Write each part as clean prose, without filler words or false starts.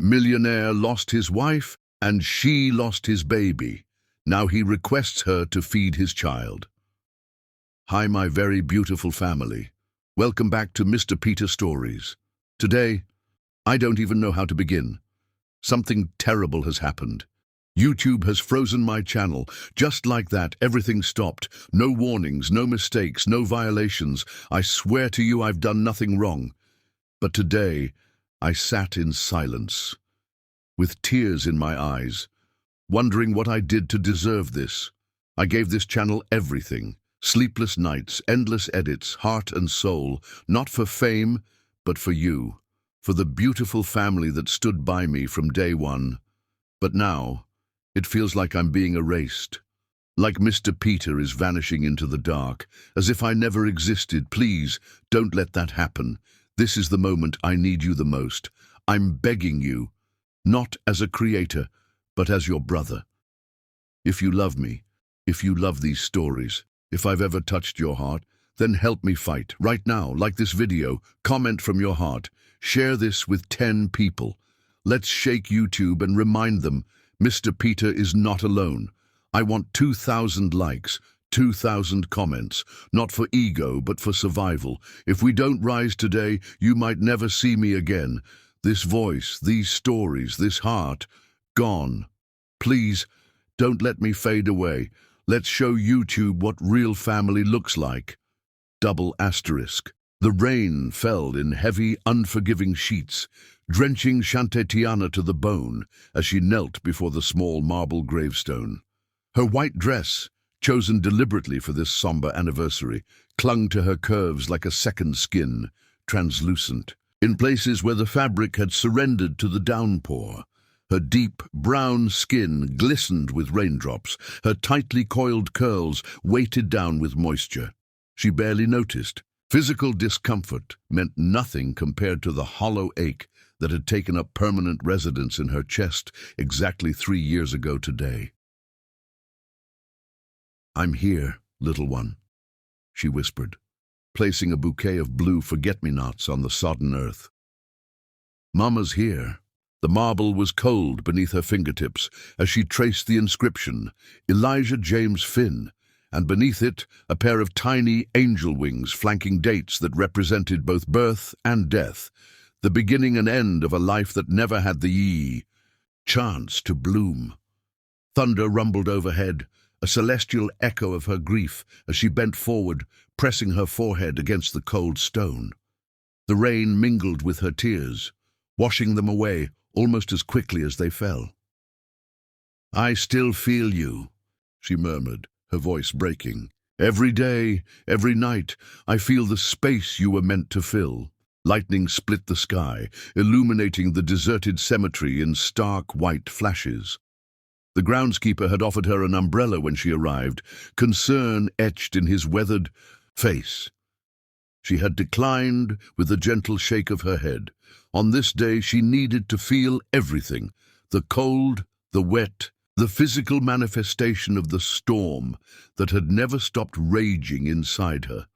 Millionaire lost his wife and she lost his baby. Now he requests her to feed his child. Hi, my very beautiful family. Welcome back to Mr. Peter Stories. Today, I don't even know how to begin. Something terrible has happened. YouTube has frozen my channel. Just like that, everything stopped. No warnings, no mistakes, no violations. I swear to you I've done nothing wrong. But today, I sat in silence, with tears in my eyes, wondering what I did to deserve this. I gave this channel everything. Sleepless nights, endless edits, heart and soul, not for fame, but for you, for the beautiful family that stood by me from day one. But now, it feels like I'm being erased, like Mr. Peter is vanishing into the dark, as if I never existed. Please, don't let that happen. This is the moment I need you the most. I'm begging you, not as a creator, but as your brother. If you love me, if you love these stories, if I've ever touched your heart, then help me fight. Right now, like this video, comment from your heart, share this with 10 people. Let's shake YouTube and remind them, Mr. Peter is not alone. I want 2,000 likes, 2,000 comments, not for ego, but for survival. If we don't rise today, you might never see me again. This voice, these stories, this heart, gone. Please, don't let me fade away. Let's show YouTube what real family looks like. Double asterisk. The rain fell in heavy, unforgiving sheets, drenching Shantetiana to the bone as she knelt before the small marble gravestone. Her white dress, chosen deliberately for this somber anniversary, clung to her curves like a second skin, translucent. In places where the fabric had surrendered to the downpour, her deep, brown skin glistened with raindrops, her tightly coiled curls weighted down with moisture. She barely noticed. Physical discomfort meant nothing compared to the hollow ache that had taken up permanent residence in her chest exactly 3 years ago today. "I'm here, little one," she whispered, placing a bouquet of blue forget-me-nots on the sodden earth. "Mama's here." The marble was cold beneath her fingertips as she traced the inscription, Elijah James Finn, and beneath it a pair of tiny angel wings flanking dates that represented both birth and death, the beginning and end of a life that never had the chance to bloom. Thunder rumbled overhead, a celestial echo of her grief as she bent forward, pressing her forehead against the cold stone. The rain mingled with her tears, washing them away almost as quickly as they fell. "I still feel you," she murmured, her voice breaking. "Every day, every night, I feel the space you were meant to fill." Lightning split the sky, illuminating the deserted cemetery in stark white flashes. The groundskeeper had offered her an umbrella when she arrived, concern etched in his weathered face. She had declined with a gentle shake of her head. On this day she needed to feel everything, the cold, the wet, the physical manifestation of the storm that had never stopped raging inside her.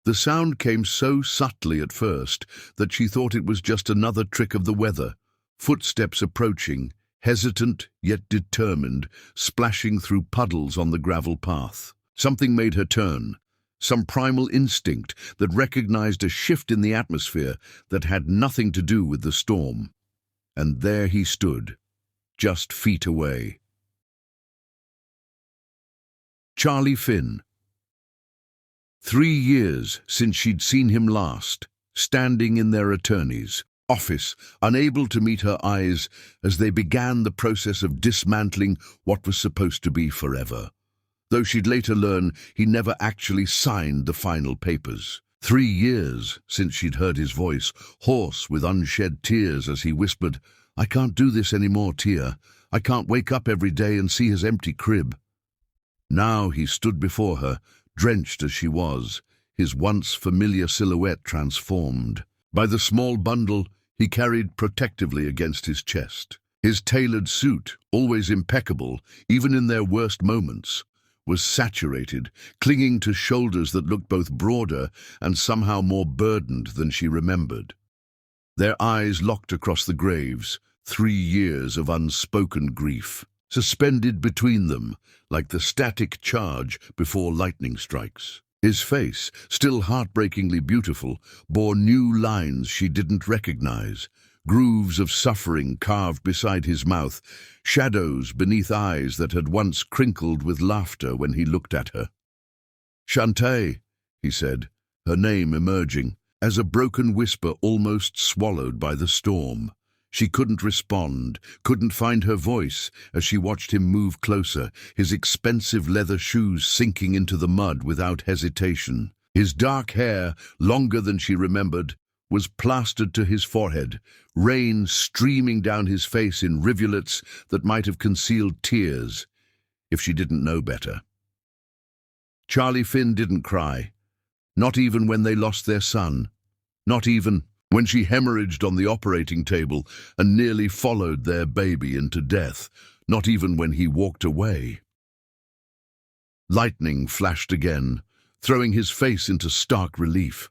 The sound came so subtly at first that she thought it was just another trick of the weather, footsteps approaching, hesitant yet determined, splashing through puddles on the gravel path. Something made her turn, some primal instinct that recognized a shift in the atmosphere that had nothing to do with the storm. And there he stood, just feet away. Charlie Finn. 3 years since she'd seen him last, standing in their attorney's office, unable to meet her eyes as they began the process of dismantling what was supposed to be forever. Though she'd later learn he never actually signed the final papers. 3 years since she'd heard his voice, hoarse with unshed tears as he whispered, "I can't do this anymore, Tia. I can't wake up every day and see his empty crib." Now he stood before her, drenched as she was, his once familiar silhouette transformed. By the small bundle he carried protectively against his chest. His tailored suit, always impeccable, even in their worst moments, was saturated, clinging to shoulders that looked both broader and somehow more burdened than she remembered. Their eyes locked across the graves, 3 years of unspoken grief, suspended between them like the static charge before lightning strikes. His face, still heartbreakingly beautiful, bore new lines she didn't recognize, grooves of suffering carved beside his mouth, shadows beneath eyes that had once crinkled with laughter when he looked at her. "Shantae," he said, her name emerging, as a broken whisper almost swallowed by the storm. She couldn't respond, couldn't find her voice as she watched him move closer, his expensive leather shoes sinking into the mud without hesitation. His dark hair, longer than she remembered, was plastered to his forehead, rain streaming down his face in rivulets that might have concealed tears if she didn't know better. Charlie Finn didn't cry, not even when they lost their son, not even when she hemorrhaged on the operating table and nearly followed their baby into death, not even when he walked away. Lightning flashed again, throwing his face into stark relief.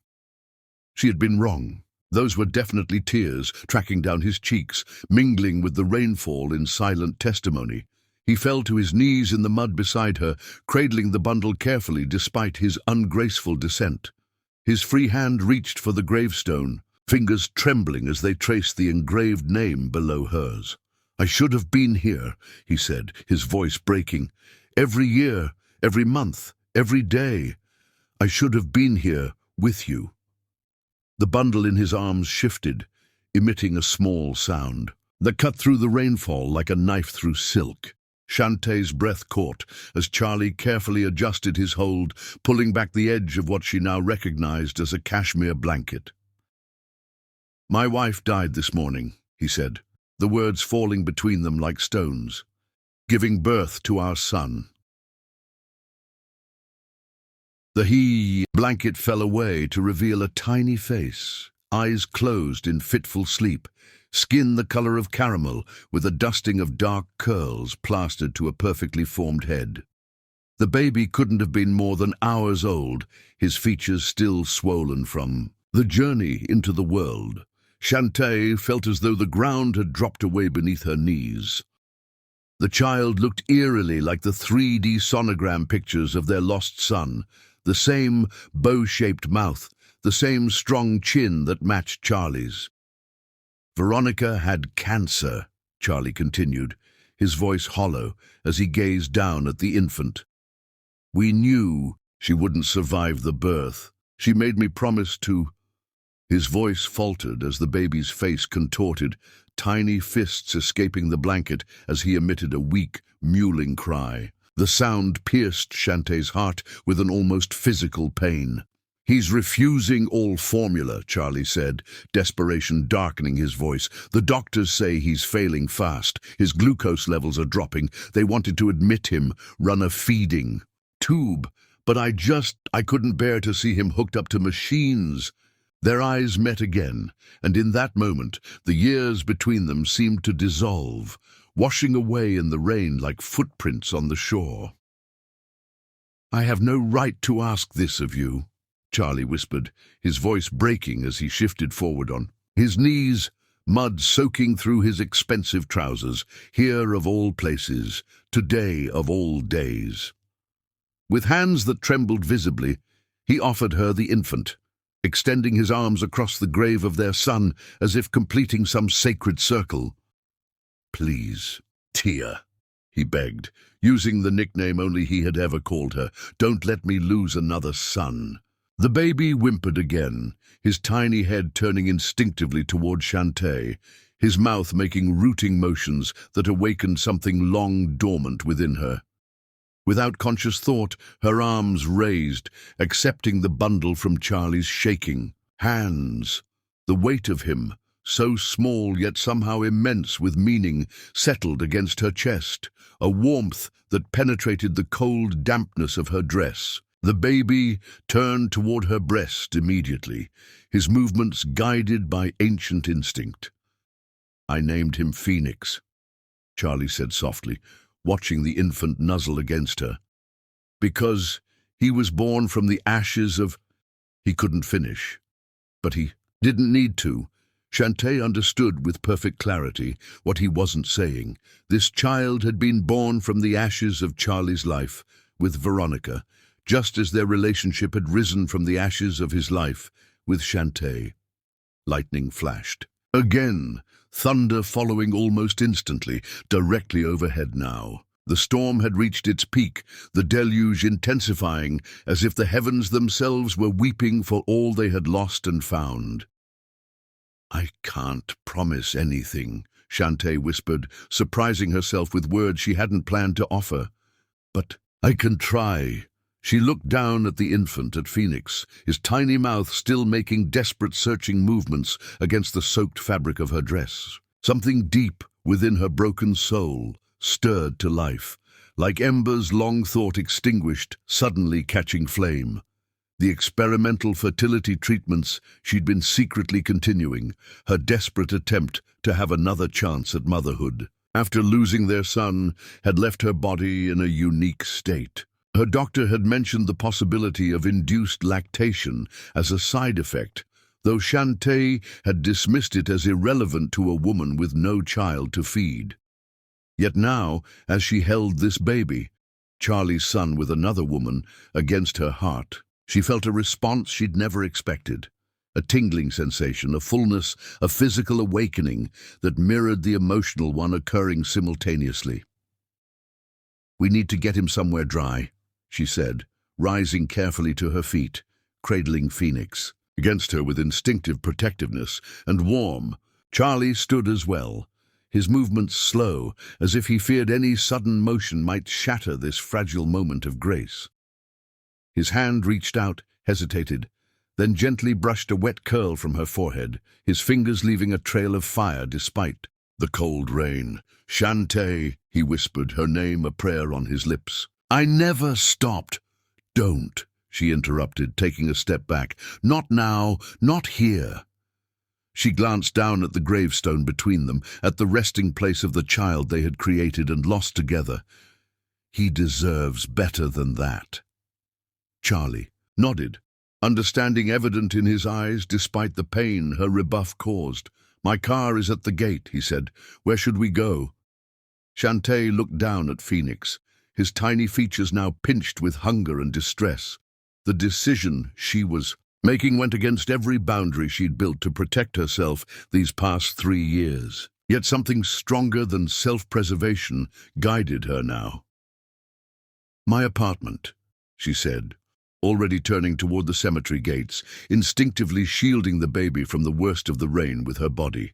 She had been wrong. Those were definitely tears tracking down his cheeks, mingling with the rainfall in silent testimony. He fell to his knees in the mud beside her, cradling the bundle carefully despite his ungraceful descent. His free hand reached for the gravestone, fingers trembling as they traced the engraved name below hers. "I should have been here," he said, his voice breaking. "Every year, every month, every day. I should have been here with you." The bundle in his arms shifted, emitting a small sound that cut through the rainfall like a knife through silk. Shantae's breath caught as Charlie carefully adjusted his hold, pulling back the edge of what she now recognized as a cashmere blanket. "My wife died this morning," he said, the words falling between them like stones, "giving birth to our son." The blanket fell away to reveal a tiny face, eyes closed in fitful sleep, skin the color of caramel with a dusting of dark curls plastered to a perfectly formed head. The baby couldn't have been more than hours old, his features still swollen from the journey into the world. Shantae felt as though the ground had dropped away beneath her knees. The child looked eerily like the 3D sonogram pictures of their lost son, the same bow-shaped mouth, the same strong chin that matched Charlie's. "Veronica had cancer," Charlie continued, his voice hollow as he gazed down at the infant. "We knew she wouldn't survive the birth. She made me promise to—" His voice faltered as the baby's face contorted, tiny fists escaping the blanket as he emitted a weak, mewling cry. The sound pierced Shantae's heart with an almost physical pain. "He's refusing all formula," Charlie said, desperation darkening his voice. "The doctors say he's failing fast. His glucose levels are dropping. They wanted to admit him, run a feeding tube, but I couldn't bear to see him hooked up to machines." Their eyes met again, and in that moment, the years between them seemed to dissolve, washing away in the rain like footprints on the shore. "I have no right to ask this of you," Charlie whispered, his voice breaking as he shifted forward on his knees, mud soaking through his expensive trousers, here of all places, today of all days. With hands that trembled visibly, he offered her the infant, extending his arms across the grave of their son as if completing some sacred circle. "Please, Tia," he begged, using the nickname only he had ever called her. "Don't let me lose another son." The baby whimpered again, his tiny head turning instinctively toward Shantae, his mouth making rooting motions that awakened something long dormant within her. Without conscious thought, her arms raised, accepting the bundle from Charlie's shaking hands. The weight of him, so small yet somehow immense with meaning, settled against her chest, a warmth that penetrated the cold dampness of her dress. The baby turned toward her breast immediately, his movements guided by ancient instinct. "I named him Phoenix," Charlie said softly, watching the infant nuzzle against her. "Because he was born from the ashes of—" He couldn't finish, but he didn't need to. Shantae understood with perfect clarity what he wasn't saying. This child had been born from the ashes of Charlie's life with Veronica, just as their relationship had risen from the ashes of his life with Shantae. Lightning flashed. Again, thunder following almost instantly, directly overhead now. The storm had reached its peak, the deluge intensifying, as if the heavens themselves were weeping for all they had lost and found. "I can't promise anything," Shantae whispered, surprising herself with words she hadn't planned to offer. "But I can try." She looked down at the infant, at Phoenix, his tiny mouth still making desperate searching movements against the soaked fabric of her dress. Something deep within her broken soul stirred to life, like embers long thought extinguished, suddenly catching flame. The experimental fertility treatments she'd been secretly continuing, her desperate attempt to have another chance at motherhood, after losing their son, had left her body in a unique state. Her doctor had mentioned the possibility of induced lactation as a side effect, though Shantae had dismissed it as irrelevant to a woman with no child to feed. Yet now, as she held this baby, Charlie's son with another woman, against her heart, she felt a response she'd never expected. A tingling sensation, a fullness, a physical awakening that mirrored the emotional one occurring simultaneously. "We need to get him somewhere dry," she said, rising carefully to her feet, cradling Phoenix. Against her with instinctive protectiveness, and warm, Charlie stood as well, his movements slow, as if he feared any sudden motion might shatter this fragile moment of grace. His hand reached out, hesitated, then gently brushed a wet curl from her forehead, his fingers leaving a trail of fire despite the cold rain. "Shantae," he whispered, her name a prayer on his lips. "I never stopped." "Don't," she interrupted, taking a step back. "Not now, not here." She glanced down at the gravestone between them, at the resting place of the child they had created and lost together. "He deserves better than that." Charlie nodded, understanding evident in his eyes despite the pain her rebuff caused. "My car is at the gate," he said. "Where should we go?" Shantae looked down at Phoenix, his tiny features now pinched with hunger and distress. The decision she was making went against every boundary she'd built to protect herself these past 3 years. Yet something stronger than self-preservation guided her now. "My apartment," she said, already turning toward the cemetery gates, instinctively shielding the baby from the worst of the rain with her body.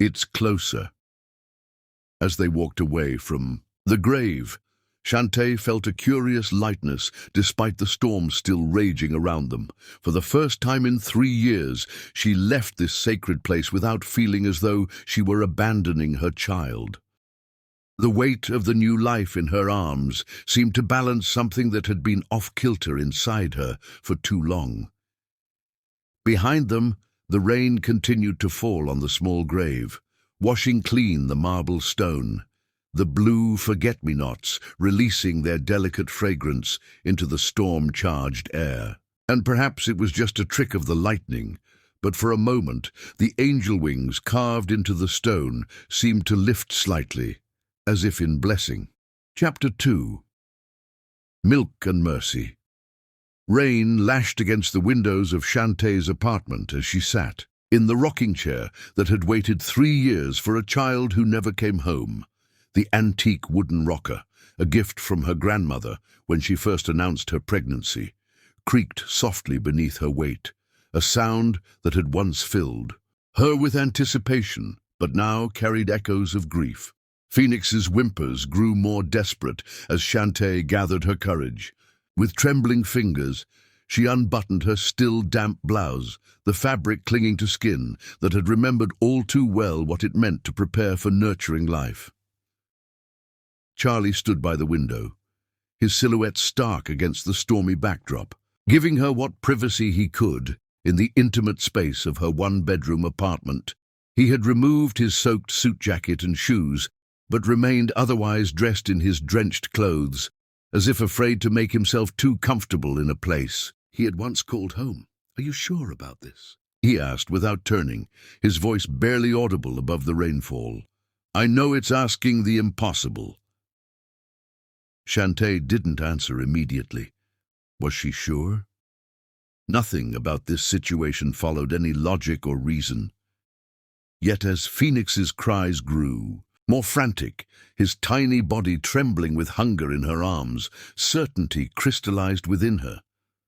"It's closer." As they walked away from the grave, Shantae felt a curious lightness despite the storm still raging around them. For the first time in 3 years, she left this sacred place without feeling as though she were abandoning her child. The weight of the new life in her arms seemed to balance something that had been off-kilter inside her for too long. Behind them, the rain continued to fall on the small grave, washing clean the marble stone, the blue forget-me-nots releasing their delicate fragrance into the storm-charged air. And perhaps it was just a trick of the lightning, but for a moment the angel wings carved into the stone seemed to lift slightly, as if in blessing. Chapter 2. Milk and Mercy. Rain lashed against the windows of Shantae's apartment as she sat in the rocking chair that had waited 3 years for a child who never came home. The antique wooden rocker, a gift from her grandmother when she first announced her pregnancy, creaked softly beneath her weight, a sound that had once filled her with anticipation, but now carried echoes of grief. Phoenix's whimpers grew more desperate as Shantae gathered her courage. With trembling fingers, she unbuttoned her still damp blouse, the fabric clinging to skin that had remembered all too well what it meant to prepare for nurturing life. Charlie stood by the window, his silhouette stark against the stormy backdrop, giving her what privacy he could in the intimate space of her one-bedroom apartment. He had removed his soaked suit jacket and shoes, but remained otherwise dressed in his drenched clothes, as if afraid to make himself too comfortable in a place he had once called home. "Are you sure about this?" he asked without turning, his voice barely audible above the rainfall. I know it's asking the impossible. Shantae didn't answer immediately. Was she sure? Nothing about this situation followed any logic or reason. Yet as Phoenix's cries grew, more frantic, his tiny body trembling with hunger in her arms, certainty crystallized within her.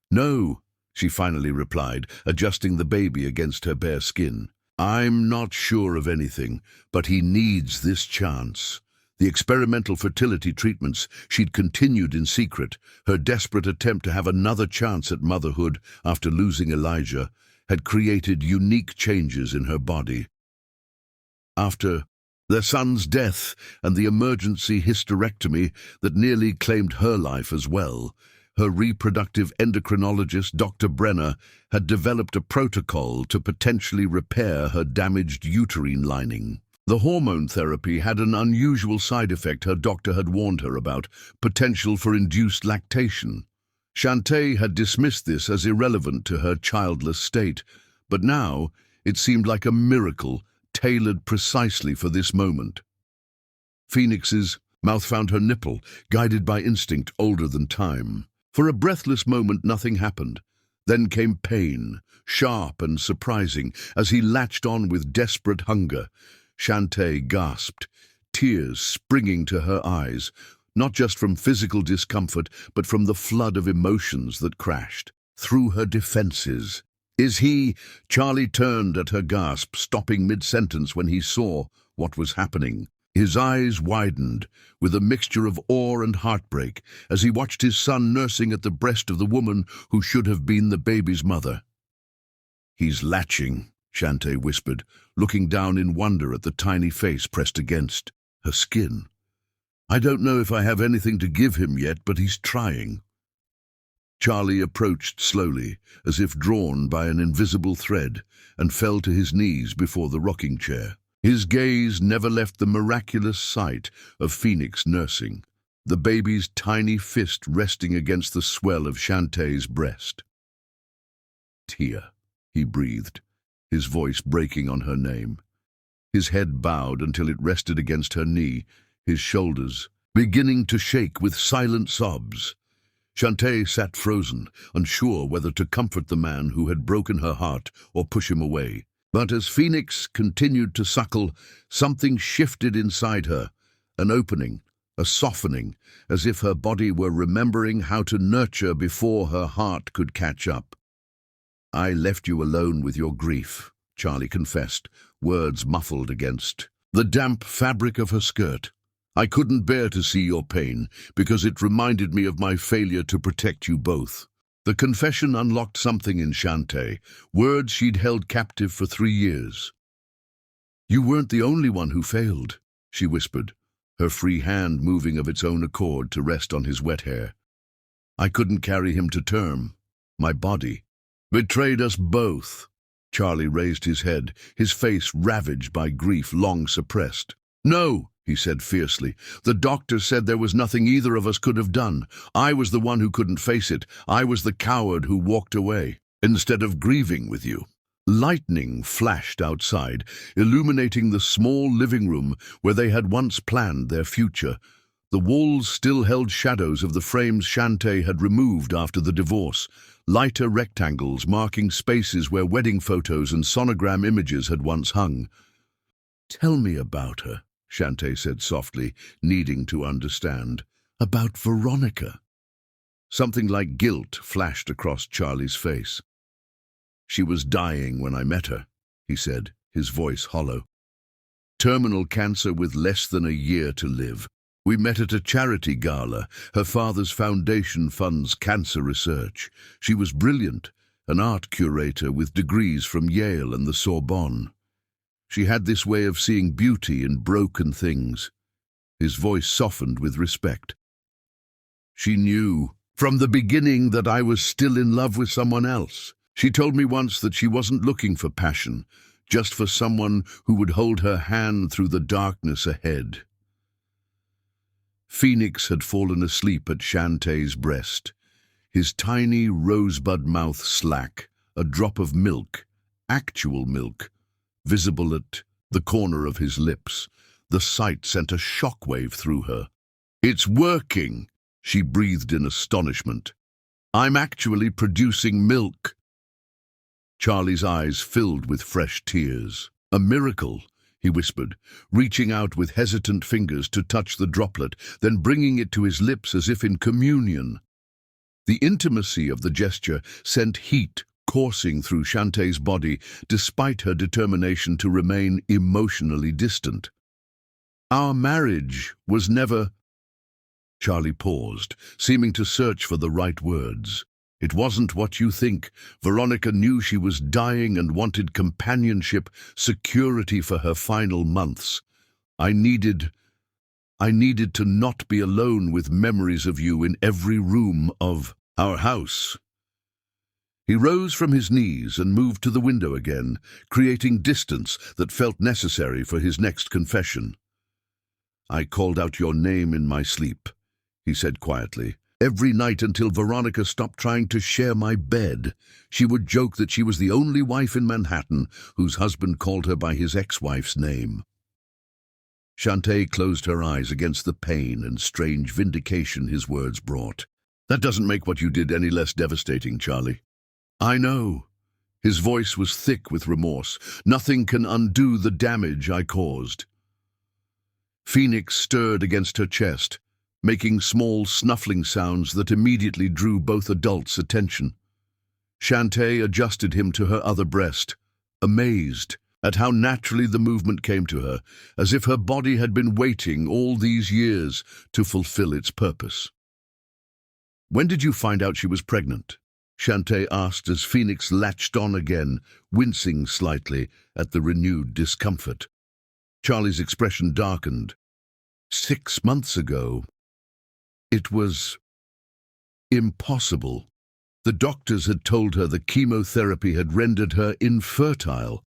No, she finally replied, adjusting the baby against her bare skin. I'm not sure of anything, but he needs this chance. The experimental fertility treatments she'd continued in secret, her desperate attempt to have another chance at motherhood after losing Elijah, had created unique changes in her body. After their son's death and the emergency hysterectomy that nearly claimed her life as well, her reproductive endocrinologist, Dr. Brenner, had developed a protocol to potentially repair her damaged uterine lining. The hormone therapy had an unusual side effect her doctor had warned her about, potential for induced lactation. Shantae had dismissed this as irrelevant to her childless state, but now it seemed like a miracle tailored precisely for this moment. Phoenix's mouth found her nipple, guided by instinct older than time. For a breathless moment nothing happened. Then came pain, sharp and surprising, as he latched on with desperate hunger. Shantae gasped, tears springing to her eyes, not just from physical discomfort, but from the flood of emotions that crashed through her defenses. Is he? Charlie turned at her gasp, stopping mid-sentence when he saw what was happening. His eyes widened with a mixture of awe and heartbreak as he watched his son nursing at the breast of the woman who should have been the baby's mother. He's latching, Shantae whispered, looking down in wonder at the tiny face pressed against her skin. I don't know if I have anything to give him yet, but he's trying. Charlie approached slowly, as if drawn by an invisible thread, and fell to his knees before the rocking chair. His gaze never left the miraculous sight of Phoenix nursing, the baby's tiny fist resting against the swell of Shantae's breast. Tia, he breathed, his voice breaking on her name. His head bowed until it rested against her knee, his shoulders beginning to shake with silent sobs. Shantae sat frozen, unsure whether to comfort the man who had broken her heart or push him away. But as Phoenix continued to suckle, something shifted inside her, an opening, a softening, as if her body were remembering how to nurture before her heart could catch up. I left you alone with your grief, Charlie confessed, words muffled against the damp fabric of her skirt. I couldn't bear to see your pain, because it reminded me of my failure to protect you both. The confession unlocked something in Shantae, words she'd held captive for 3 years. You weren't the only one who failed, she whispered, her free hand moving of its own accord to rest on his wet hair. I couldn't carry him to term. My body betrayed us both. Charlie raised his head, his face ravaged by grief long suppressed. No, he said fiercely. The doctor said there was nothing either of us could have done. I was the one who couldn't face it. I was the coward who walked away, instead of grieving with you. Lightning flashed outside, illuminating the small living room where they had once planned their future. The walls still held shadows of the frames Shantae had removed after the divorce, lighter rectangles marking spaces where wedding photos and sonogram images had once hung. Tell me about her, Shantae said softly, needing to understand. About Veronica. Something like guilt flashed across Charlie's face. She was dying when I met her, he said, his voice hollow. Terminal cancer with less than a year to live. We met at a charity gala. Her father's foundation funds cancer research. She was brilliant, an art curator with degrees from Yale and the Sorbonne. She had this way of seeing beauty in broken things. His voice softened with respect. She knew from the beginning that I was still in love with someone else. She told me once that she wasn't looking for passion, just for someone who would hold her hand through the darkness ahead. Phoenix had fallen asleep at Shantae's breast, his tiny rosebud mouth slack, a drop of milk actual milk, visible at the corner of his lips. The sight sent a shockwave through her. "It's working," she breathed in astonishment. "I'm actually producing milk." Charlie's eyes filled with fresh tears. "A miracle," he whispered, reaching out with hesitant fingers to touch the droplet, then bringing it to his lips as if in communion. The intimacy of the gesture sent heat coursing through Shantae's body, despite her determination to remain emotionally distant. "Our marriage was never—" Charlie paused, seeming to search for the right words. "It wasn't what you think." Veronica knew she was dying and wanted companionship, security for her final months. I needed to not be alone with memories of you in every room of our house." He rose from his knees and moved to the window again, creating distance that felt necessary for his next confession. "I called out your name in my sleep," he said quietly. "Every night until Veronica stopped trying to share my bed. She would joke that she was the only wife in Manhattan whose husband called her by his ex-wife's name." Shantae closed her eyes against the pain and strange vindication his words brought. "That doesn't make what you did any less devastating, Charlie." "I know." His voice was thick with remorse. "Nothing can undo the damage I caused." Phoenix stirred against her chest, making small snuffling sounds that immediately drew both adults' attention. Shantae adjusted him to her other breast, amazed at how naturally the movement came to her, as if her body had been waiting all these years to fulfill its purpose. "When did you find out she was pregnant?" Shantae asked as Phoenix latched on again, wincing slightly at the renewed discomfort. Charlie's expression darkened. 6 months ago. It was impossible. The doctors had told her the chemotherapy had rendered her infertile.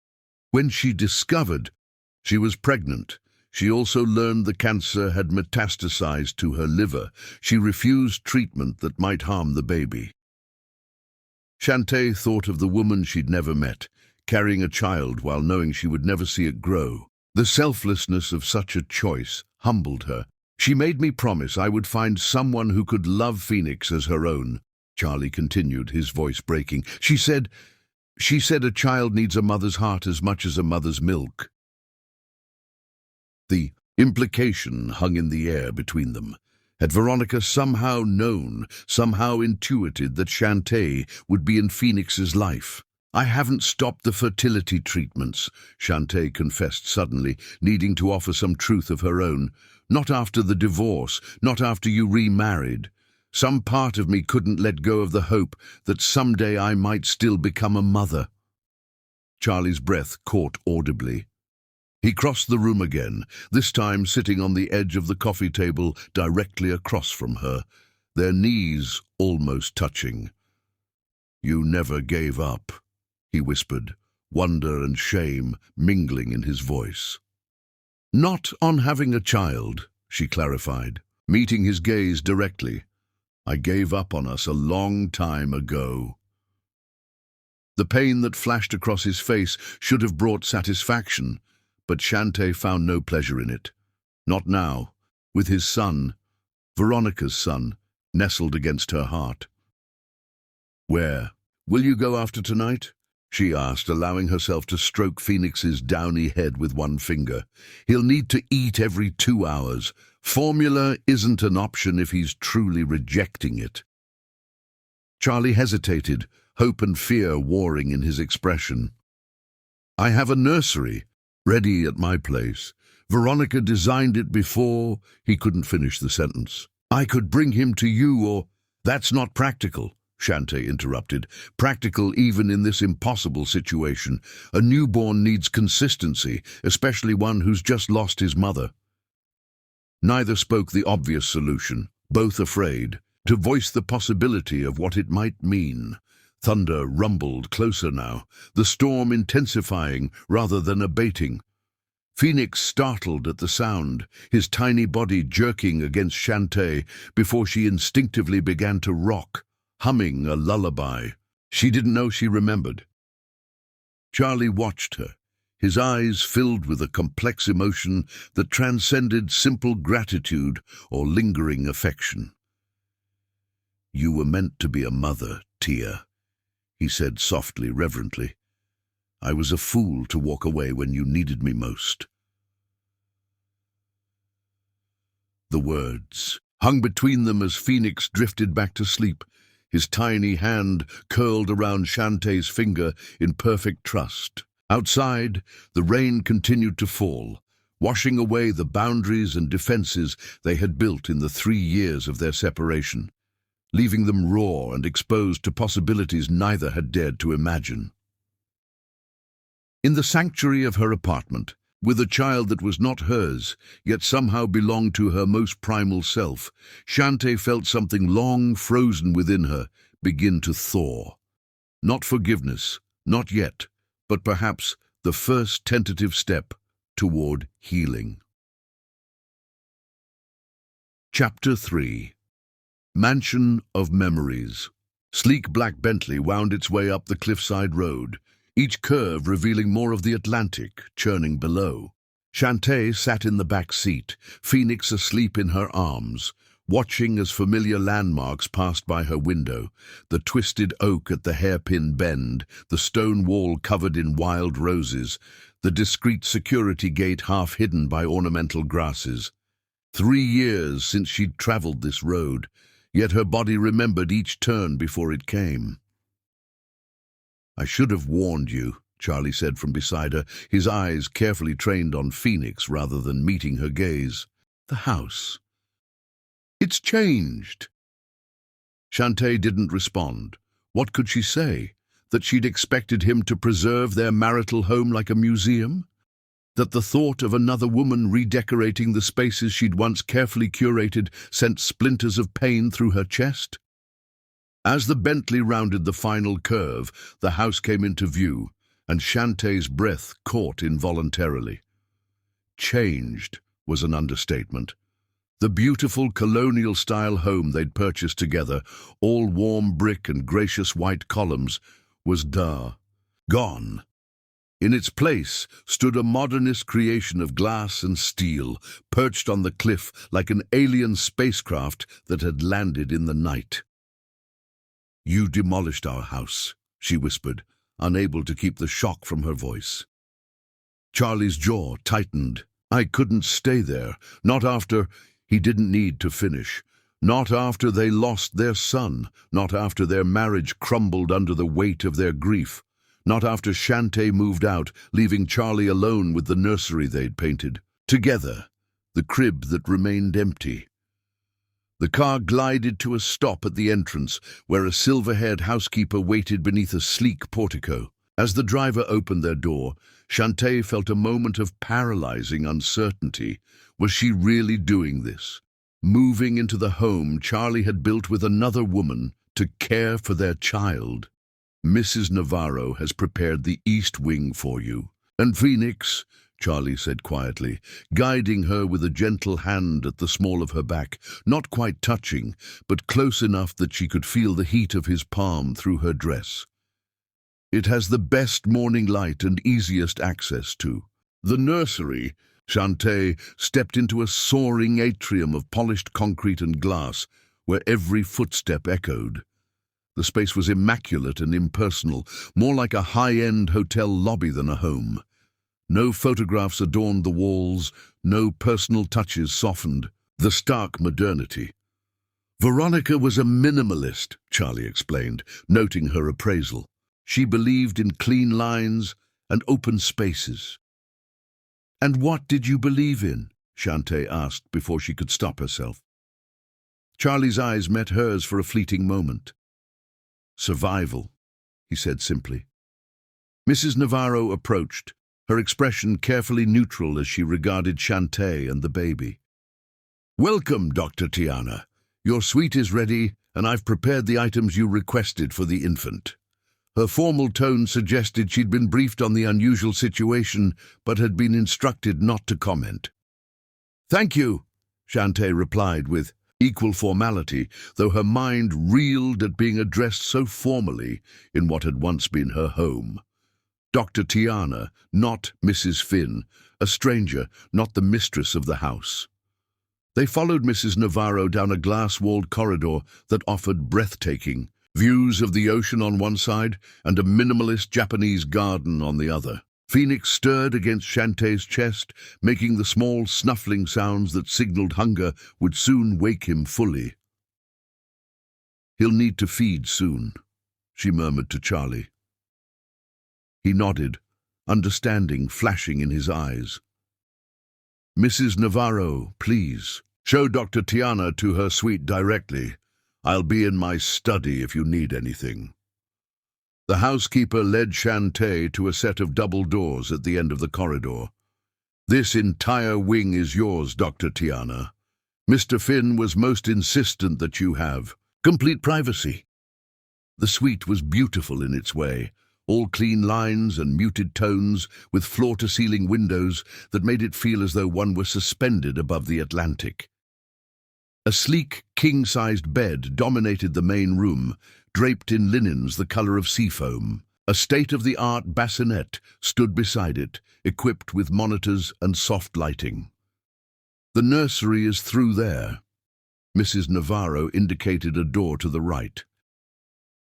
When she discovered she was pregnant, she also learned the cancer had metastasized to her liver. She refused treatment that might harm the baby. Shantae thought of the woman she'd never met, carrying a child while knowing she would never see it grow. The selflessness of such a choice humbled her. "She made me promise I would find someone who could love Phoenix as her own," Charlie continued, his voice breaking. She said a child needs a mother's heart as much as a mother's milk." The implication hung in the air between them. Had Veronica somehow known, somehow intuited that Shantae would be in Phoenix's life? "I haven't stopped the fertility treatments," Shantae confessed suddenly, needing to offer some truth of her own. "Not after the divorce, not after you remarried. Some part of me couldn't let go of the hope that someday I might still become a mother." Charlie's breath caught audibly. He crossed the room again, this time sitting on the edge of the coffee table directly across from her, their knees almost touching. "You never gave up," he whispered, wonder and shame mingling in his voice. "Not on having a child," she clarified, meeting his gaze directly. "I gave up on us a long time ago." The pain that flashed across his face should have brought satisfaction, but Shantae found no pleasure in it. Not now, with his son, Veronica's son, nestled against her heart. "Where? Will you go after tonight?" she asked, allowing herself to stroke Phoenix's downy head with one finger. "He'll need to eat every 2 hours. Formula isn't an option if he's truly rejecting it." Charlie hesitated, hope and fear warring in his expression. "I have a nursery, ready at my place. Veronica designed it before—" He couldn't finish the sentence. "I could bring him to you, or—" "That's not practical," Shantae interrupted. "Practical even in this impossible situation. A newborn needs consistency, especially one who's just lost his mother." Neither spoke the obvious solution, both afraid to voice the possibility of what it might mean. Thunder rumbled closer now, the storm intensifying rather than abating. Phoenix startled at the sound, his tiny body jerking against Shantae before she instinctively began to rock, humming a lullaby. She didn't know she remembered. Charlie watched her, his eyes filled with a complex emotion that transcended simple gratitude or lingering affection. "You were meant to be a mother, Tia," he said softly, reverently. "I was a fool to walk away when you needed me most." The words hung between them as Phoenix drifted back to sleep, his tiny hand curled around Shantae's finger in perfect trust. Outside, the rain continued to fall, washing away the boundaries and defenses they had built in the 3 years of their separation, leaving them raw and exposed to possibilities neither had dared to imagine. In the sanctuary of her apartment, with a child that was not hers, yet somehow belonged to her most primal self, Shantae felt something long frozen within her begin to thaw. Not forgiveness, not yet, but perhaps the first tentative step toward healing. Chapter 3. Mansion of Memories. Sleek black Bentley wound its way up the cliffside road, each curve revealing more of the Atlantic churning below. Shantae sat in the back seat, Phoenix asleep in her arms, watching as familiar landmarks passed by her window, the twisted oak at the hairpin bend, the stone wall covered in wild roses, the discreet security gate half hidden by ornamental grasses. 3 years since she'd traveled this road, yet her body remembered each turn before it came. "I should have warned you," Charlie said from beside her, his eyes carefully trained on Phoenix rather than meeting her gaze. "The house. It's changed." Shantae didn't respond. What could she say? That she'd expected him to preserve their marital home like a museum? That the thought of another woman redecorating the spaces she'd once carefully curated sent splinters of pain through her chest? As the Bentley rounded the final curve, the house came into view, and Shantae's breath caught involuntarily. Changed was an understatement. The beautiful colonial-style home they'd purchased together, all warm brick and gracious white columns, was gone. In its place stood a modernist creation of glass and steel, perched on the cliff like an alien spacecraft that had landed in the night. "You demolished our house," she whispered, unable to keep the shock from her voice. Charlie's jaw tightened. "I couldn't stay there, not after—" He didn't need to finish. Not after they lost their son, not after their marriage crumbled under the weight of their grief, not after Shantae moved out, leaving Charlie alone with the nursery they'd painted. Together, the crib that remained empty. The car glided to a stop at the entrance, where a silver-haired housekeeper waited beneath a sleek portico. As the driver opened their door, Shantae felt a moment of paralyzing uncertainty. Was she really doing this? Moving into the home Charlie had built with another woman to care for their child? "Mrs. Navarro has prepared the east wing for you. And Phoenix," Charlie said quietly, guiding her with a gentle hand at the small of her back, not quite touching, but close enough that she could feel the heat of his palm through her dress. "It has the best morning light and easiest access to the nursery." Shantae stepped into a soaring atrium of polished concrete and glass, where every footstep echoed. The space was immaculate and impersonal, more like a high-end hotel lobby than a home. No photographs adorned the walls, no personal touches softened the stark modernity. "Veronica was a minimalist," Charlie explained, noting her appraisal. "She believed in clean lines and open spaces." "And what did you believe in?" Shantae asked before she could stop herself. Charlie's eyes met hers for a fleeting moment. "Survival," he said simply. Mrs. Navarro approached, her expression carefully neutral as she regarded Shantae and the baby. "Welcome, Dr. Tiana. Your suite is ready, and I've prepared the items you requested for the infant." Her formal tone suggested she'd been briefed on the unusual situation, but had been instructed not to comment. "Thank you," Shantae replied with equal formality, though her mind reeled at being addressed so formally in what had once been her home. Dr. Tiana, not Mrs. Finn, a stranger, not the mistress of the house. They followed Mrs. Navarro down a glass-walled corridor that offered breathtaking views of the ocean on one side and a minimalist Japanese garden on the other. Phoenix stirred against Shantae's chest, making the small snuffling sounds that signaled hunger would soon wake him fully. "He'll need to feed soon," she murmured to Charlie. He nodded, understanding flashing in his eyes. "Mrs. Navarro, please, show Dr. Tiana to her suite directly. I'll be in my study if you need anything." The housekeeper led Shantae to a set of double doors at the end of the corridor. "This entire wing is yours, Dr. Tiana. Mr. Finn was most insistent that you have complete privacy." The suite was beautiful in its way, all clean lines and muted tones with floor-to-ceiling windows that made it feel as though one were suspended above the Atlantic. A sleek, king-sized bed dominated the main room, draped in linens the color of seafoam. A state-of-the-art bassinet stood beside it, equipped with monitors and soft lighting. "The nursery is through there." Mrs. Navarro indicated a door to the right.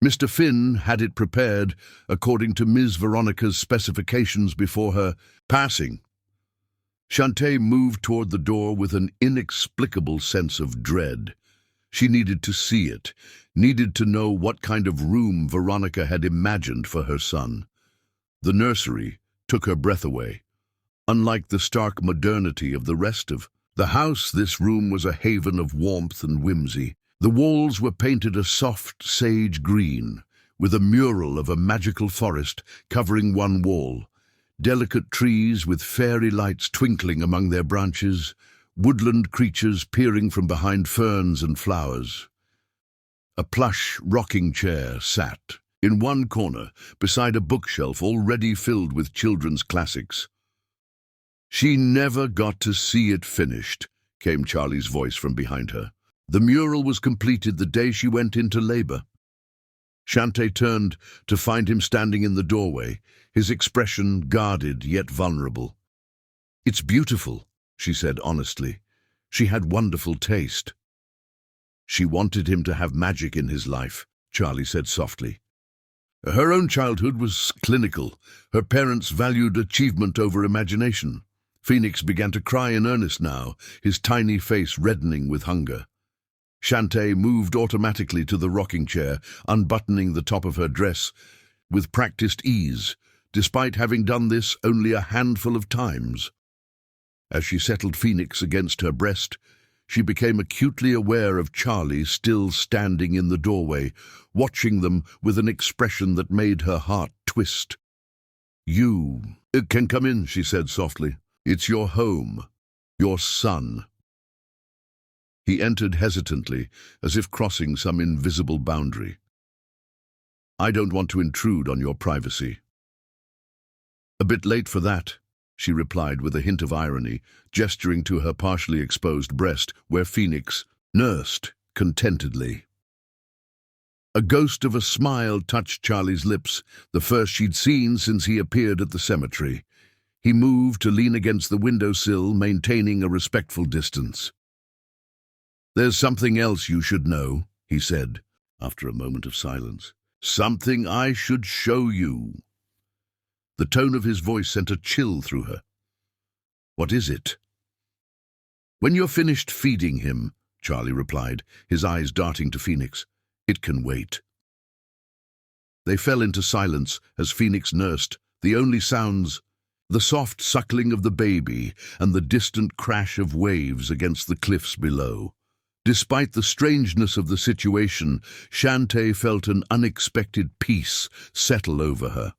Mr. Finn had it prepared according to Ms. Veronica's specifications before her passing. Shantae moved toward the door with an inexplicable sense of dread. She needed to see it, needed to know what kind of room Veronica had imagined for her son. The nursery took her breath away. Unlike the stark modernity of the rest of the house, this room was a haven of warmth and whimsy. The walls were painted a soft sage green, with a mural of a magical forest covering one wall, delicate trees with fairy lights twinkling among their branches, woodland creatures peering from behind ferns and flowers. A plush rocking chair sat in one corner beside a bookshelf already filled with children's classics. "She never got to see it finished," came Charlie's voice from behind her. "The mural was completed the day she went into labor." Shantae turned to find him standing in the doorway, his expression guarded yet vulnerable. "It's beautiful," she said honestly. She had wonderful taste. She wanted him to have magic in his life, Charlie said softly. Her own childhood was clinical. Her parents valued achievement over imagination. Phoenix began to cry in earnest now, his tiny face reddening with hunger. Shantae moved automatically to the rocking chair, unbuttoning the top of her dress with practiced ease, despite having done this only a handful of times. As she settled Phoenix against her breast, she became acutely aware of Charlie still standing in the doorway, watching them with an expression that made her heart twist. "You can come in," she said softly. "It's your home, your son." He entered hesitantly, as if crossing some invisible boundary. "I don't want to intrude on your privacy." "A bit late for that," she replied with a hint of irony, gesturing to her partially exposed breast, where Phoenix nursed contentedly. A ghost of a smile touched Charlie's lips, the first she'd seen since he appeared at the cemetery. He moved to lean against the windowsill, maintaining a respectful distance. "There's something else you should know," he said, after a moment of silence. "Something I should show you." The tone of his voice sent a chill through her. "What is it?" "When you're finished feeding him," Charlie replied, his eyes darting to Phoenix. "It can wait." They fell into silence as Phoenix nursed, the only sounds the soft suckling of the baby and the distant crash of waves against the cliffs below. Despite the strangeness of the situation, Shantae felt an unexpected peace settle over her.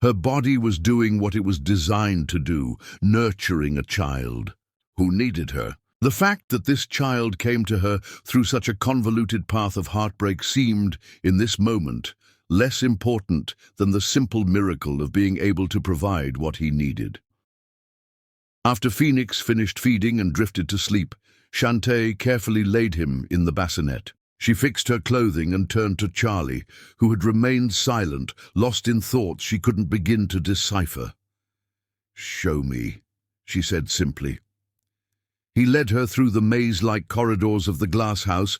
Her body was doing what it was designed to do, nurturing a child who needed her. The fact that this child came to her through such a convoluted path of heartbreak seemed, in this moment, less important than the simple miracle of being able to provide what he needed. After Phoenix finished feeding and drifted to sleep, Shantae carefully laid him in the bassinet. She fixed her clothing and turned to Charlie, who had remained silent, lost in thoughts she couldn't begin to decipher. "Show me," she said simply. He led her through the maze-like corridors of the glass house,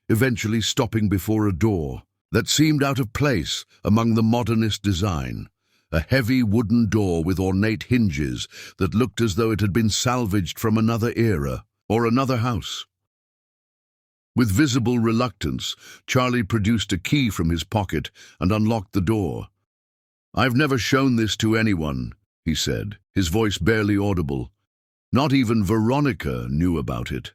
eventually stopping before a door that seemed out of place among the modernist design. A heavy wooden door with ornate hinges that looked as though it had been salvaged from another era or another house. With visible reluctance, Charlie produced a key from his pocket and unlocked the door. "I've never shown this to anyone," he said, his voice barely audible. "Not even Veronica knew about it."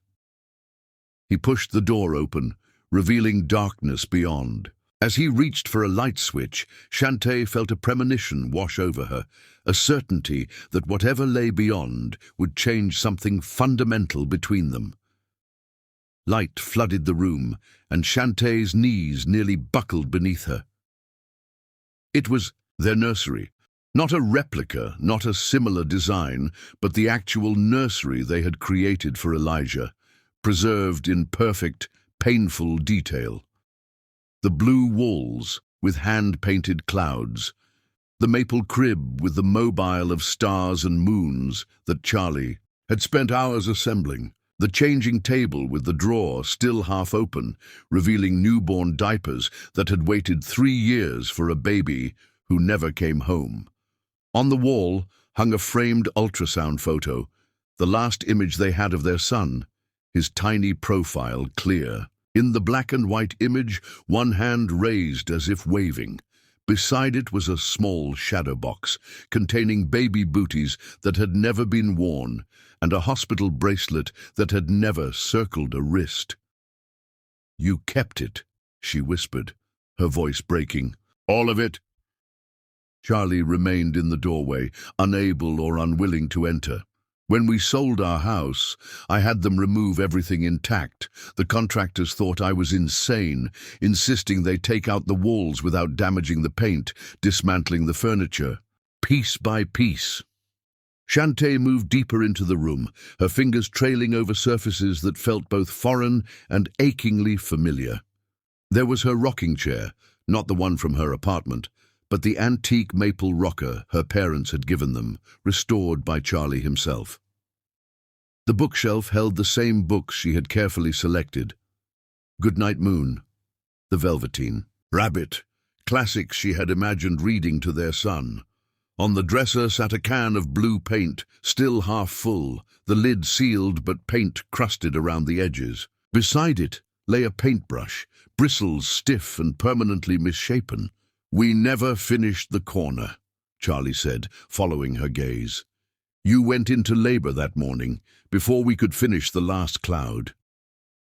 He pushed the door open, revealing darkness beyond. As he reached for a light switch, Shantae felt a premonition wash over her, a certainty that whatever lay beyond would change something fundamental between them. Light flooded the room, and Shantae's knees nearly buckled beneath her. It was their nursery. Not a replica, not a similar design, but the actual nursery they had created for Elijah, preserved in perfect, painful detail. The blue walls with hand-painted clouds, the maple crib with the mobile of stars and moons that Charlie had spent hours assembling, the changing table with the drawer still half open, revealing newborn diapers that had waited 3 years for a baby who never came home. On the wall hung a framed ultrasound photo, the last image they had of their son, his tiny profile clear. In the black and white image, one hand raised as if waving. Beside it was a small shadow box containing baby booties that had never been worn and a hospital bracelet that had never circled a wrist. "You kept it," she whispered, her voice breaking. "All of it?" Charlie remained in the doorway, unable or unwilling to enter. "When we sold our house, I had them remove everything intact. The contractors thought I was insane, insisting they take out the walls without damaging the paint, dismantling the furniture, piece by piece." Shantae moved deeper into the room, her fingers trailing over surfaces that felt both foreign and achingly familiar. There was her rocking chair, not the one from her apartment, but the antique maple rocker her parents had given them, restored by Charlie himself. The bookshelf held the same books she had carefully selected. Goodnight Moon, The Velveteen, Rabbit, classics she had imagined reading to their son. On the dresser sat a can of blue paint, still half full, the lid sealed but paint crusted around the edges. Beside it lay a paintbrush, bristles stiff and permanently misshapen. "We never finished the corner," Charlie said, following her gaze. "You went into labor that morning, before we could finish the last cloud."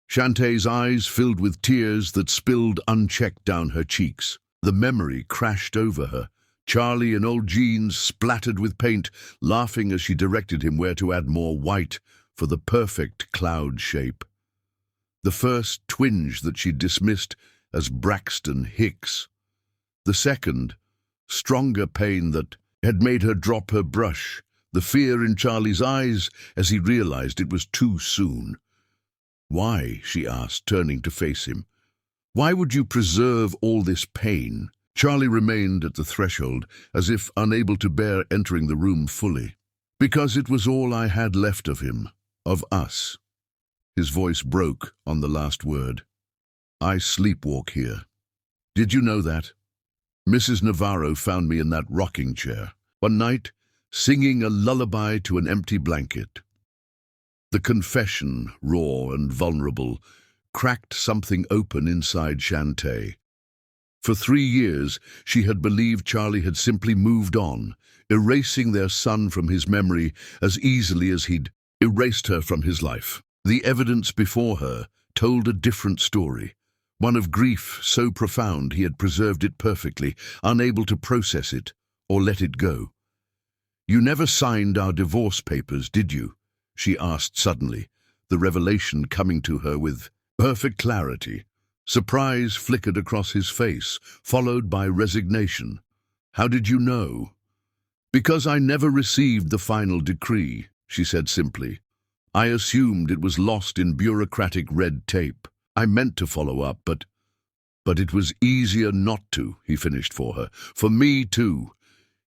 Shantae's eyes filled with tears that spilled unchecked down her cheeks. The memory crashed over her. Charlie in old jeans splattered with paint, laughing as she directed him where to add more white for the perfect cloud shape. The first twinge that she dismissed as Braxton Hicks. The second, stronger pain that had made her drop her brush, the fear in Charlie's eyes as he realized it was too soon. "Why?" she asked, turning to face him. "Why would you preserve all this pain?" Charlie remained at the threshold, as if unable to bear entering the room fully. "Because it was all I had left of him, of us." His voice broke on the last word. "I sleepwalk here. Did you know that? Mrs. Navarro found me in that rocking chair, one night, singing a lullaby to an empty blanket." The confession, raw and vulnerable, cracked something open inside Shantae. For 3 years, she had believed Charlie had simply moved on, erasing their son from his memory as easily as he'd erased her from his life. The evidence before her told a different story, one of grief so profound he had preserved it perfectly, unable to process it or let it go. "You never signed our divorce papers, did you?" she asked suddenly, the revelation coming to her with perfect clarity. Surprise flickered across his face, followed by resignation. "How did you know?" "Because I never received the final decree," she said simply. "I assumed it was lost in bureaucratic red tape." I meant to follow up, but it was easier not to, he finished for her. For me, too.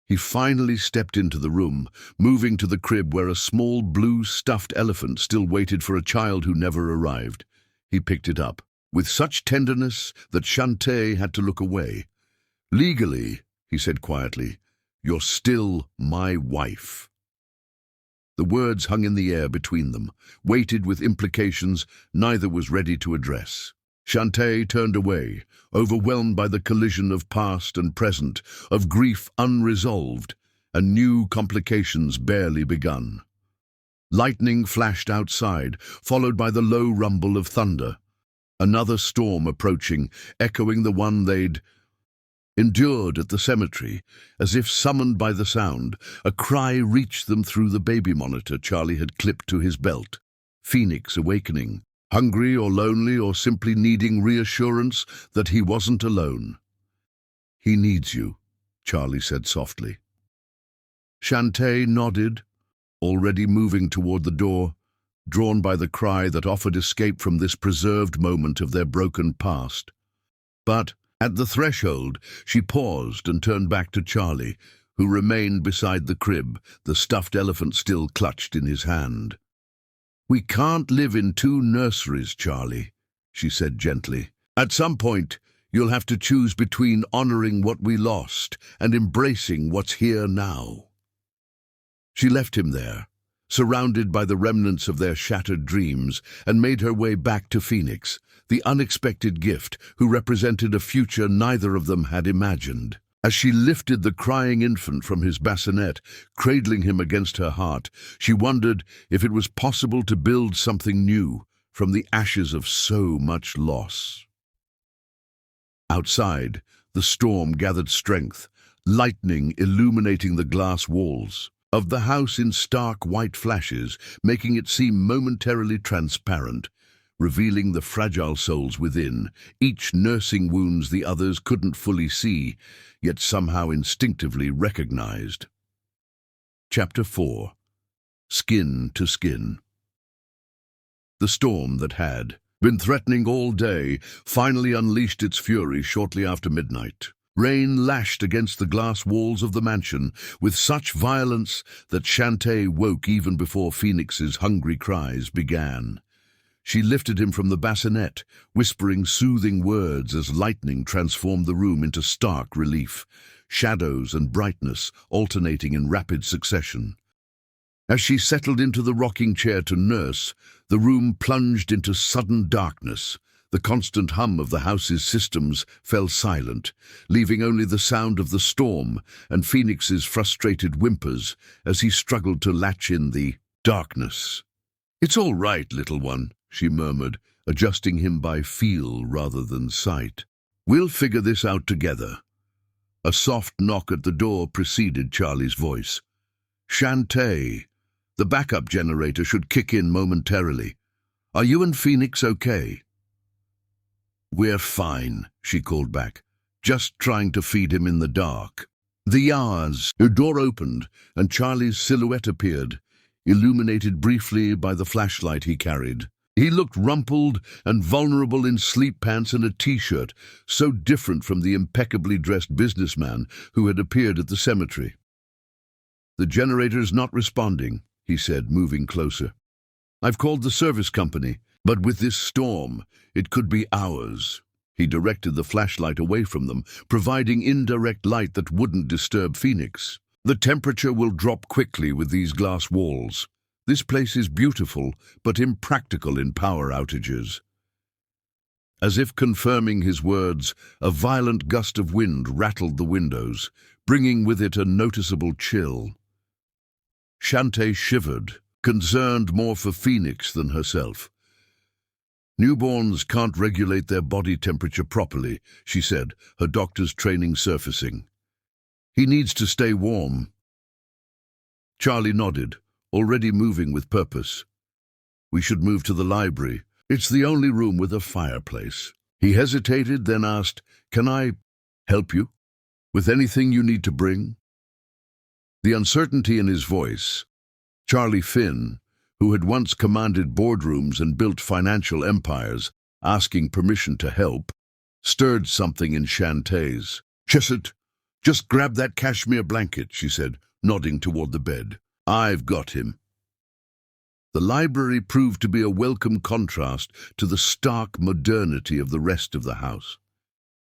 He finally stepped into the room, moving to the crib where a small blue stuffed elephant still waited for a child who never arrived. He picked it up, with such tenderness that Shantae had to look away. "Legally," he said quietly, "you're still my wife." The words hung in the air between them, weighted with implications neither was ready to address. Shantae turned away, overwhelmed by the collision of past and present, of grief unresolved, and new complications barely begun. Lightning flashed outside, followed by the low rumble of thunder. Another storm approaching, echoing the one they'd endured at the cemetery. As if summoned by the sound, a cry reached them through the baby monitor Charlie had clipped to his belt. Phoenix awakening, hungry or lonely or simply needing reassurance that he wasn't alone. "He needs you," Charlie said softly. Shantae nodded, already moving toward the door, drawn by the cry that offered escape from this preserved moment of their broken past. But at the threshold, she paused and turned back to Charlie, who remained beside the crib, the stuffed elephant still clutched in his hand. "We can't live in two nurseries, Charlie," she said gently. "At some point, you'll have to choose between honoring what we lost and embracing what's here now." She left him there, surrounded by the remnants of their shattered dreams, and made her way back to Phoenix, the unexpected gift who represented a future neither of them had imagined. As she lifted the crying infant from his bassinet, cradling him against her heart, she wondered if it was possible to build something new from the ashes of so much loss. Outside, the storm gathered strength, lightning illuminating the glass walls of the house in stark white flashes, making it seem momentarily transparent, revealing the fragile souls within, each nursing wounds the others couldn't fully see, yet somehow instinctively recognized. Chapter 4. Skin to Skin. The storm that had been threatening all day finally unleashed its fury shortly after midnight. Rain lashed against the glass walls of the mansion with such violence that Shantae woke even before Phoenix's hungry cries began. She lifted him from the bassinet, whispering soothing words as lightning transformed the room into stark relief, shadows and brightness alternating in rapid succession. As she settled into the rocking chair to nurse, the room plunged into sudden darkness. The constant hum of the house's systems fell silent, leaving only the sound of the storm and Phoenix's frustrated whimpers as he struggled to latch in the darkness. "It's all right, little one," she murmured, adjusting him by feel rather than sight. "We'll figure this out together." A soft knock at the door preceded Charlie's voice. "Shantae, the backup generator should kick in momentarily. Are you and Phoenix okay?" "We're fine," she called back, "just trying to feed him in the dark." The door opened, and Charlie's silhouette appeared, illuminated briefly by the flashlight he carried. He looked rumpled and vulnerable in sleep pants and a t-shirt, so different from the impeccably dressed businessman who had appeared at the cemetery. "The generator's not responding," he said, moving closer. "I've called the service company, but with this storm, it could be hours." He directed the flashlight away from them, providing indirect light that wouldn't disturb Phoenix. "The temperature will drop quickly with these glass walls. This place is beautiful, but impractical in power outages." As if confirming his words, a violent gust of wind rattled the windows, bringing with it a noticeable chill. Shantae shivered, concerned more for Phoenix than herself. "Newborns can't regulate their body temperature properly," she said, her doctor's training surfacing. "He needs to stay warm." Charlie nodded, already moving with purpose. "We should move to the library. It's the only room with a fireplace." He hesitated, then asked, "Can I help you? With anything you need to bring?" The uncertainty in his voice. Charlie Finn, who had once commanded boardrooms and built financial empires, asking permission to help, stirred something in Shantae's. Just grab that cashmere blanket," she said, nodding toward the bed. "I've got him." The library proved to be a welcome contrast to the stark modernity of the rest of the house.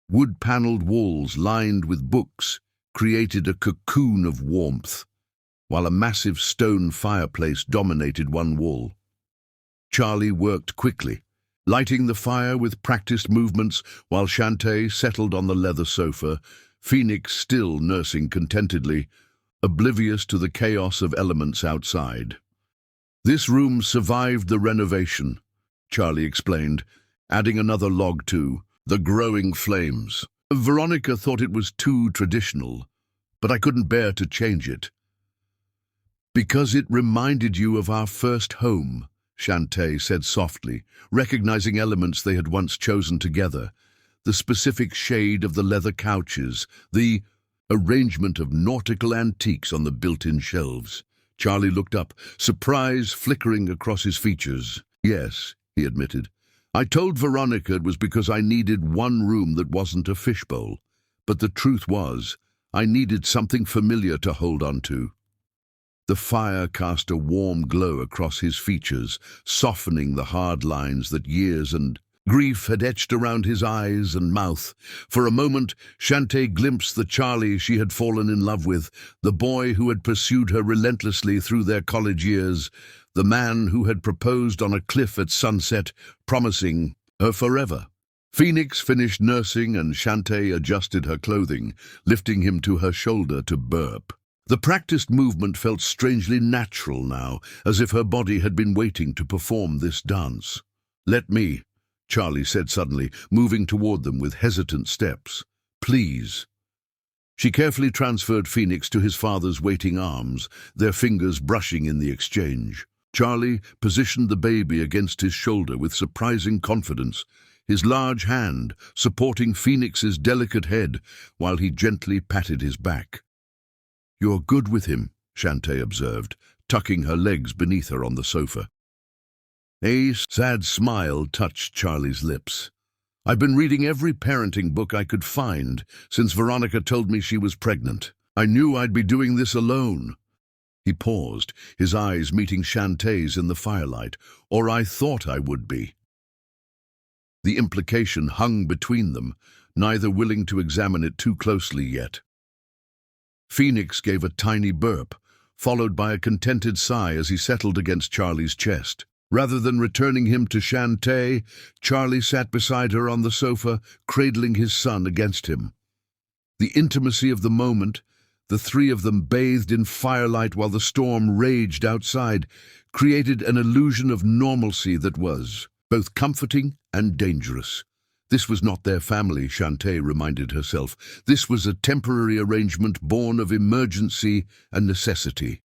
Wood-paneled walls lined with books created a cocoon of warmth, while a massive stone fireplace dominated one wall. Charlie worked quickly, lighting the fire with practiced movements while Shantae settled on the leather sofa, Phoenix still nursing contentedly, oblivious to the chaos of elements outside. "This room survived the renovation," Charlie explained, adding another log to the growing flames. "Veronica thought it was too traditional, but I couldn't bear to change it." "Because it reminded you of our first home," Shantae said softly, recognizing elements they had once chosen together. The specific shade of the leather couches, the arrangement of nautical antiques on the built-in shelves. Charlie looked up, surprise flickering across his features. "Yes," he admitted. "I told Veronica it was because I needed one room that wasn't a fishbowl. But the truth was, I needed something familiar to hold on to." The fire cast a warm glow across his features, softening the hard lines that years and grief had etched around his eyes and mouth. For a moment, Shantae glimpsed the Charlie she had fallen in love with, the boy who had pursued her relentlessly through their college years, the man who had proposed on a cliff at sunset, promising her forever. Phoenix finished nursing and Shantae adjusted her clothing, lifting him to her shoulder to burp. The practiced movement felt strangely natural now, as if her body had been waiting to perform this dance. "Let me," Charlie said suddenly, moving toward them with hesitant steps. "Please." She carefully transferred Phoenix to his father's waiting arms, their fingers brushing in the exchange. Charlie positioned the baby against his shoulder with surprising confidence, his large hand supporting Phoenix's delicate head while he gently patted his back. "You're good with him," Shantae observed, tucking her legs beneath her on the sofa. A sad smile touched Charlie's lips. "I've been reading every parenting book I could find since Veronica told me she was pregnant. I knew I'd be doing this alone." He paused, his eyes meeting Shantae's in the firelight. "Or I thought I would be." The implication hung between them, neither willing to examine it too closely yet. Phoenix gave a tiny burp, followed by a contented sigh as he settled against Charlie's chest. Rather than returning him to Shantae, Charlie sat beside her on the sofa, cradling his son against him. The intimacy of the moment, the three of them bathed in firelight while the storm raged outside, created an illusion of normalcy that was both comforting and dangerous. This was not their family, Shantae reminded herself. This was a temporary arrangement born of emergency and necessity.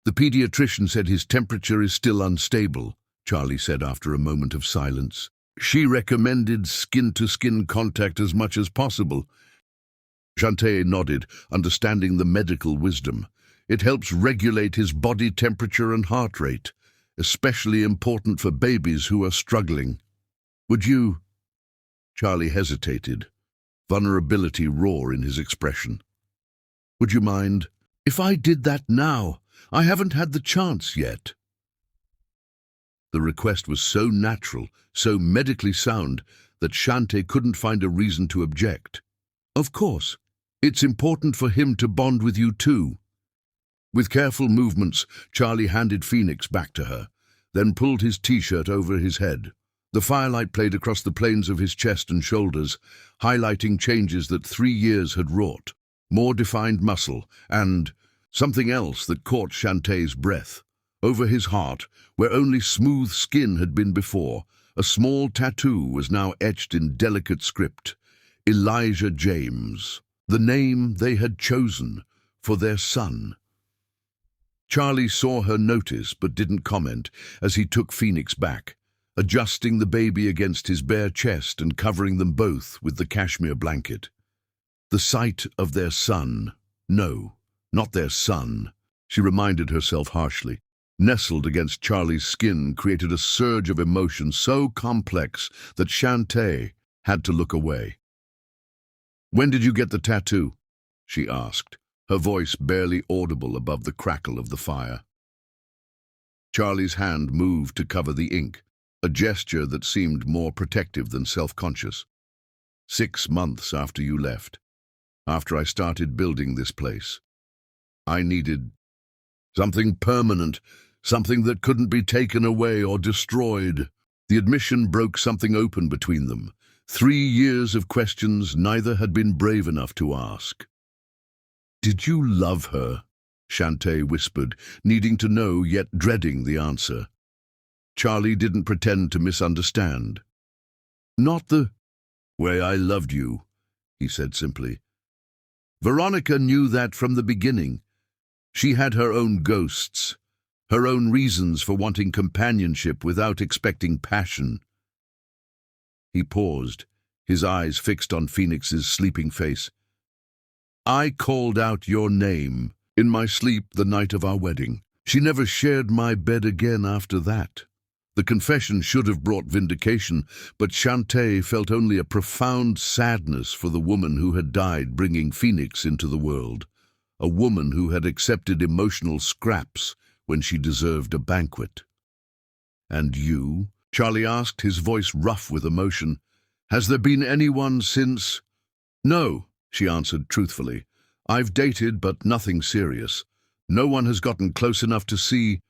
"The pediatrician said his temperature is still unstable," Charlie said after a moment of silence. "She recommended skin-to-skin contact as much as possible." Shantae nodded, understanding the medical wisdom. "It helps regulate his body temperature and heart rate, especially important for babies who are struggling." "Would you—" Charlie hesitated, vulnerability raw in his expression. "Would you mind if I did that now? I haven't had the chance yet." The request was so natural, so medically sound, that Shantae couldn't find a reason to object. "Of course. It's important for him to bond with you too." With careful movements, Charlie handed Phoenix back to her, then pulled his t-shirt over his head. The firelight played across the planes of his chest and shoulders, highlighting changes that 3 years had wrought. More defined muscle, and something else that caught Shantae's breath. Over his heart, where only smooth skin had been before, a small tattoo was now etched in delicate script. Elijah James, the name they had chosen for their son. Charlie saw her notice but didn't comment as he took Phoenix back, adjusting the baby against his bare chest and covering them both with the cashmere blanket. The sight of their son, no, not their son, she reminded herself harshly. nestled against Charlie's skin, created a surge of emotion so complex that Shantae had to look away. "When did you get the tattoo?" she asked, her voice barely audible above the crackle of the fire. Charlie's hand moved to cover the ink, a gesture that seemed more protective than self-conscious. 6 months after you left, after I started building this place. I needed something permanent, something that couldn't be taken away or destroyed. The admission broke something open between them. 3 years of questions neither had been brave enough to ask. "Did you love her?" Shantae whispered, needing to know yet dreading the answer. Charlie didn't pretend to misunderstand. "Not the way I loved you," he said simply. "Veronica knew that from the beginning. She had her own ghosts, her own reasons for wanting companionship without expecting passion." He paused, his eyes fixed on Phoenix's sleeping face. "I called out your name in my sleep the night of our wedding. She never shared my bed again after that." The confession should have brought vindication, but Shantae felt only a profound sadness for the woman who had died bringing Phoenix into the world, a woman who had accepted emotional scraps when she deserved a banquet. "And you?" Charlie asked, his voice rough with emotion. "Has there been anyone since?" "No," she answered truthfully. "I've dated, but nothing serious. No one has gotten close enough to see—"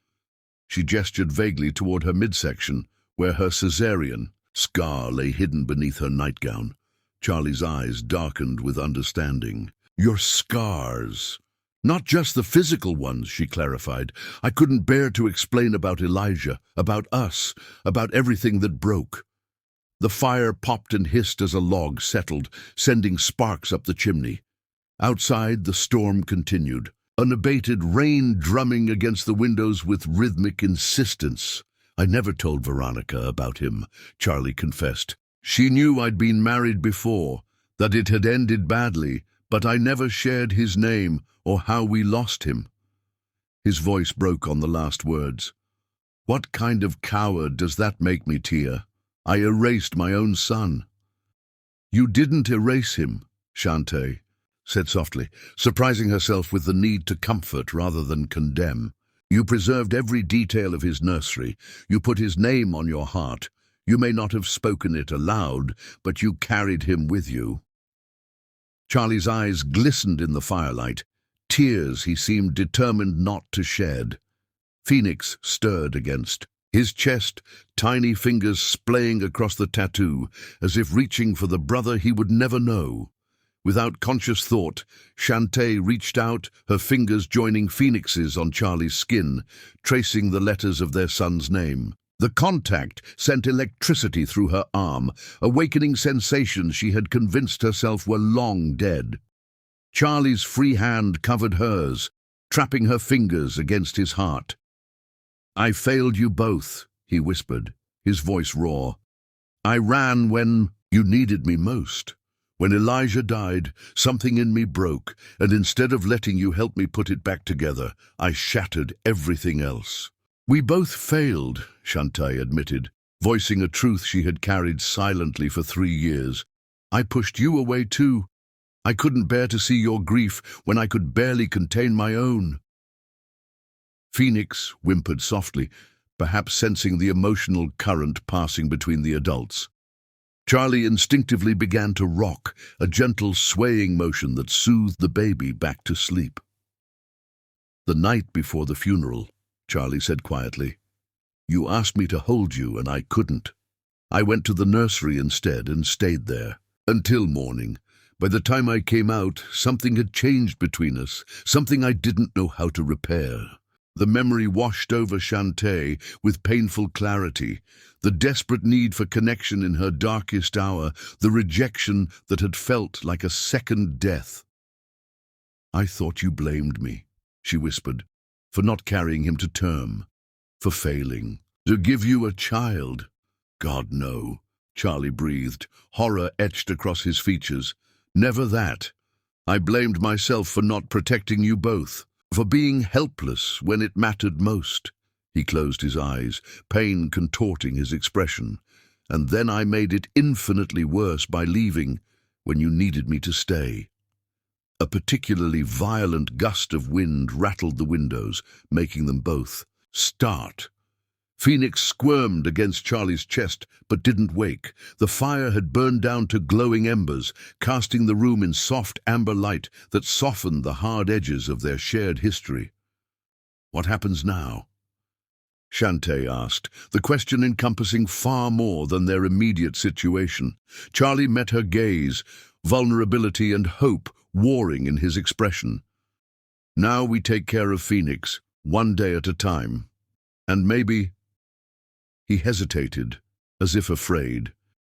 She gestured vaguely toward her midsection, where her cesarean scar lay hidden beneath her nightgown. Charlie's eyes darkened with understanding. "Your scars. Not just the physical ones," she clarified. "I couldn't bear to explain about Elijah, about us, about everything that broke." The fire popped and hissed as a log settled, sending sparks up the chimney. Outside, the storm continued, unabated rain drumming against the windows with rhythmic insistence. "I never told Veronica about him," Charlie confessed. "She knew I'd been married before, that it had ended badly, but I never shared his name or how we lost him." His voice broke on the last words. "What kind of coward does that make me, Tia? I erased my own son." "You didn't erase him," Shantae said softly, surprising herself with the need to comfort rather than condemn. "You preserved every detail of his nursery. You put his name on your heart. You may not have spoken it aloud, but you carried him with you." Charlie's eyes glistened in the firelight, tears he seemed determined not to shed. Phoenix stirred against his chest, tiny fingers splaying across the tattoo, as if reaching for the brother he would never know. Without conscious thought, Shantae reached out, her fingers joining Phoenix's on Charlie's skin, tracing the letters of their son's name. The contact sent electricity through her arm, awakening sensations she had convinced herself were long dead. Charlie's free hand covered hers, trapping her fingers against his heart. "I failed you both," he whispered, his voice raw. "I ran when you needed me most. When Elijah died, something in me broke, and instead of letting you help me put it back together, I shattered everything else." "We both failed," Shantae admitted, voicing a truth she had carried silently for 3 years. "I pushed you away too. I couldn't bear to see your grief when I could barely contain my own." Phoenix whimpered softly, perhaps sensing the emotional current passing between the adults. Charlie instinctively began to rock, a gentle swaying motion that soothed the baby back to sleep. "The night before the funeral," Charlie said quietly, "you asked me to hold you and I couldn't. I went to the nursery instead and stayed there, until morning. By the time I came out, something had changed between us, something I didn't know how to repair." The memory washed over Shantae with painful clarity, the desperate need for connection in her darkest hour, the rejection that had felt like a second death. "I thought you blamed me," she whispered, "for not carrying him to term, for failing to give you a child." "God, no," Charlie breathed, horror etched across his features. "Never that. I blamed myself for not protecting you both, for being helpless when it mattered most." He closed his eyes, pain contorting his expression. And then I made it infinitely worse by leaving when you needed me to stay. A particularly violent gust of wind rattled the windows, making them both start. Phoenix squirmed against Charlie's chest, but didn't wake. The fire had burned down to glowing embers, casting the room in soft amber light that softened the hard edges of their shared history. "What happens now?" Shantae asked, the question encompassing far more than their immediate situation. Charlie met her gaze, vulnerability and hope warring in his expression. "Now we take care of Phoenix, one day at a time. And maybe—" He hesitated, as if afraid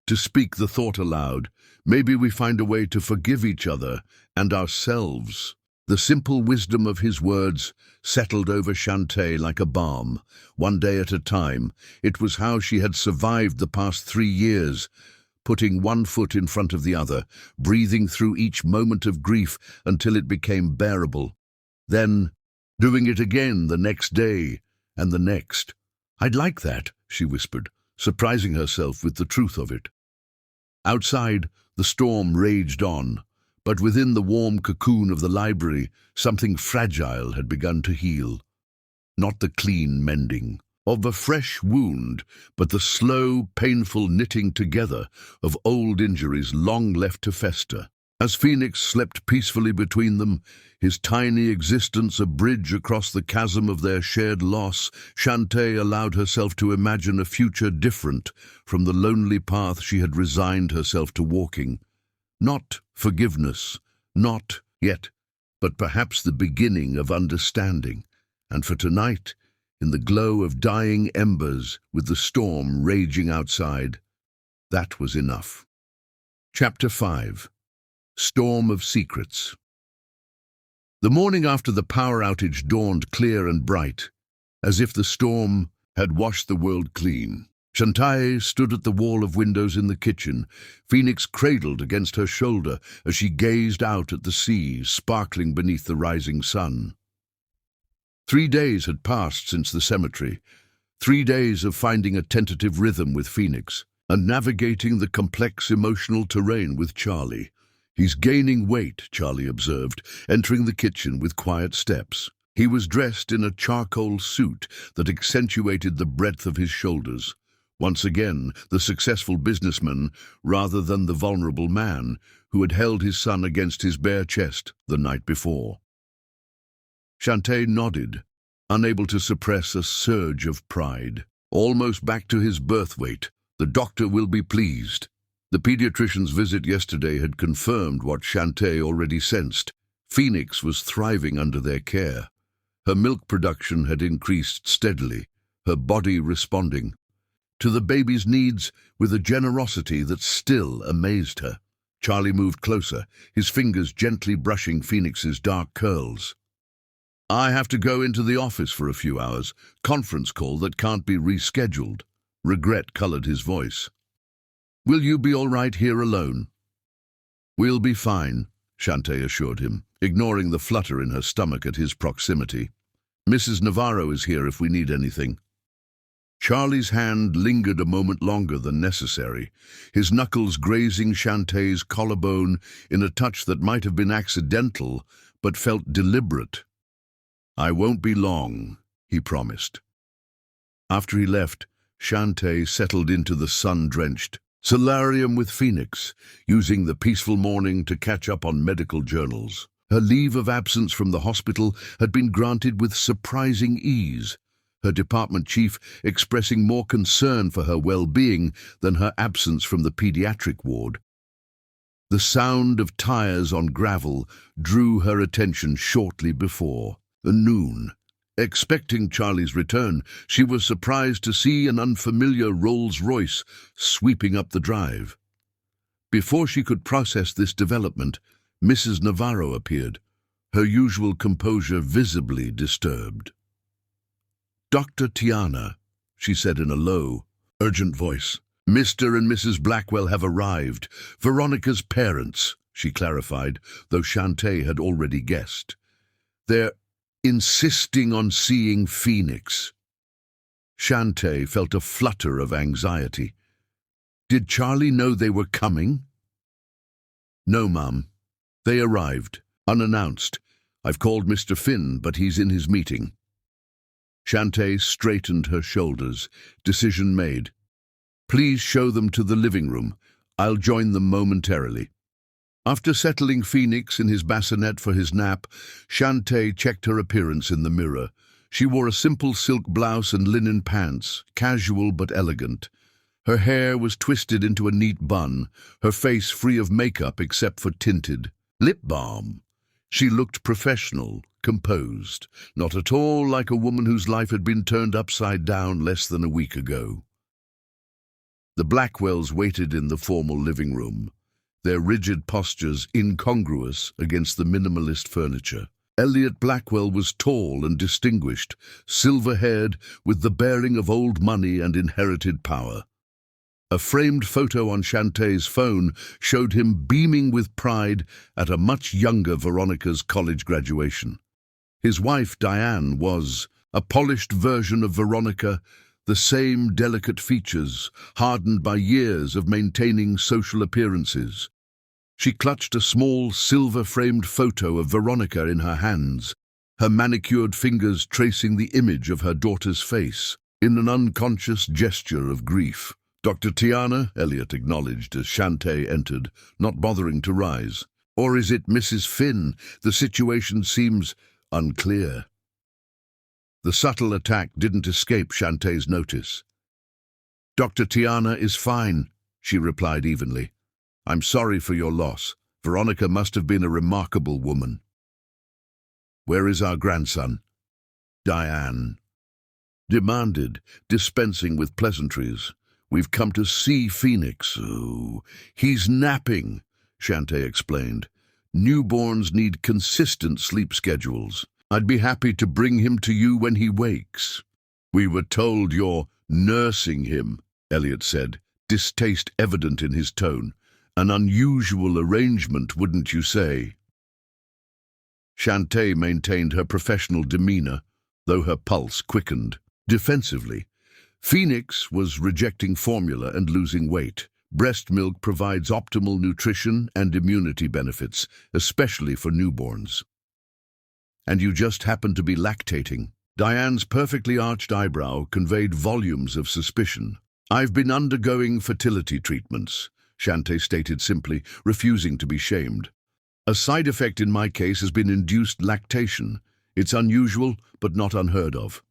to speak the thought aloud. "Maybe we find a way to forgive each other and ourselves." The simple wisdom of his words settled over Shantae like a balm. One day at a time, it was how she had survived the past 3 years, putting one foot in front of the other, breathing through each moment of grief until it became bearable. Then, doing it again the next day, and the next. "I'd like that," she whispered, surprising herself with the truth of it. Outside, the storm raged on. But within the warm cocoon of the library, something fragile had begun to heal. Not the clean mending of a fresh wound, but the slow, painful knitting together of old injuries long left to fester. As Phoenix slept peacefully between them, his tiny existence a bridge across the chasm of their shared loss, Shantae allowed herself to imagine a future different from the lonely path she had resigned herself to walking. Not forgiveness, not yet, but perhaps the beginning of understanding. And for tonight, in the glow of dying embers, with the storm raging outside, that was enough. Chapter 5. Storm of Secrets. The morning after the power outage dawned clear and bright, as if the storm had washed the world clean. Shantae stood at the wall of windows in the kitchen, Phoenix cradled against her shoulder as she gazed out at the sea sparkling beneath the rising sun. 3 days had passed since the cemetery, 3 days of finding a tentative rhythm with Phoenix and navigating the complex emotional terrain with Charlie. "He's gaining weight," Charlie observed, entering the kitchen with quiet steps. He was dressed in a charcoal suit that accentuated the breadth of his shoulders. Once again, the successful businessman rather than the vulnerable man who had held his son against his bare chest the night before. Shantae nodded, unable to suppress a surge of pride. "Almost back to his birth weight. The doctor will be pleased." The pediatrician's visit yesterday had confirmed what Shantae already sensed. Phoenix was thriving under their care. Her milk production had increased steadily, her body responding to the baby's needs with a generosity that still amazed her. Charlie moved closer, his fingers gently brushing Phoenix's dark curls. "I have to go into the office for a few hours. Conference call that can't be rescheduled." Regret colored his voice. "Will you be all right here alone?" "We'll be fine," Shantae assured him, ignoring the flutter in her stomach at his proximity. "Mrs. Navarro is here if we need anything." Charlie's hand lingered a moment longer than necessary, his knuckles grazing Shantae's collarbone in a touch that might have been accidental but felt deliberate. "I won't be long," he promised. After he left, Shantae settled into the sun-drenched solarium with Phoenix, using the peaceful morning to catch up on medical journals. Her leave of absence from the hospital had been granted with surprising ease, her department chief expressing more concern for her well-being than her absence from the pediatric ward. The sound of tires on gravel drew her attention shortly before noon. Expecting Charlie's return, she was surprised to see an unfamiliar Rolls-Royce sweeping up the drive. Before she could process this development, Mrs. Navarro appeared, her usual composure visibly disturbed. "Dr. Tiana," she said in a low, urgent voice. "Mr. and Mrs. Blackwell have arrived. Veronica's parents," she clarified, though Shantae had already guessed. "They're insisting on seeing Phoenix." Shantae felt a flutter of anxiety. Did Charlie know they were coming? No, Mum. They arrived, unannounced. I've called Mr. Finn, but he's in his meeting. Shantae straightened her shoulders. Decision made. Please show them to the living room. I'll join them momentarily. After settling Phoenix in his bassinet for his nap, Shantae checked her appearance in the mirror. She wore a simple silk blouse and linen pants, casual but elegant. Her hair was twisted into a neat bun, her face free of makeup except for tinted lip balm. She looked professional, composed, not at all like a woman whose life had been turned upside down less than a week ago. The Blackwells waited in the formal living room, their rigid postures incongruous against the minimalist furniture. Elliot Blackwell was tall and distinguished, silver-haired, with the bearing of old money and inherited power. A framed photo on Shantae's phone showed him beaming with pride at a much younger Veronica's college graduation. His wife, Diane, was a polished version of Veronica, the same delicate features, hardened by years of maintaining social appearances. She clutched a small, silver-framed photo of Veronica in her hands, her manicured fingers tracing the image of her daughter's face, in an unconscious gesture of grief. Dr. Tiana, Elliot acknowledged as Shantae entered, not bothering to rise. Or is it Mrs. Finn? The situation seems unclear. The subtle attack didn't escape Shantae's notice. Dr. Tiana is fine, she replied evenly. I'm sorry for your loss. Veronica must have been a remarkable woman. Where is our grandson? Diane demanded, dispensing with pleasantries. We've come to see Phoenix. Oh, he's napping, Shantae explained. Newborns need consistent sleep schedules. I'd be happy to bring him to you when he wakes. We were told you're nursing him, Elliot said, distaste evident in his tone. An unusual arrangement, wouldn't you say? Shantae maintained her professional demeanor, though her pulse quickened. Defensively, Phoenix was rejecting formula and losing weight. Breast milk provides optimal nutrition and immunity benefits, especially for newborns. And you just happen to be lactating. Diane's perfectly arched eyebrow conveyed volumes of suspicion. I've been undergoing fertility treatments, Shantae stated simply, refusing to be shamed. A side effect in my case has been induced lactation. It's unusual, but not unheard of.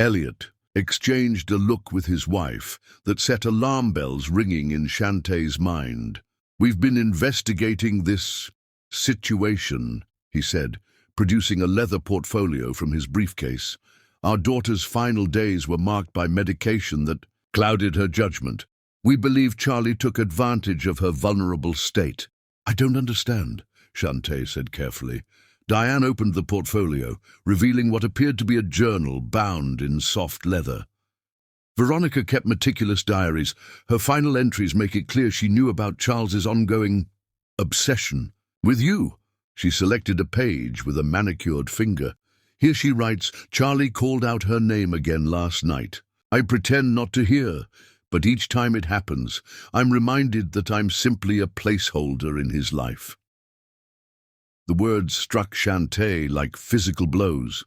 Elliot exchanged a look with his wife that set alarm bells ringing in Shantae's mind. We've been investigating this situation, he said, producing a leather portfolio from his briefcase. Our daughter's final days were marked by medication that clouded her judgment. We believe Charlie took advantage of her vulnerable state. I don't understand, Shantae said carefully. Diane opened the portfolio, revealing what appeared to be a journal bound in soft leather. Veronica kept meticulous diaries. Her final entries make it clear she knew about Charles's ongoing obsession with you. She selected a page with a manicured finger. Here she writes, Charlie called out her name again last night. I pretend not to hear, but each time it happens, I'm reminded that I'm simply a placeholder in his life. The words struck Shantae like physical blows.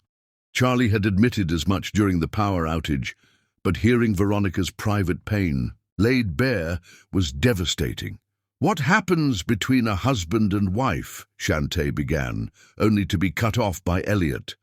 Charlie had admitted as much during the power outage, but hearing Veronica's private pain laid bare was devastating. What happens between a husband and wife? Shantae began, only to be cut off by Elliot.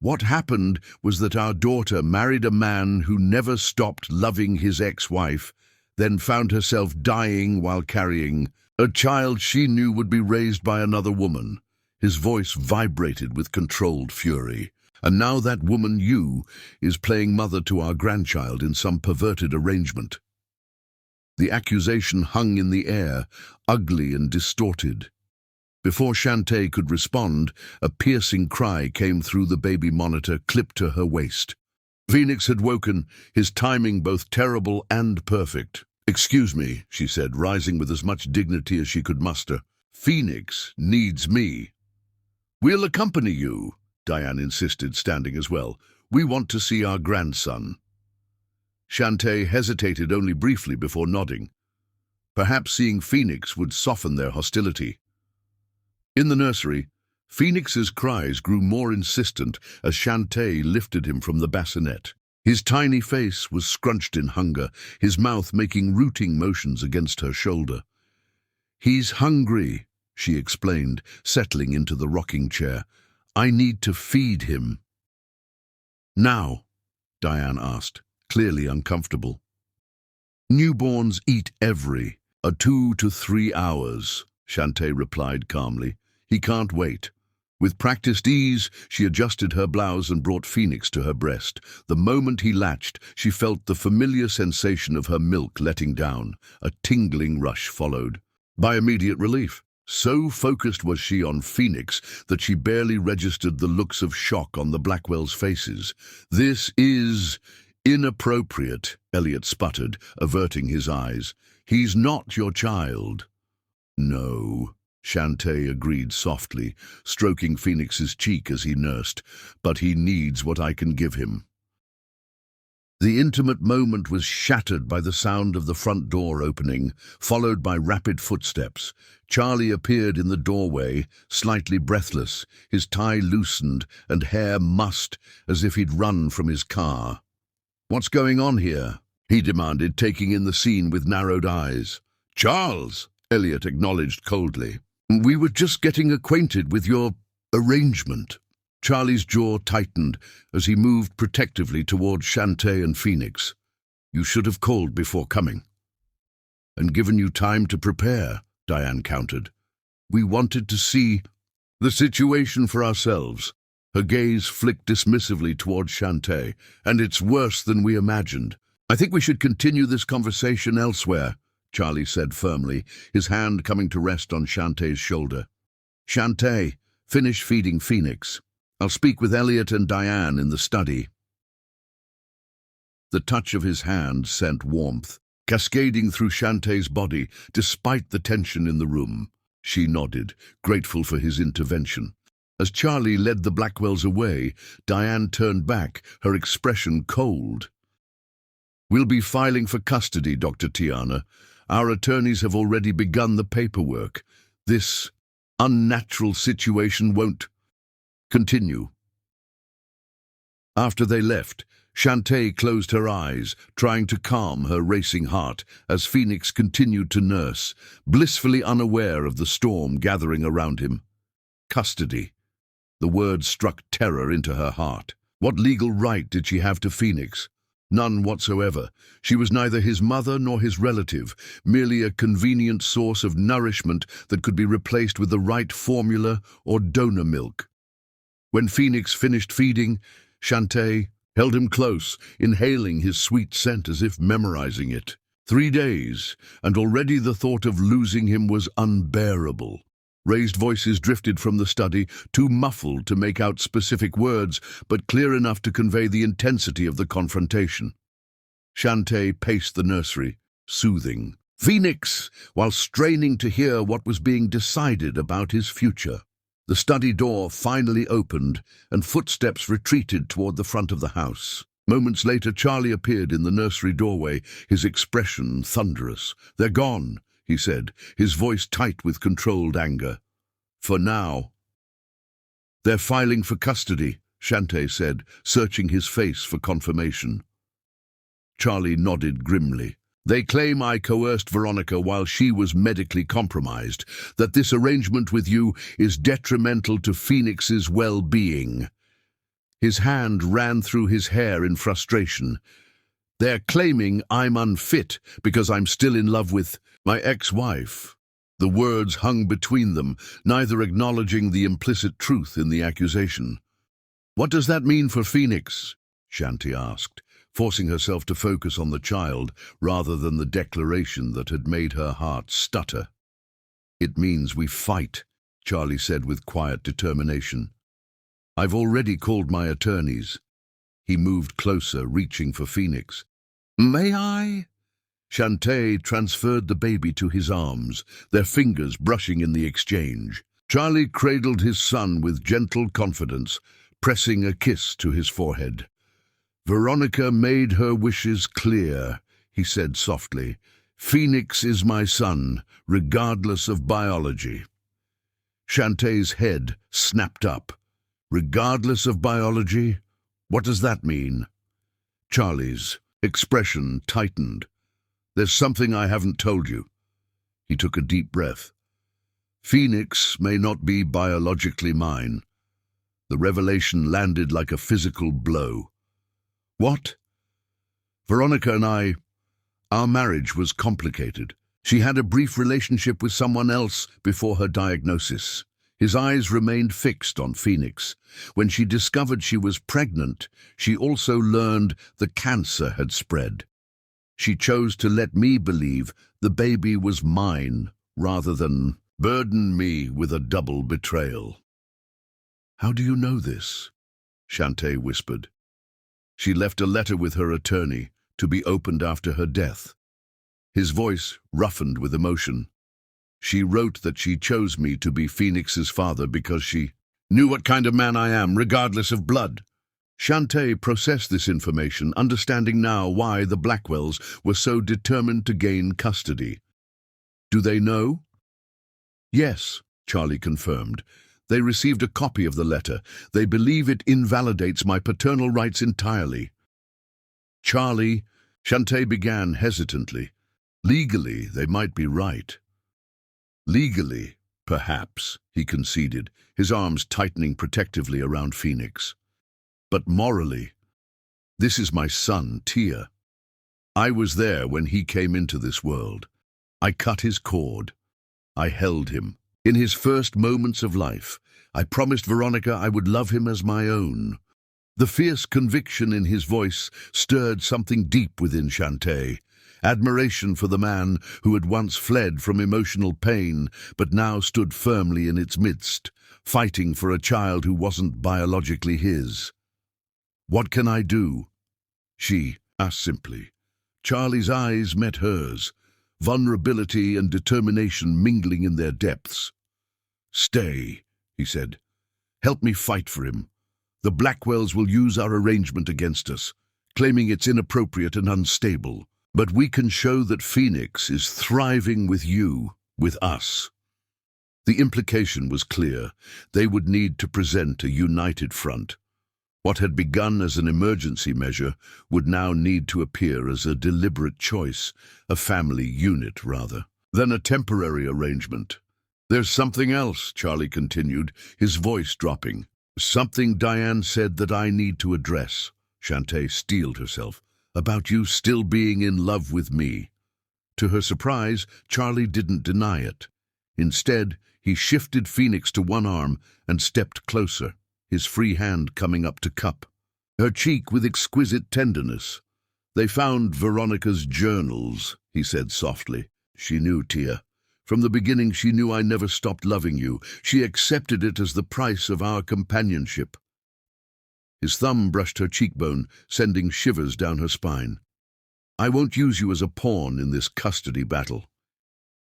What happened was that our daughter married a man who never stopped loving his ex-wife, then found herself dying while carrying a child she knew would be raised by another woman. His voice vibrated with controlled fury. And now that woman, you, is playing mother to our grandchild in some perverted arrangement. The accusation hung in the air, ugly and distorted. Before Shantae could respond, a piercing cry came through the baby monitor clipped to her waist. Phoenix had woken, his timing both terrible and perfect. Excuse me, she said, rising with as much dignity as she could muster. Phoenix needs me. We'll accompany you, Diane insisted, standing as well. "We want to see our grandson." Shantae hesitated only briefly before nodding. Perhaps seeing Phoenix would soften their hostility. In the nursery, Phoenix's cries grew more insistent as Shantae lifted him from the bassinet. His tiny face was scrunched in hunger, his mouth making rooting motions against her shoulder. "He's hungry," she explained, settling into the rocking chair. "I need to feed him." "Now?" Diane asked, clearly uncomfortable. "Newborns eat every 2 to 3 hours," Shantae replied calmly. "He can't wait." With practiced ease, she adjusted her blouse and brought Phoenix to her breast. The moment he latched, she felt the familiar sensation of her milk letting down. A tingling rush followed. By immediate relief, so focused was she on Phoenix that she barely registered the looks of shock on the Blackwells' faces. "This is inappropriate," Elliot sputtered, averting his eyes. "He's not your child." "No," Shantae agreed softly, stroking Phoenix's cheek as he nursed, "but he needs what I can give him." The intimate moment was shattered by the sound of the front door opening, followed by rapid footsteps. Charlie appeared in the doorway, slightly breathless, his tie loosened and hair mussed as if he'd run from his car. "What's going on here?" he demanded, taking in the scene with narrowed eyes. "Charles," Elliot acknowledged coldly. "We were just getting acquainted with your arrangement." Charlie's jaw tightened as he moved protectively toward Shantae and Phoenix. "You should have called before coming." "And given you time to prepare," Diane countered. "We wanted to see the situation for ourselves." Her gaze flicked dismissively toward Shantae. "And it's worse than we imagined. I think we should continue this conversation elsewhere," Charlie said firmly, his hand coming to rest on Shantae's shoulder. "Shantae, finish feeding Phoenix. I'll speak with Elliot and Diane in the study." The touch of his hand sent warmth, cascading through Shantae's body, despite the tension in the room. She nodded, grateful for his intervention. As Charlie led the Blackwells away, Diane turned back, her expression cold. "We'll be filing for custody, Dr. Tiana. Our attorneys have already begun the paperwork. This unnatural situation won't continue." After they left, Shantae closed her eyes, trying to calm her racing heart as Phoenix continued to nurse, blissfully unaware of the storm gathering around him. Custody. The word struck terror into her heart. What legal right did she have to Phoenix? None whatsoever. She was neither his mother nor his relative, merely a convenient source of nourishment that could be replaced with the right formula or donor milk. When Phoenix finished feeding, Shantae held him close, inhaling his sweet scent as if memorizing it. 3 days, and already the thought of losing him was unbearable. Raised voices drifted from the study, too muffled to make out specific words, but clear enough to convey the intensity of the confrontation. Shantae paced the nursery, soothing Phoenix, while straining to hear what was being decided about his future. The study door finally opened, and footsteps retreated toward the front of the house. Moments later, Charlie appeared in the nursery doorway, his expression thunderous. "They're gone," he said, his voice tight with controlled anger. "For now." "They're filing for custody," Shantae said, searching his face for confirmation. Charlie nodded grimly. "They claim I coerced Veronica while she was medically compromised, that this arrangement with you is detrimental to Phoenix's well-being." His hand ran through his hair in frustration. "They're claiming I'm unfit because I'm still in love with my ex-wife." The words hung between them, neither acknowledging the implicit truth in the accusation. "What does that mean for Phoenix?" Shantae asked, forcing herself to focus on the child rather than the declaration that had made her heart stutter. "It means we fight," Charlie said with quiet determination. "I've already called my attorneys." He moved closer, reaching for Phoenix. "May I?" Shantae transferred the baby to his arms, their fingers brushing in the exchange. Charlie cradled his son with gentle confidence, pressing a kiss to his forehead. "Veronica made her wishes clear," he said softly. "Phoenix is my son, regardless of biology." Shantae's head snapped up. "Regardless of biology? What does that mean?" Charlie's expression tightened. "There's something I haven't told you." He took a deep breath. "Phoenix may not be biologically mine." The revelation landed like a physical blow. "What?" "Veronica and our marriage was complicated. She had a brief relationship with someone else before her diagnosis." His eyes remained fixed on Phoenix. "When she discovered she was pregnant, she also learned the cancer had spread. She chose to let me believe the baby was mine rather than burden me with a double betrayal." "How do you know this?" Shantae whispered. "She left a letter with her attorney to be opened after her death." His voice roughened with emotion. "She wrote that she chose me to be Phoenix's father because she knew what kind of man I am, regardless of blood." Shantae processed this information, understanding now why the Blackwells were so determined to gain custody. "Do they know?" "Yes," Charlie confirmed. "They received a copy of the letter. They believe it invalidates my paternal rights entirely." "Charlie," Shantae began hesitantly. "Legally, they might be right." "Legally, perhaps," he conceded, his arms tightening protectively around Phoenix. "But morally, this is my son, Tia. I was there when he came into this world. I cut his cord. I held him. In his first moments of life, I promised Veronica I would love him as my own." The fierce conviction in his voice stirred something deep within Shantae. Admiration for the man who had once fled from emotional pain but now stood firmly in its midst, fighting for a child who wasn't biologically his. "What can I do?" she asked simply. Charlie's eyes met hers, vulnerability and determination mingling in their depths. "Stay," he said. "Help me fight for him. The Blackwells will use our arrangement against us, claiming it's inappropriate and unstable. But we can show that Phoenix is thriving with you, with us." The implication was clear. They would need to present a united front. What had begun as an emergency measure would now need to appear as a deliberate choice, a family unit rather than a temporary arrangement. "There's something else," Charlie continued, his voice dropping. "Something Diane said that I need to address." Shantae steeled herself. "About you still being in love with me." To her surprise, Charlie didn't deny it. Instead, he shifted Phoenix to one arm and stepped closer, his free hand coming up to cup her cheek with exquisite tenderness. "They found Veronica's journals," he said softly. "She knew, Tia. From the beginning she knew I never stopped loving you. She accepted it as the price of our companionship." His thumb brushed her cheekbone, sending shivers down her spine. "I won't use you as a pawn in this custody battle.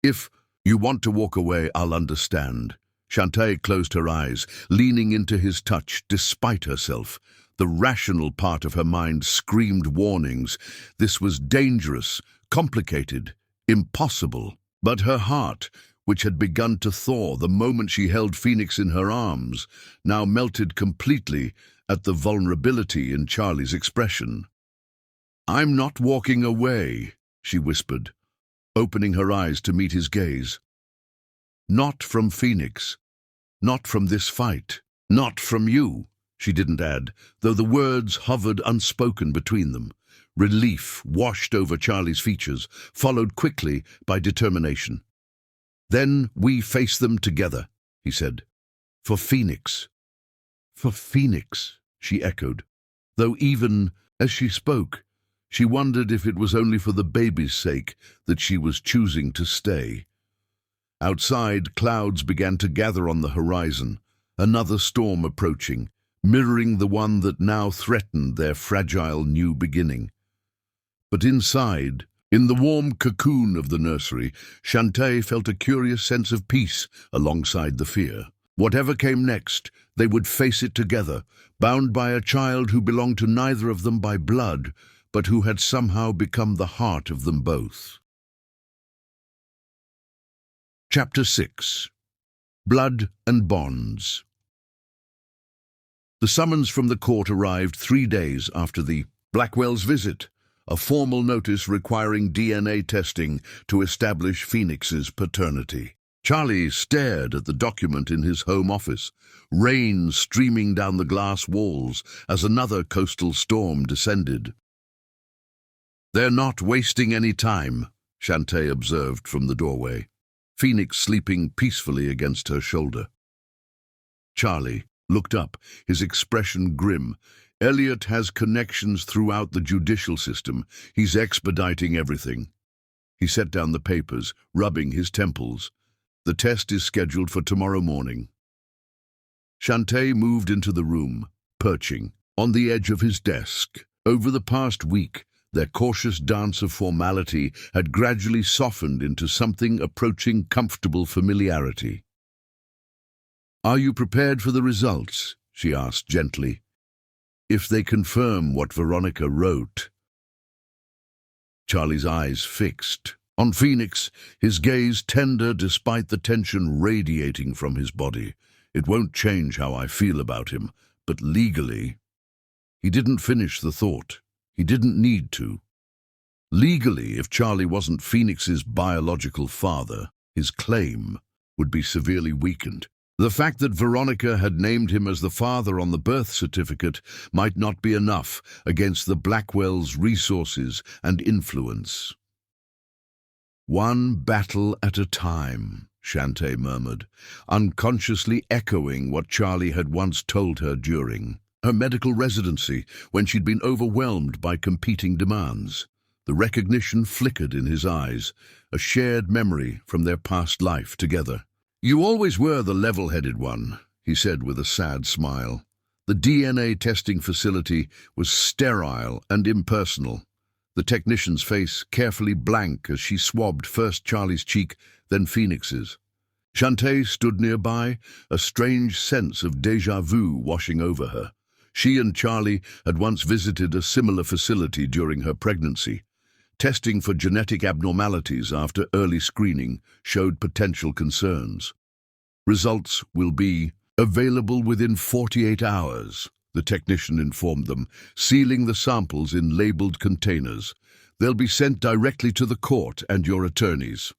If you want to walk away, I'll understand." Shantae closed her eyes, leaning into his touch despite herself. The rational part of her mind screamed warnings. This was dangerous, complicated, impossible. But her heart, which had begun to thaw the moment she held Phoenix in her arms, now melted completely at the vulnerability in Charlie's expression. "I'm not walking away," she whispered, opening her eyes to meet his gaze. "Not from Phoenix. Not from this fight. Not from you," she didn't add, though the words hovered unspoken between them. Relief washed over Charlie's features, followed quickly by determination. "Then we face them together," he said. "For Phoenix." "For Phoenix," she echoed, though even as she spoke, she wondered if it was only for the baby's sake that she was choosing to stay. Outside, clouds began to gather on the horizon, another storm approaching, mirroring the one that now threatened their fragile new beginning. But inside, in the warm cocoon of the nursery, Shantae felt a curious sense of peace alongside the fear. Whatever came next, they would face it together, bound by a child who belonged to neither of them by blood, but who had somehow become the heart of them both. Chapter 6. Blood and Bonds. The summons from the court arrived 3 days after the Blackwell's visit, a formal notice requiring DNA testing to establish Phoenix's paternity. Charlie stared at the document in his home office, rain streaming down the glass walls as another coastal storm descended. "They're not wasting any time," Shantae observed from the doorway, Phoenix sleeping peacefully against her shoulder. Charlie looked up, his expression grim. "Elliot has connections throughout the judicial system. He's expediting everything." He set down the papers, rubbing his temples. "The test is scheduled for tomorrow morning." Shantae moved into the room, perching on the edge of his desk. Over the past week, their cautious dance of formality had gradually softened into something approaching comfortable familiarity. "Are you prepared for the results?" she asked gently. "If they confirm what Veronica wrote." Charlie's eyes fixed on Phoenix, his gaze tender despite the tension radiating from his body. "It won't change how I feel about him, but legally—" He didn't finish the thought. He didn't need to. Legally, if Charlie wasn't Phoenix's biological father, his claim would be severely weakened. The fact that Veronica had named him as the father on the birth certificate might not be enough against the Blackwell's resources and influence. "One battle at a time," Shantae murmured, unconsciously echoing what Charlie had once told her during her medical residency, when she'd been overwhelmed by competing demands. The recognition flickered in his eyes, a shared memory from their past life together. "You always were the level-headed one," he said with a sad smile. The DNA testing facility was sterile and impersonal, the technician's face carefully blank as she swabbed first Charlie's cheek, then Phoenix's. Shantae stood nearby, a strange sense of déjà vu washing over her. She and Charlie had once visited a similar facility during her pregnancy. Testing for genetic abnormalities after early screening showed potential concerns. "Results will be available within 48 hours, the technician informed them, sealing the samples in labeled containers. "They'll be sent directly to the court and your attorneys."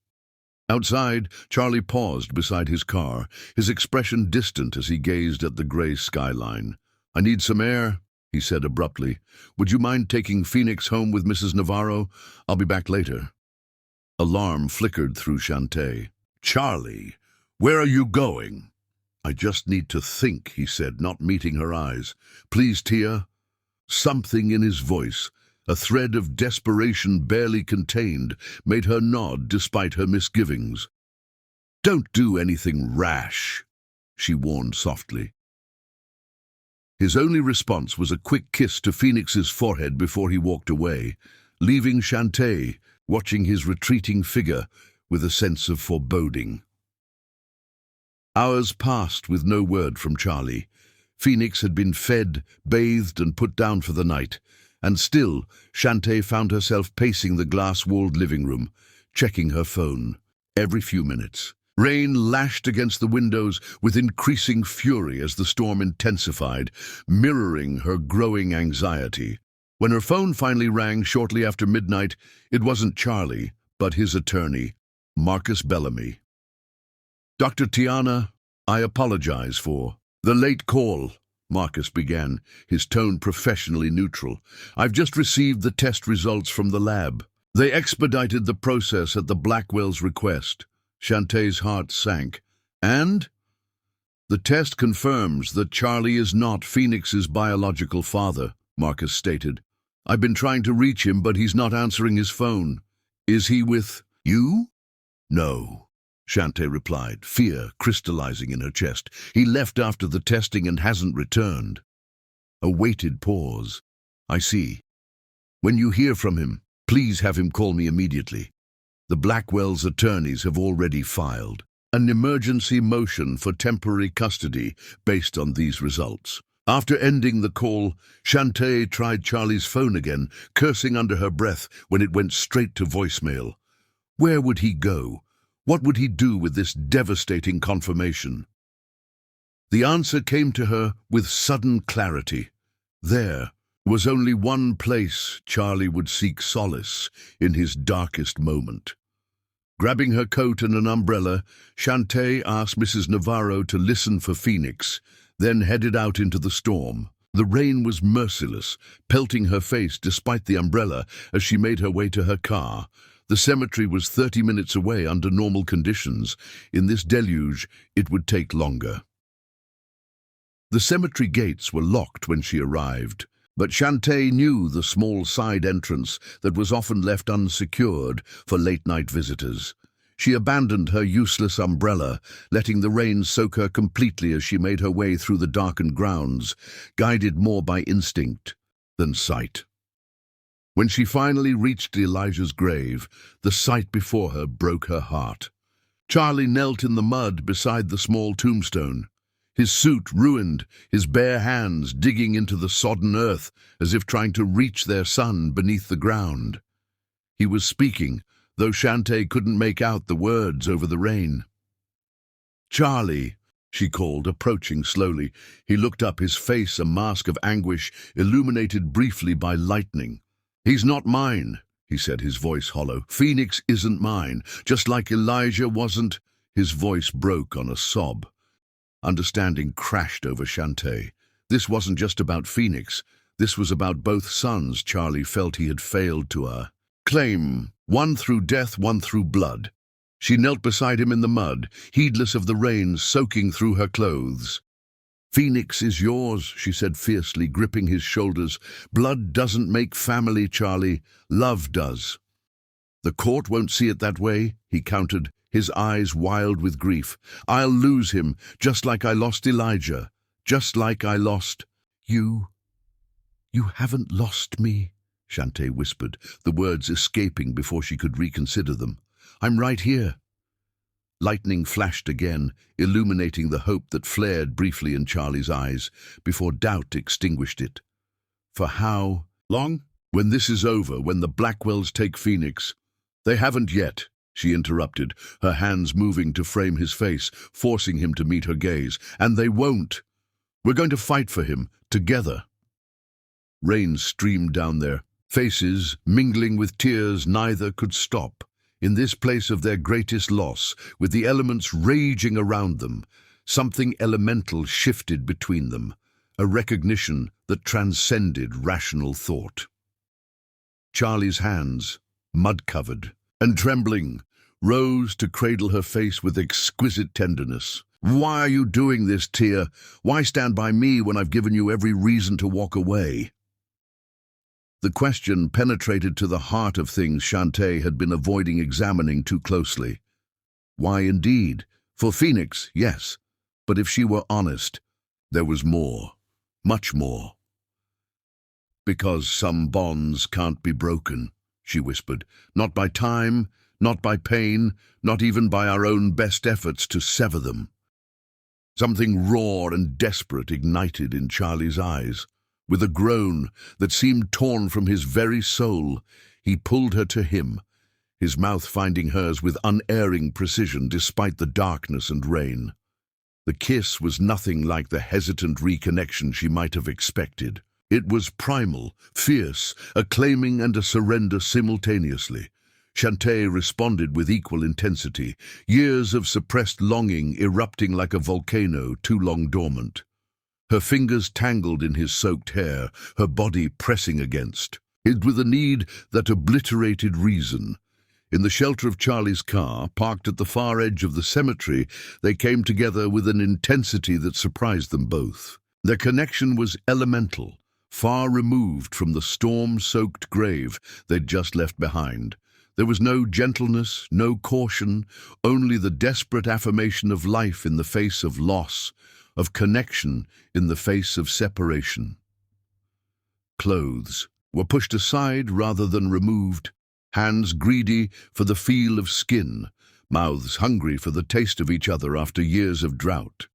Outside, Charlie paused beside his car, his expression distant as he gazed at the gray skyline. "I need some air," he said abruptly. "Would you mind taking Phoenix home with Mrs. Navarro? I'll be back later." Alarm flickered through Shantae. "Charlie, where are you going?" "I just need to think," he said, not meeting her eyes. "Please, Tia." Something in his voice, a thread of desperation barely contained, made her nod despite her misgivings. "Don't do anything rash," she warned softly. His only response was a quick kiss to Phoenix's forehead before he walked away, leaving Shantae watching his retreating figure with a sense of foreboding. Hours passed with no word from Charlie. Phoenix had been fed, bathed, and put down for the night, and still Shantae found herself pacing the glass-walled living room, checking her phone every few minutes. Rain lashed against the windows with increasing fury as the storm intensified, mirroring her growing anxiety. When her phone finally rang shortly after midnight, it wasn't Charlie, but his attorney, Marcus Bellamy. "Dr. Tiana, I apologize for the late call," Marcus began, his tone professionally neutral. "I've just received the test results from the lab. They expedited the process at the Blackwell's request." Shantae's heart sank. "And?" "The test confirms that Charlie is not Phoenix's biological father," Marcus stated. "I've been trying to reach him, but he's not answering his phone." "Is he with you?" "No," Shantae replied, fear crystallizing in her chest. "He left after the testing and hasn't returned." A weighted pause. "I see. When you hear from him, please have him call me immediately. The Blackwell's attorneys have already filed." an emergency motion for temporary custody based on these results. After ending the call, Shantae tried Charlie's phone again, cursing under her breath when it went straight to voicemail. Where would he go? What would he do with this devastating confirmation? The answer came to her with sudden clarity. There was only one place Charlie would seek solace in his darkest moment. Grabbing her coat and an umbrella, Shantae asked Mrs. Navarro to listen for Phoenix, then headed out into the storm. The rain was merciless, pelting her face despite the umbrella as she made her way to her car. The cemetery was 30 minutes away under normal conditions. In this deluge, it would take longer. The cemetery gates were locked when she arrived, but Shantae knew the small side entrance that was often left unsecured for late-night visitors. She abandoned her useless umbrella, letting the rain soak her completely as she made her way through the darkened grounds, guided more by instinct than sight. When she finally reached Elijah's grave, the sight before her broke her heart. Charlie knelt in the mud beside the small tombstone, his suit ruined, his bare hands digging into the sodden earth as if trying to reach their son beneath the ground. He was speaking, though Shantae couldn't make out the words over the rain. "Charlie," she called, approaching slowly. He looked up, his face a mask of anguish, illuminated briefly by lightning. "He's not mine," he said, his voice hollow. "Phoenix isn't mine, just like Elijah wasn't." His voice broke on a sob. Understanding crashed over Shantae. This wasn't just about Phoenix. This was about both sons Charlie felt he had failed to claim, one through death, one through blood. She knelt beside him in the mud, heedless of the rain soaking through her clothes. "Phoenix is yours," she said fiercely, gripping his shoulders. "Blood doesn't make family, Charlie. Love does." "The court won't see it that way," he countered, his eyes wild with grief. "I'll lose him, just like I lost Elijah, just like I lost you." "You haven't lost me," Shantae whispered, the words escaping before she could reconsider them. "I'm right here." Lightning flashed again, illuminating the hope that flared briefly in Charlie's eyes, before doubt extinguished it. "For how long? When this is over, when the Blackwells take Phoenix." "They haven't yet," she interrupted, her hands moving to frame his face, forcing him to meet her gaze. "And they won't. We're going to fight for him, together." Rain streamed down their faces, mingling with tears neither could stop. In this place of their greatest loss, with the elements raging around them, something elemental shifted between them, a recognition that transcended rational thought. Charlie's hands, mud-covered and trembling, rose to cradle her face with exquisite tenderness. "Why are you doing this, Tia? Why stand by me when I've given you every reason to walk away?" The question penetrated to the heart of things Shantae had been avoiding examining too closely. Why indeed? For Phoenix, yes. But if she were honest, there was more, much more. "Because some bonds can't be broken," she whispered. "Not by time, not by pain, not even by our own best efforts to sever them." Something raw and desperate ignited in Charlie's eyes. With a groan that seemed torn from his very soul, he pulled her to him, his mouth finding hers with unerring precision despite the darkness and rain. The kiss was nothing like the hesitant reconnection she might have expected. It was primal, fierce, a claiming and a surrender simultaneously. Shantae responded with equal intensity, years of suppressed longing erupting like a volcano too long dormant. Her fingers tangled in his soaked hair, her body pressing against it with a need that obliterated reason. In the shelter of Charlie's car, parked at the far edge of the cemetery, they came together with an intensity that surprised them both. Their connection was elemental, far removed from the storm-soaked grave they'd just left behind. There was no gentleness, no caution, only the desperate affirmation of life in the face of loss, of connection in the face of separation. Clothes were pushed aside rather than removed, hands greedy for the feel of skin, mouths hungry for the taste of each other after years of drought.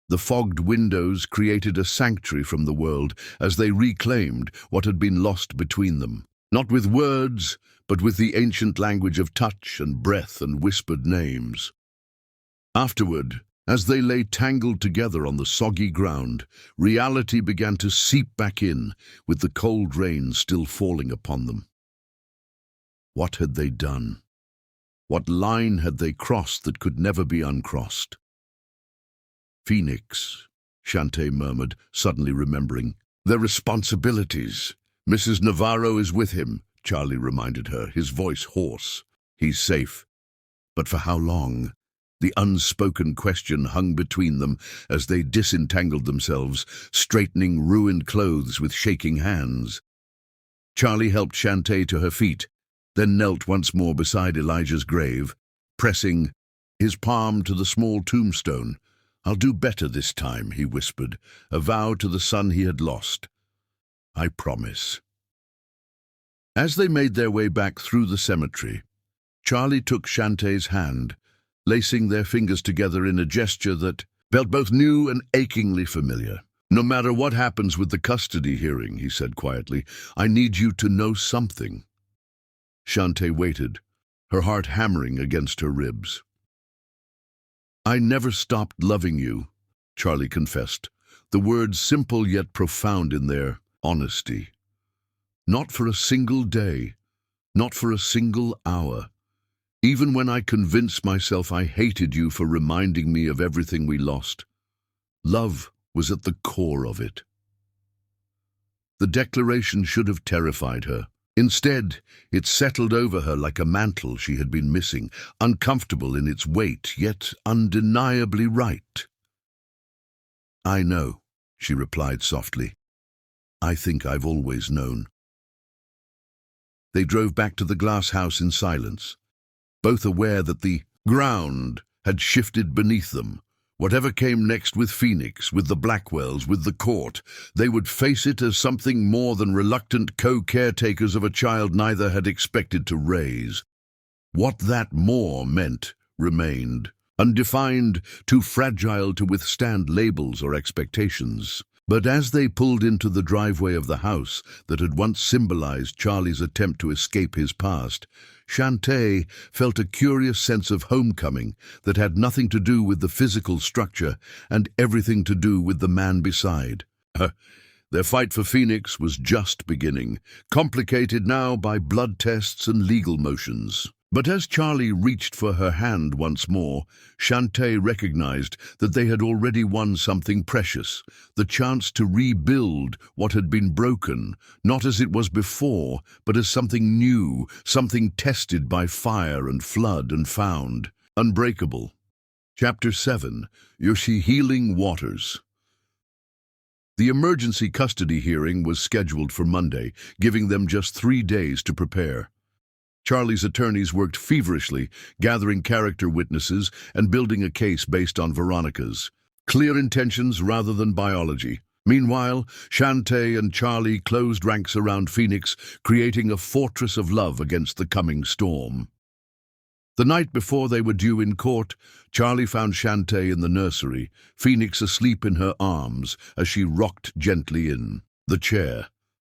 The fogged windows created a sanctuary from the world as they reclaimed what had been lost between them, not with words, but with the ancient language of touch and breath and whispered names. Afterward, as they lay tangled together on the soggy ground, reality began to seep back in, with the cold rain still falling upon them. What had they done? What line had they crossed that could never be uncrossed? Phoenix, Shantae murmured, suddenly remembering. Their responsibilities. Mrs. Navarro is with him, Charlie reminded her, his voice hoarse. He's safe. But for how long? The unspoken question hung between them as they disentangled themselves, straightening ruined clothes with shaking hands. Charlie helped Shantae to her feet, then knelt once more beside Elijah's grave, pressing his palm to the small tombstone. "I'll do better this time," he whispered, a vow to the son he had lost. "I promise." As they made their way back through the cemetery, Charlie took Shantae's hand, lacing their fingers together in a gesture that felt both new and achingly familiar. "No matter what happens with the custody hearing," he said quietly, "I need you to know something." Shantae waited, her heart hammering against her ribs. "I never stopped loving you," Charlie confessed, the words simple yet profound in their honesty. "Not for a single day, not for a single hour. Even when I convinced myself I hated you for reminding me of everything we lost, love was at the core of it." The declaration should have terrified her. Instead, it settled over her like a mantle she had been missing, uncomfortable in its weight, yet undeniably right. "I know," she replied softly. "I think I've always known." They drove back to the glass house in silence, both aware that the ground had shifted beneath them. Whatever came next with Phoenix, with the Blackwells, with the court, they would face it as something more than reluctant co-caretakers of a child neither had expected to raise. What that more meant remained, undefined, too fragile to withstand labels or expectations. But as they pulled into the driveway of the house that had once symbolized Charlie's attempt to escape his past, Shantae felt a curious sense of homecoming that had nothing to do with the physical structure and everything to do with the man beside. Their fight for Phoenix was just beginning, complicated now by blood tests and legal motions. But as Charlie reached for her hand once more, Shantae recognized that they had already won something precious, the chance to rebuild what had been broken, not as it was before, but as something new, something tested by fire and flood and found, unbreakable. Chapter 7. Yoshi Healing Waters. The emergency custody hearing was scheduled for Monday, giving them just 3 days to prepare. Charlie's attorneys worked feverishly, gathering character witnesses and building a case based on Veronica's clear intentions rather than biology. Meanwhile, Shantae and Charlie closed ranks around Phoenix, creating a fortress of love against the coming storm. The night before they were due in court, Charlie found Shantae in the nursery, Phoenix asleep in her arms as she rocked gently in the chair.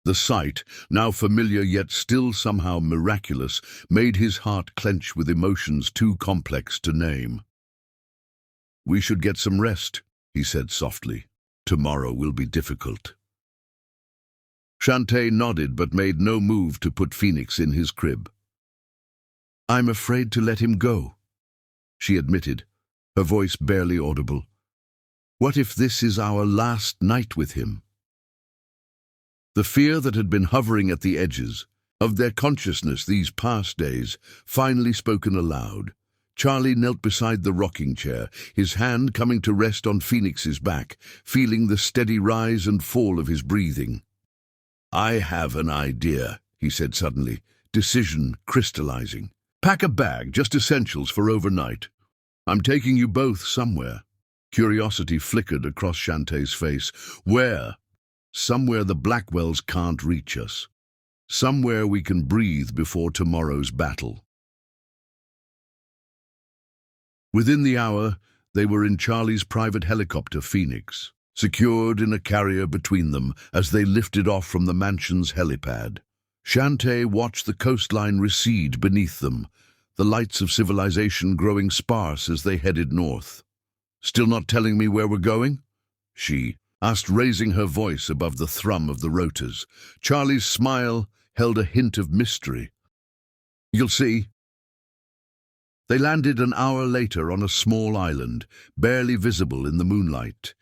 The sight, now familiar yet still somehow miraculous, made his heart clench with emotions too complex to name. "We should get some rest," he said softly. "Tomorrow will be difficult." Shantae nodded but made no move to put Phoenix in his crib. "I'm afraid to let him go," she admitted, her voice barely audible. "What if this is our last night with him?" The fear that had been hovering at the edges of their consciousness these past days finally spoken aloud. Charlie knelt beside the rocking chair, his hand coming to rest on Phoenix's back, feeling the steady rise and fall of his breathing. "I have an idea," he said suddenly, decision crystallizing. "Pack a bag, just essentials for overnight. I'm taking you both somewhere." Curiosity flickered across Shantae's face. "Where?" "Somewhere the Blackwells can't reach us. Somewhere we can breathe before tomorrow's battle." Within the hour, they were in Charlie's private helicopter, Phoenix, secured in a carrier between them as they lifted off from the mansion's helipad. Shantae watched the coastline recede beneath them, the lights of civilization growing sparse as they headed north. "Still not telling me where we're going?" she asked, raising her voice above the thrum of the rotors. Charlie's smile held a hint of mystery. "You'll see." They landed an hour later on a small island, barely visible in the moonlight.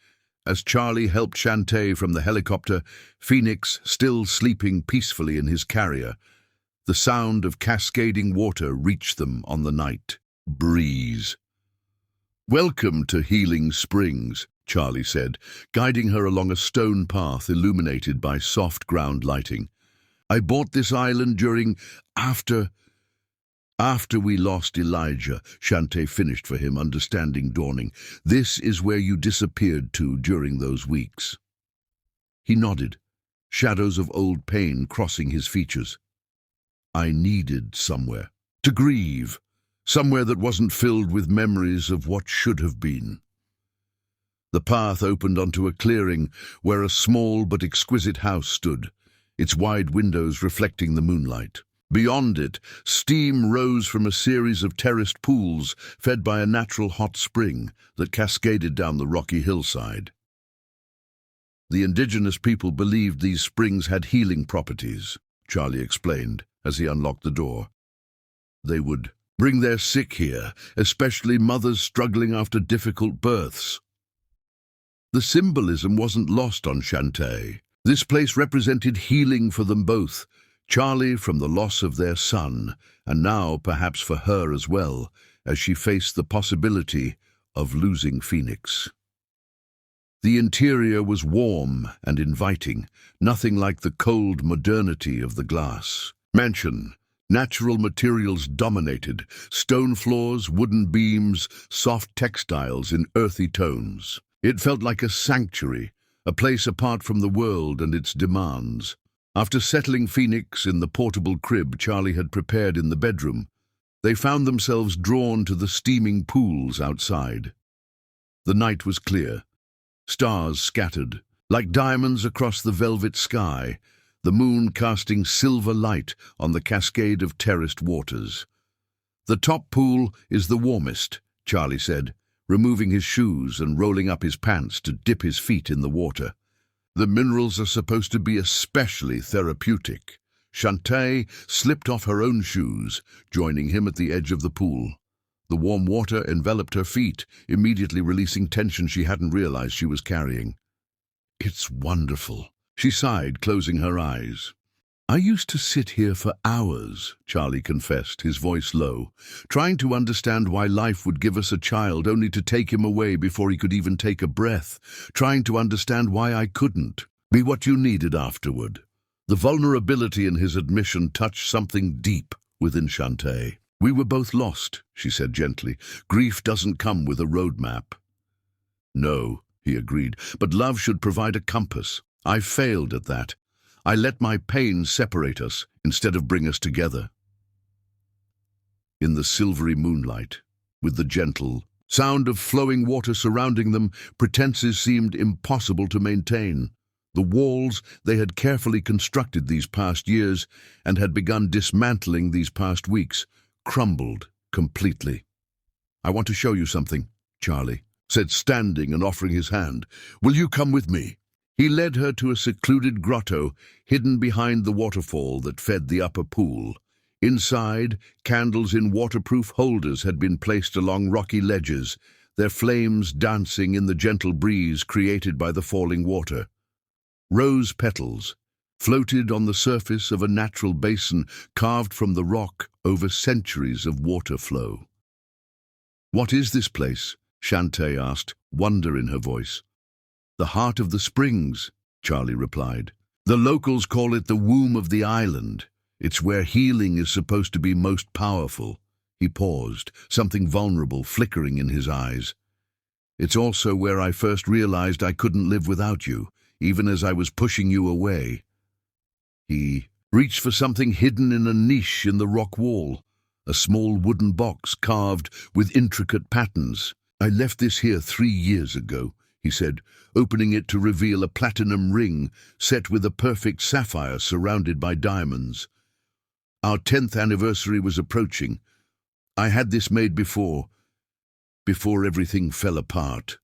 As Charlie helped Shantae from the helicopter, Phoenix still sleeping peacefully in his carrier, the sound of cascading water reached them on the night breeze. "Welcome to Healing Springs," Charlie said, guiding her along a stone path illuminated by soft ground lighting. "I bought this island after we lost Elijah," Shantae finished for him, understanding dawning. "This is where you disappeared to during those weeks." He nodded, shadows of old pain crossing his features. "I needed somewhere to grieve, somewhere that wasn't filled with memories of what should have been." The path opened onto a clearing where a small but exquisite house stood, its wide windows reflecting the moonlight. Beyond it, steam rose from a series of terraced pools fed by a natural hot spring that cascaded down the rocky hillside. The indigenous people believed these springs had healing properties, Charlie explained as he unlocked the door. They would bring their sick here, especially mothers struggling after difficult births. The symbolism wasn't lost on Shantae. This place represented healing for them both, Charlie from the loss of their son, and now perhaps for her as well, as she faced the possibility of losing Phoenix. The interior was warm and inviting, nothing like the cold modernity of the glass mansion. Natural materials dominated, stone floors, wooden beams, soft textiles in earthy tones. It felt like a sanctuary, a place apart from the world and its demands. After settling Phoenix in the portable crib Charlie had prepared in the bedroom, they found themselves drawn to the steaming pools outside. The night was clear, stars scattered, like diamonds across the velvet sky, the moon casting silver light on the cascade of terraced waters. "The top pool is the warmest," Charlie said, removing his shoes and rolling up his pants to dip his feet in the water. "The minerals are supposed to be especially therapeutic." Shantae slipped off her own shoes, joining him at the edge of the pool. The warm water enveloped her feet, immediately releasing tension she hadn't realized she was carrying. "It's wonderful," she sighed, closing her eyes. "I used to sit here for hours," Charlie confessed, his voice low, "trying to understand why life would give us a child only to take him away before he could even take a breath, trying to understand why I couldn't be what you needed afterward." The vulnerability in his admission touched something deep within Shantae. "We were both lost," she said gently. "Grief doesn't come with a roadmap." "No," he agreed, "but love should provide a compass. I failed at that. I let my pain separate us instead of bring us together." In the silvery moonlight, with the gentle sound of flowing water surrounding them, pretenses seemed impossible to maintain. The walls they had carefully constructed these past years and had begun dismantling these past weeks crumbled completely. "I want to show you something," Charlie said, standing and offering his hand. "Will you come with me?" He led her to a secluded grotto hidden behind the waterfall that fed the upper pool. Inside, candles in waterproof holders had been placed along rocky ledges, their flames dancing in the gentle breeze created by the falling water. Rose petals floated on the surface of a natural basin carved from the rock over centuries of water flow. "What is this place?" Shantae asked, wonder in her voice. "The heart of the springs," Charlie replied. "The locals call it the womb of the island. It's where healing is supposed to be most powerful." He paused, something vulnerable flickering in his eyes. "It's also where I first realized I couldn't live without you, even as I was pushing you away." He reached for something hidden in a niche in the rock wall, a small wooden box carved with intricate patterns. "I left this here 3 years ago," he said, opening it to reveal a platinum ring set with a perfect sapphire surrounded by diamonds. "Our 10th anniversary was approaching. I had this made before everything fell apart."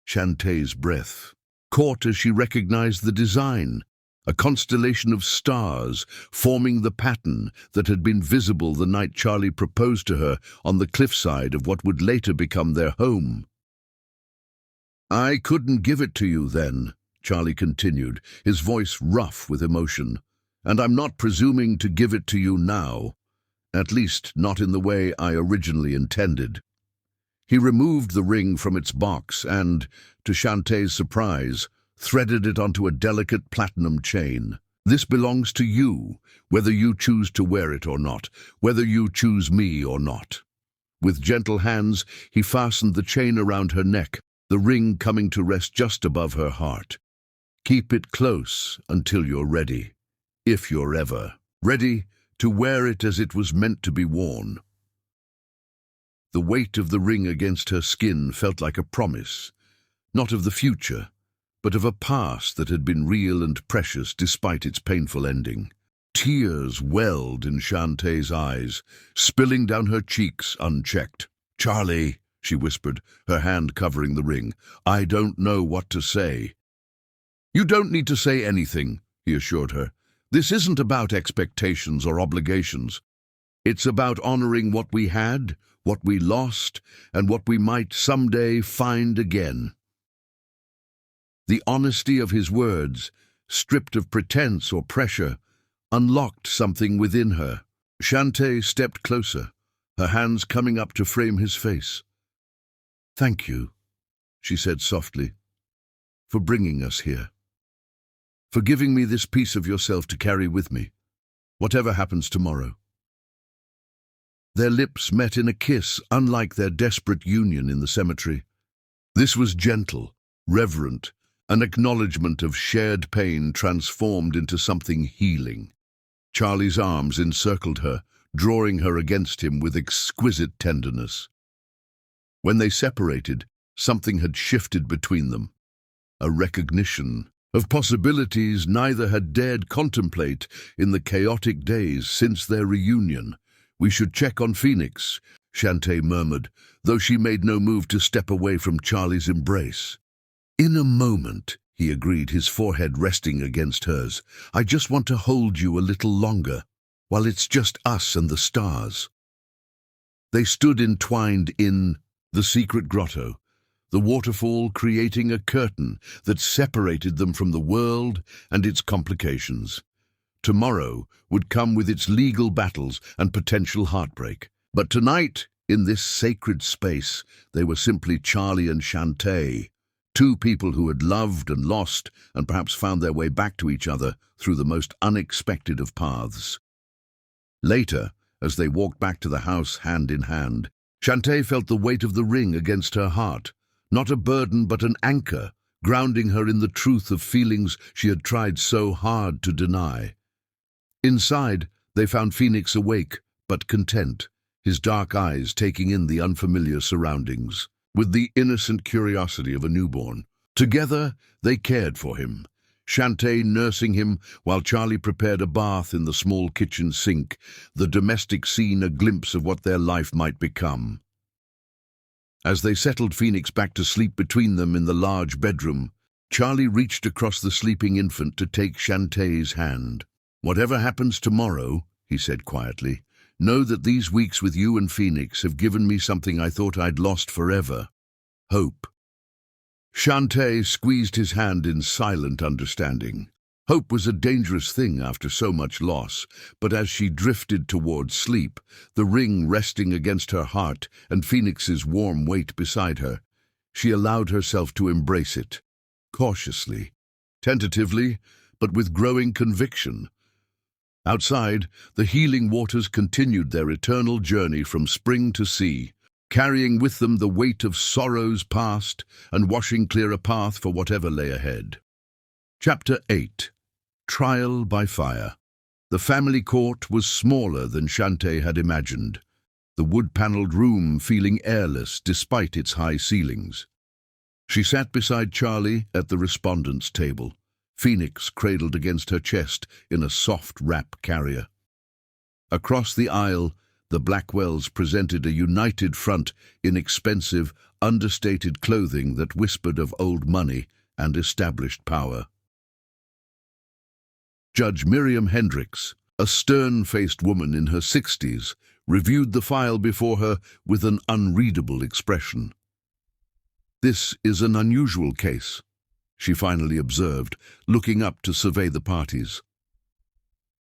Shantae's breath caught as she recognized the design, a constellation of stars forming the pattern that had been visible the night Charlie proposed to her on the cliffside of what would later become their home. "I couldn't give it to you then," Charlie continued, his voice rough with emotion, "and I'm not presuming to give it to you now, at least not in the way I originally intended." He removed the ring from its box and, to Shantae's surprise, threaded it onto a delicate platinum chain. "This belongs to you, whether you choose to wear it or not, whether you choose me or not." With gentle hands, he fastened the chain around her neck, the ring coming to rest just above her heart. "Keep it close until you're ready, if you're ever ready to wear it as it was meant to be worn." The weight of the ring against her skin felt like a promise, not of the future, but of a past that had been real and precious despite its painful ending. Tears welled in Shantae's eyes, spilling down her cheeks unchecked. "Charlie," she whispered, her hand covering the ring, "I don't know what to say." "You don't need to say anything," he assured her. "This isn't about expectations or obligations. It's about honoring what we had, what we lost, and what we might someday find again." The honesty of his words, stripped of pretense or pressure, unlocked something within her. Shantae stepped closer, her hands coming up to frame his face. "Thank you," she said softly, "for bringing us here. For giving me this piece of yourself to carry with me, whatever happens tomorrow." Their lips met in a kiss unlike their desperate union in the cemetery. This was gentle, reverent, an acknowledgement of shared pain transformed into something healing. Charlie's arms encircled her, drawing her against him with exquisite tenderness. When they separated, something had shifted between them, a recognition of possibilities neither had dared contemplate in the chaotic days since their reunion. "We should check on Phoenix," Shantae murmured, though she made no move to step away from Charlie's embrace. "In a moment," he agreed, his forehead resting against hers. "I just want to hold you a little longer, while it's just us and the stars." They stood entwined in the secret grotto, the waterfall creating a curtain that separated them from the world and its complications. Tomorrow would come with its legal battles and potential heartbreak. But tonight, in this sacred space, they were simply Charlie and Shantae, two people who had loved and lost and perhaps found their way back to each other through the most unexpected of paths. Later, as they walked back to the house hand in hand, Shantae felt the weight of the ring against her heart, not a burden but an anchor, grounding her in the truth of feelings she had tried so hard to deny. Inside, they found Phoenix awake, but content, his dark eyes taking in the unfamiliar surroundings, with the innocent curiosity of a newborn. Together, they cared for him, Shantae nursing him while Charlie prepared a bath in the small kitchen sink, the domestic scene a glimpse of what their life might become. As they settled Phoenix back to sleep between them in the large bedroom, Charlie reached across the sleeping infant to take Shantae's hand. "Whatever happens tomorrow," he said quietly, "know that these weeks with you and Phoenix have given me something I thought I'd lost forever: hope." Shantae squeezed his hand in silent understanding. Hope was a dangerous thing after so much loss, but as she drifted towards sleep, the ring resting against her heart and Phoenix's warm weight beside her, she allowed herself to embrace it, cautiously, tentatively, but with growing conviction. Outside, the healing waters continued their eternal journey from spring to sea, carrying with them the weight of sorrows past and washing clear a path for whatever lay ahead. Chapter 8. Trial by Fire. The family court was smaller than Shantae had imagined, the wood-paneled room feeling airless despite its high ceilings. She sat beside Charlie at the respondents' table, Phoenix cradled against her chest in a soft wrap carrier. Across the aisle, the Blackwells presented a united front in expensive, understated clothing that whispered of old money and established power. Judge Miriam Hendricks, a stern-faced woman in her 60s, reviewed the file before her with an unreadable expression. "This is an unusual case," she finally observed, looking up to survey the parties.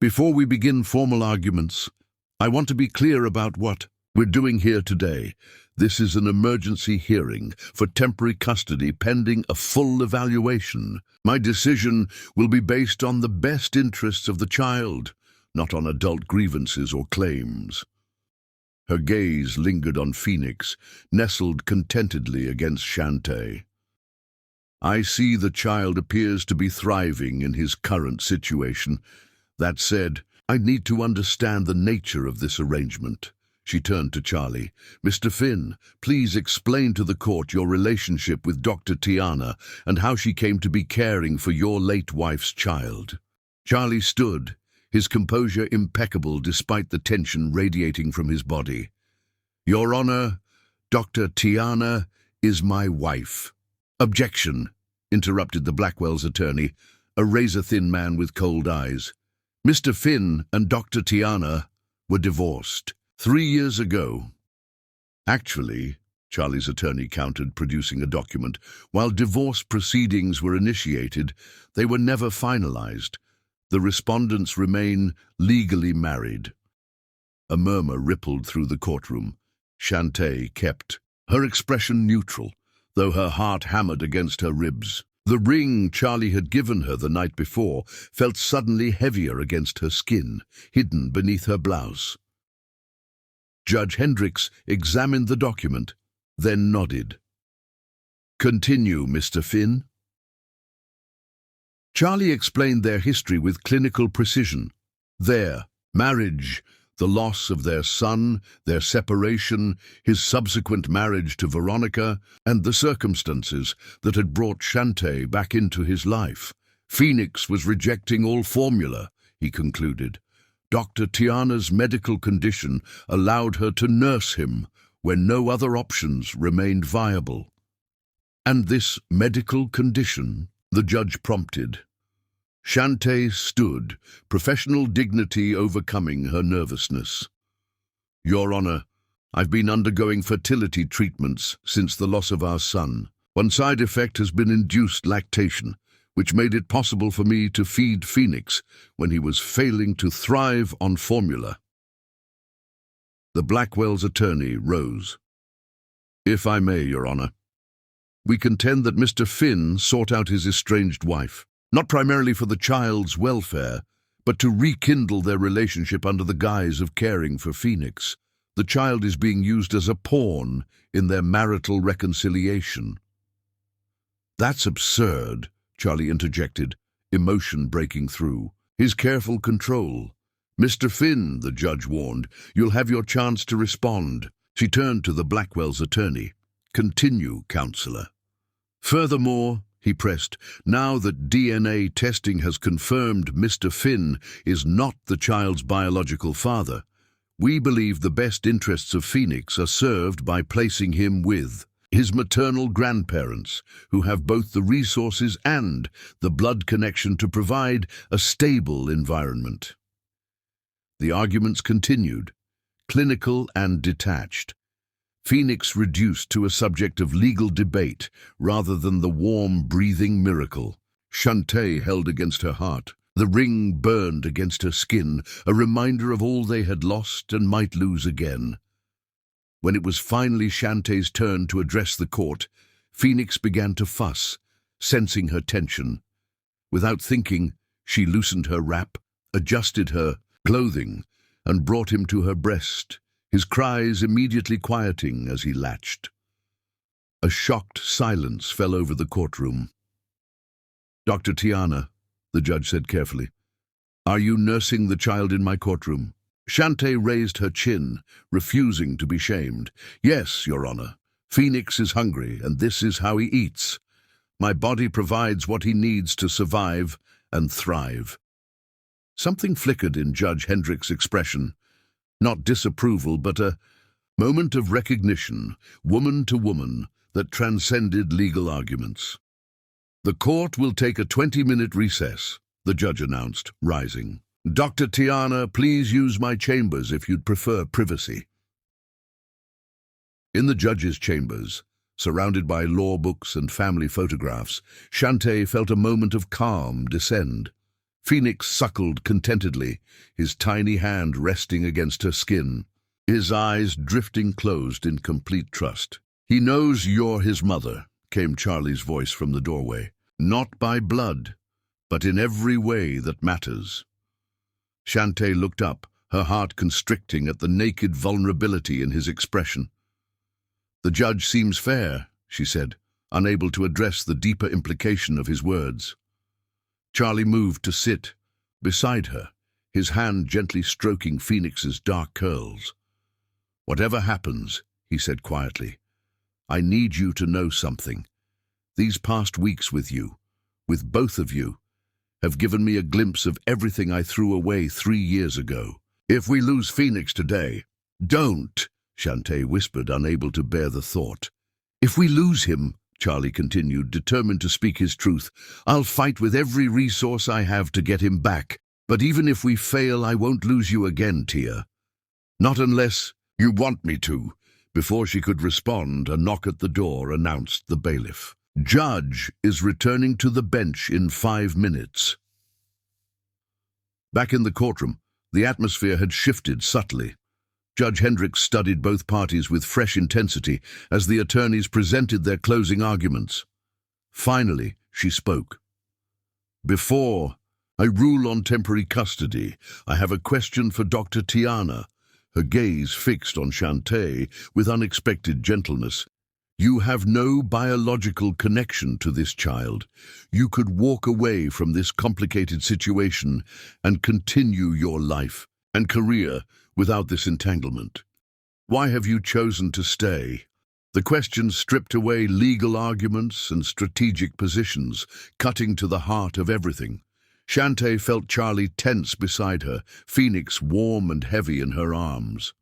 "Before we begin formal arguments, I want to be clear about what we're doing here today. This is an emergency hearing for temporary custody pending a full evaluation. My decision will be based on the best interests of the child, not on adult grievances or claims." Her gaze lingered on Phoenix, nestled contentedly against Shantae. "I see the child appears to be thriving in his current situation. That said, I need to understand the nature of this arrangement." She turned to Charlie. "Mr. Finn, please explain to the court your relationship with Dr. Tiana and how she came to be caring for your late wife's child." Charlie stood, his composure impeccable despite the tension radiating from his body. "Your Honor, Dr. Tiana is my wife." "Objection," interrupted the Blackwells' attorney, a razor-thin man with cold eyes. "Mr. Finn and Dr. Tiana were divorced 3 years ago." "Actually," Charlie's attorney countered, producing a document, "while divorce proceedings were initiated, they were never finalized. The respondents remain legally married." A murmur rippled through the courtroom. Shantae kept her expression neutral, though her heart hammered against her ribs. The ring Charlie had given her the night before felt suddenly heavier against her skin, hidden beneath her blouse. Judge Hendricks examined the document, then nodded. "Continue, Mr. Finn." Charlie explained their history with clinical precision. Their marriage, the loss of their son, their separation, his subsequent marriage to Veronica, and the circumstances that had brought Shantae back into his life. Phoenix was rejecting all formula, he concluded. Dr. Tiana's medical condition allowed her to nurse him when no other options remained viable. "And this medical condition?" the judge prompted. Shantae stood, professional dignity overcoming her nervousness. "Your Honor, I've been undergoing fertility treatments since the loss of our son. One side effect has been induced lactation, which made it possible for me to feed Phoenix when he was failing to thrive on formula." The Blackwells' attorney rose. "If I may, Your Honor, we contend that Mr. Finn sought out his estranged wife, not primarily for the child's welfare, but to rekindle their relationship under the guise of caring for Phoenix. The child is being used as a pawn in their marital reconciliation." "That's absurd," Charlie interjected, emotion breaking through. His careful control. "Mr. Finn," the judge warned, "you'll have your chance to respond." She turned to the Blackwells' attorney. "Continue, counselor." "Furthermore," he pressed, "now that DNA testing has confirmed Mr. Finn is not the child's biological father, we believe the best interests of Phoenix are served by placing him with his maternal grandparents, who have both the resources and the blood connection to provide a stable environment." The arguments continued, clinical and detached. Phoenix reduced to a subject of legal debate rather than the warm, breathing miracle. Shantae held against her heart. The ring burned against her skin, a reminder of all they had lost and might lose again. When it was finally Shantae's turn to address the court, Phoenix began to fuss, sensing her tension. Without thinking, she loosened her wrap, adjusted her clothing, and brought him to her breast, his cries immediately quieting as he latched. A shocked silence fell over the courtroom. "Dr. Tiana," the judge said carefully, Are you nursing the child in my courtroom? Shantae raised her chin, refusing to be shamed. Yes, Your Honor. Phoenix is hungry, and this is how he eats. My body provides what he needs to survive and thrive. Something flickered in Judge Hendrick's expression. Not disapproval, but a moment of recognition, woman to woman, that transcended legal arguments. The court will take a 20-minute recess, the judge announced, rising. Dr. Tiana, please use my chambers if you'd prefer privacy. In the judge's chambers, surrounded by law books and family photographs, Shantae felt a moment of calm descend. Phoenix suckled contentedly, his tiny hand resting against her skin, his eyes drifting closed in complete trust. He knows you're his mother, came Charlie's voice from the doorway. Not by blood, but in every way that matters. Shantae looked up, her heart constricting at the naked vulnerability in his expression. The judge seems fair, she said, unable to address the deeper implication of his words. Charlie moved to sit beside her, his hand gently stroking Phoenix's dark curls. Whatever happens, he said quietly, I need you to know something. These past weeks with you, with both of you, have given me a glimpse of everything I threw away 3 years ago. If we lose Phoenix today, don't, Shantae whispered, unable to bear the thought. If we lose him, Charlie continued, determined to speak his truth, I'll fight with every resource I have to get him back. But even if we fail, I won't lose you again, Tia. Not unless you want me to. Before she could respond, a knock at the door announced the bailiff. Judge is returning to the bench in 5 minutes. Back in the courtroom, the atmosphere had shifted subtly. Judge Hendrick studied both parties with fresh intensity as the attorneys presented their closing arguments. Finally, she spoke. Before I rule on temporary custody, I have a question for Dr. Tiana, her gaze fixed on Shantae with unexpected gentleness. You have no biological connection to this child. You could walk away from this complicated situation and continue your life and career without this entanglement. Why have you chosen to stay? The question stripped away legal arguments and strategic positions, cutting to the heart of everything. Shantae felt Charlie tense beside her, Phoenix warm and heavy in her arms.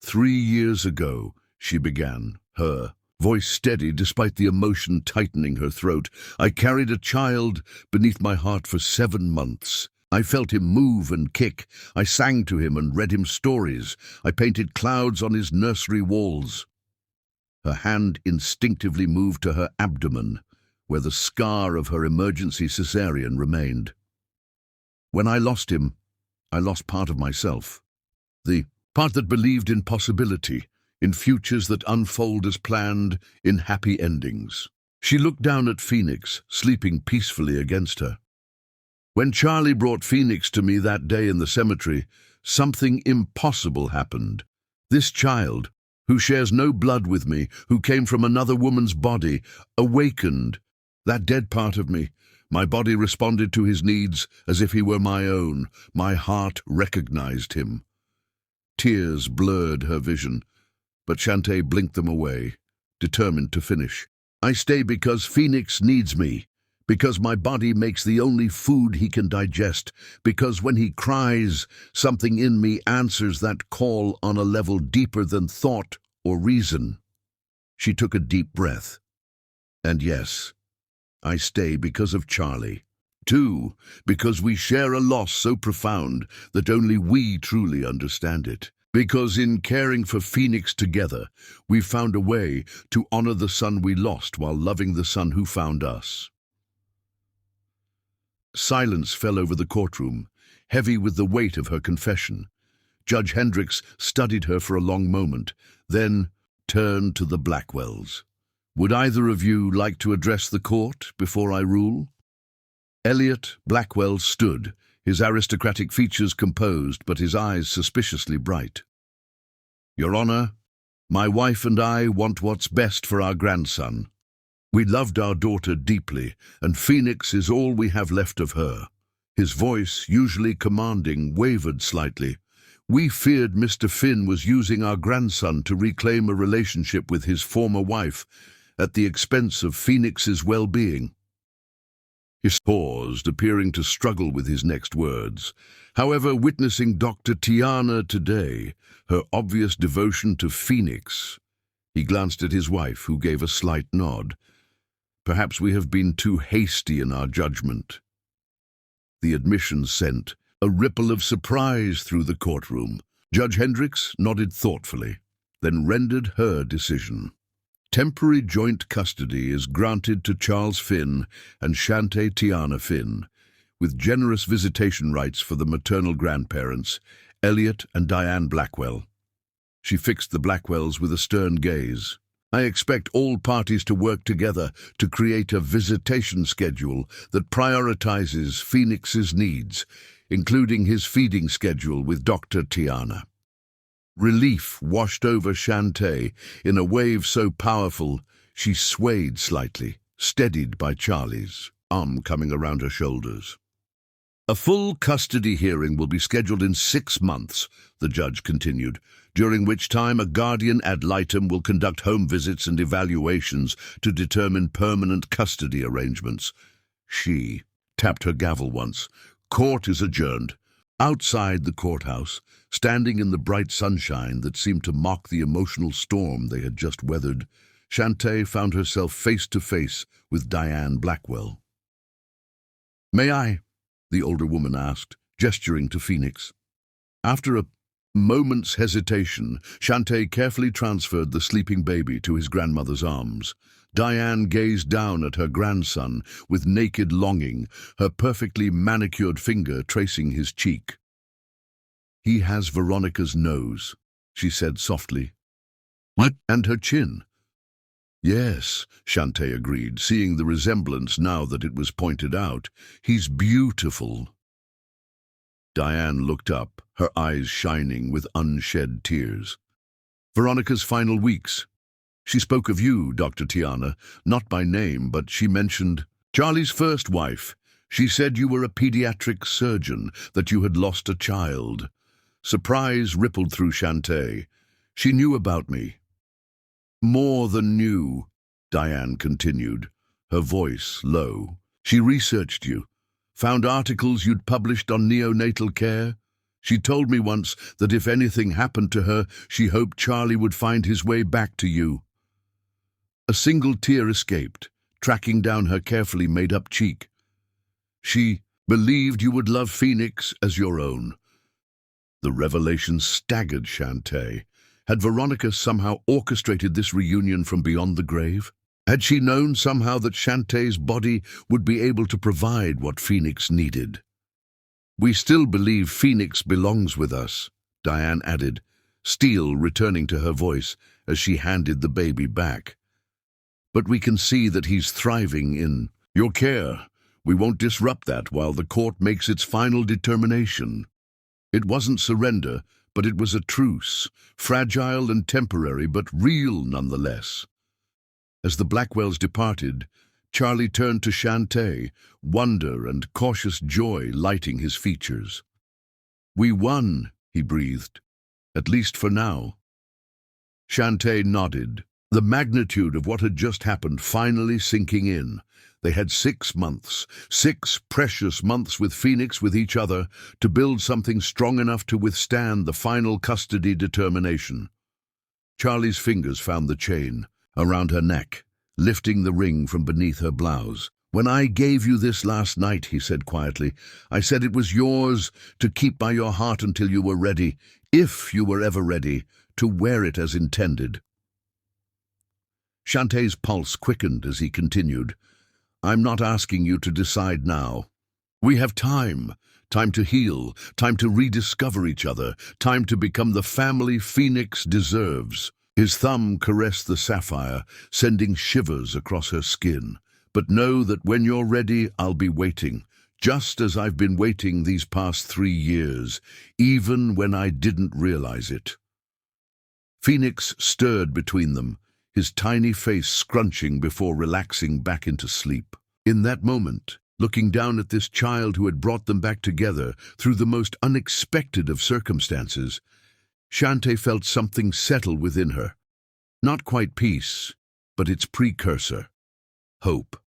3 years ago, she began, her voice steady despite the emotion tightening her throat, I carried a child beneath my heart for 7 months. I felt him move and kick. I sang to him and read him stories. I painted clouds on his nursery walls. Her hand instinctively moved to her abdomen, where the scar of her emergency cesarean remained. When I lost him, I lost part of myself. The part that believed in possibility, in futures that unfold as planned, in happy endings. She looked down at Phoenix, sleeping peacefully against her. When Charlie brought Phoenix to me that day in the cemetery, something impossible happened. This child, who shares no blood with me, who came from another woman's body, awakened. That dead part of me. My body responded to his needs as if he were my own. My heart recognized him. Tears blurred her vision, but Shantae blinked them away, determined to finish. I stay because Phoenix needs me, because my body makes the only food he can digest, because when he cries, something in me answers that call on a level deeper than thought or reason. She took a deep breath. And yes, I stay because of Charlie. 2, because we share a loss so profound that only we truly understand it. Because in caring for Phoenix together, we found a way to honor the son we lost while loving the son who found us. Silence fell over the courtroom, heavy with the weight of her confession. Judge Hendricks studied her for a long moment, then turned to the Blackwells. Would either of you like to address the court before I rule? Elliot Blackwell stood, his aristocratic features composed but his eyes suspiciously bright. Your Honor, my wife and I want what's best for our grandson. We loved our daughter deeply, and Phoenix is all we have left of her. His voice, usually commanding, wavered slightly. "We feared Mr. Finn was using our grandson to reclaim a relationship with his former wife at the expense of Phoenix's well-being." He paused, appearing to struggle with his next words. However, witnessing Dr. Tiana today, her obvious devotion to Phoenix, he glanced at his wife, who gave a slight nod. "Perhaps we have been too hasty in our judgment." The admission sent a ripple of surprise through the courtroom. Judge Hendricks nodded thoughtfully, then rendered her decision. Temporary joint custody is granted to Charles Finn and Shantae Tiana Finn, with generous visitation rights for the maternal grandparents, Elliot and Diane Blackwell. She fixed the Blackwells with a stern gaze. "I expect all parties to work together to create a visitation schedule that prioritizes Phoenix's needs, including his feeding schedule with Dr. Tiana." Relief washed over Shantae in a wave so powerful she swayed slightly, steadied by Charlie's arm coming around her shoulders. "A full custody hearing will be scheduled in 6 months, the judge continued, during which time a guardian ad litem will conduct home visits and evaluations to determine permanent custody arrangements." She tapped her gavel once. "Court is adjourned." Outside the courthouse, standing in the bright sunshine that seemed to mock the emotional storm they had just weathered, Shantae found herself face to face with Diane Blackwell. "May I?" the older woman asked, gesturing to Phoenix. After a moment's hesitation, Shantae carefully transferred the sleeping baby to his grandmother's arms. Diane gazed down at her grandson with naked longing, her perfectly manicured finger tracing his cheek. "He has Veronica's nose," she said softly. "What?" "And her chin." "Yes," Shantae agreed, seeing the resemblance now that it was pointed out. "He's beautiful." Diane looked up, her eyes shining with unshed tears. "Veronica's final weeks. She spoke of you, Dr. Tiana, not by name, but she mentioned Charlie's first wife. She said you were a pediatric surgeon, that you had lost a child." Surprise rippled through Shantae. "She knew about me." "More than knew," Diane continued, her voice low. "She researched you, found articles you'd published on neonatal care. She told me once that if anything happened to her, she hoped Charlie would find his way back to you." A single tear escaped, tracking down her carefully made-up cheek. "She believed you would love Phoenix as your own." The revelation staggered Shantae. Had Veronica somehow orchestrated this reunion from beyond the grave? Had she known somehow that Shantae's body would be able to provide what Phoenix needed? "We still believe Phoenix belongs with us," Diane added, steel returning to her voice as she handed the baby back. "But we can see that he's thriving in your care. We won't disrupt that while the court makes its final determination." It wasn't surrender, but it was a truce, fragile and temporary, but real nonetheless. As the Blackwells departed, Charlie turned to Shantae, wonder and cautious joy lighting his features. "We won," he breathed, "at least for now." Shantae nodded, the magnitude of what had just happened finally sinking in. They had 6 months, 6 precious months with Phoenix with each other, to build something strong enough to withstand the final custody determination. Charlie's fingers found the chain around her neck, lifting the ring from beneath her blouse. "When I gave you this last night," he said quietly, "I said it was yours to keep by your heart until you were ready, if you were ever ready, to wear it as intended." Shantae's pulse quickened as he continued. "I'm not asking you to decide now. We have time to heal, time to rediscover each other, time to become the family Phoenix deserves." His thumb caressed the sapphire, sending shivers across her skin. "But know that when you're ready, I'll be waiting, just as I've been waiting these past 3 years, even when I didn't realize it." Phoenix stirred between them, his tiny face scrunching before relaxing back into sleep. In that moment, looking down at this child who had brought them back together through the most unexpected of circumstances. Shantae felt something settle within her. Not quite peace, but its precursor, hope.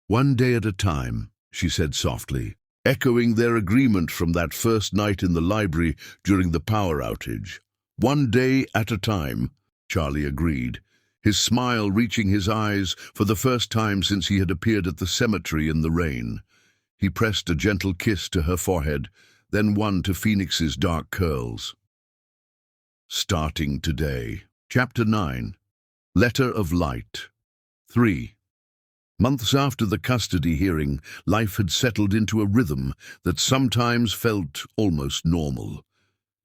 "One day at a time," she said softly, echoing their agreement from that first night in the library during the power outage. "One day at a time," Charlie agreed, his smile reaching his eyes for the first time since he had appeared at the cemetery in the rain. He pressed a gentle kiss to her forehead, then one to Phoenix's dark curls. Starting today. Chapter 9. Letter of Light. 3. Months after the custody hearing, life had settled into a rhythm that sometimes felt almost normal.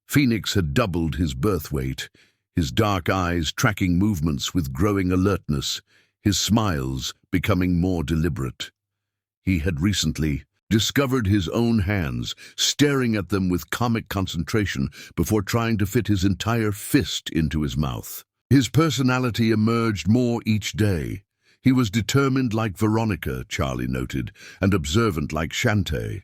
Phoenix had doubled his birth weight, his dark eyes tracking movements with growing alertness, his smiles becoming more deliberate. He had recently discovered his own hands, staring at them with comic concentration before trying to fit his entire fist into his mouth. His personality emerged more each day. He was determined like Veronica, Charlie noted, and observant like Shantae.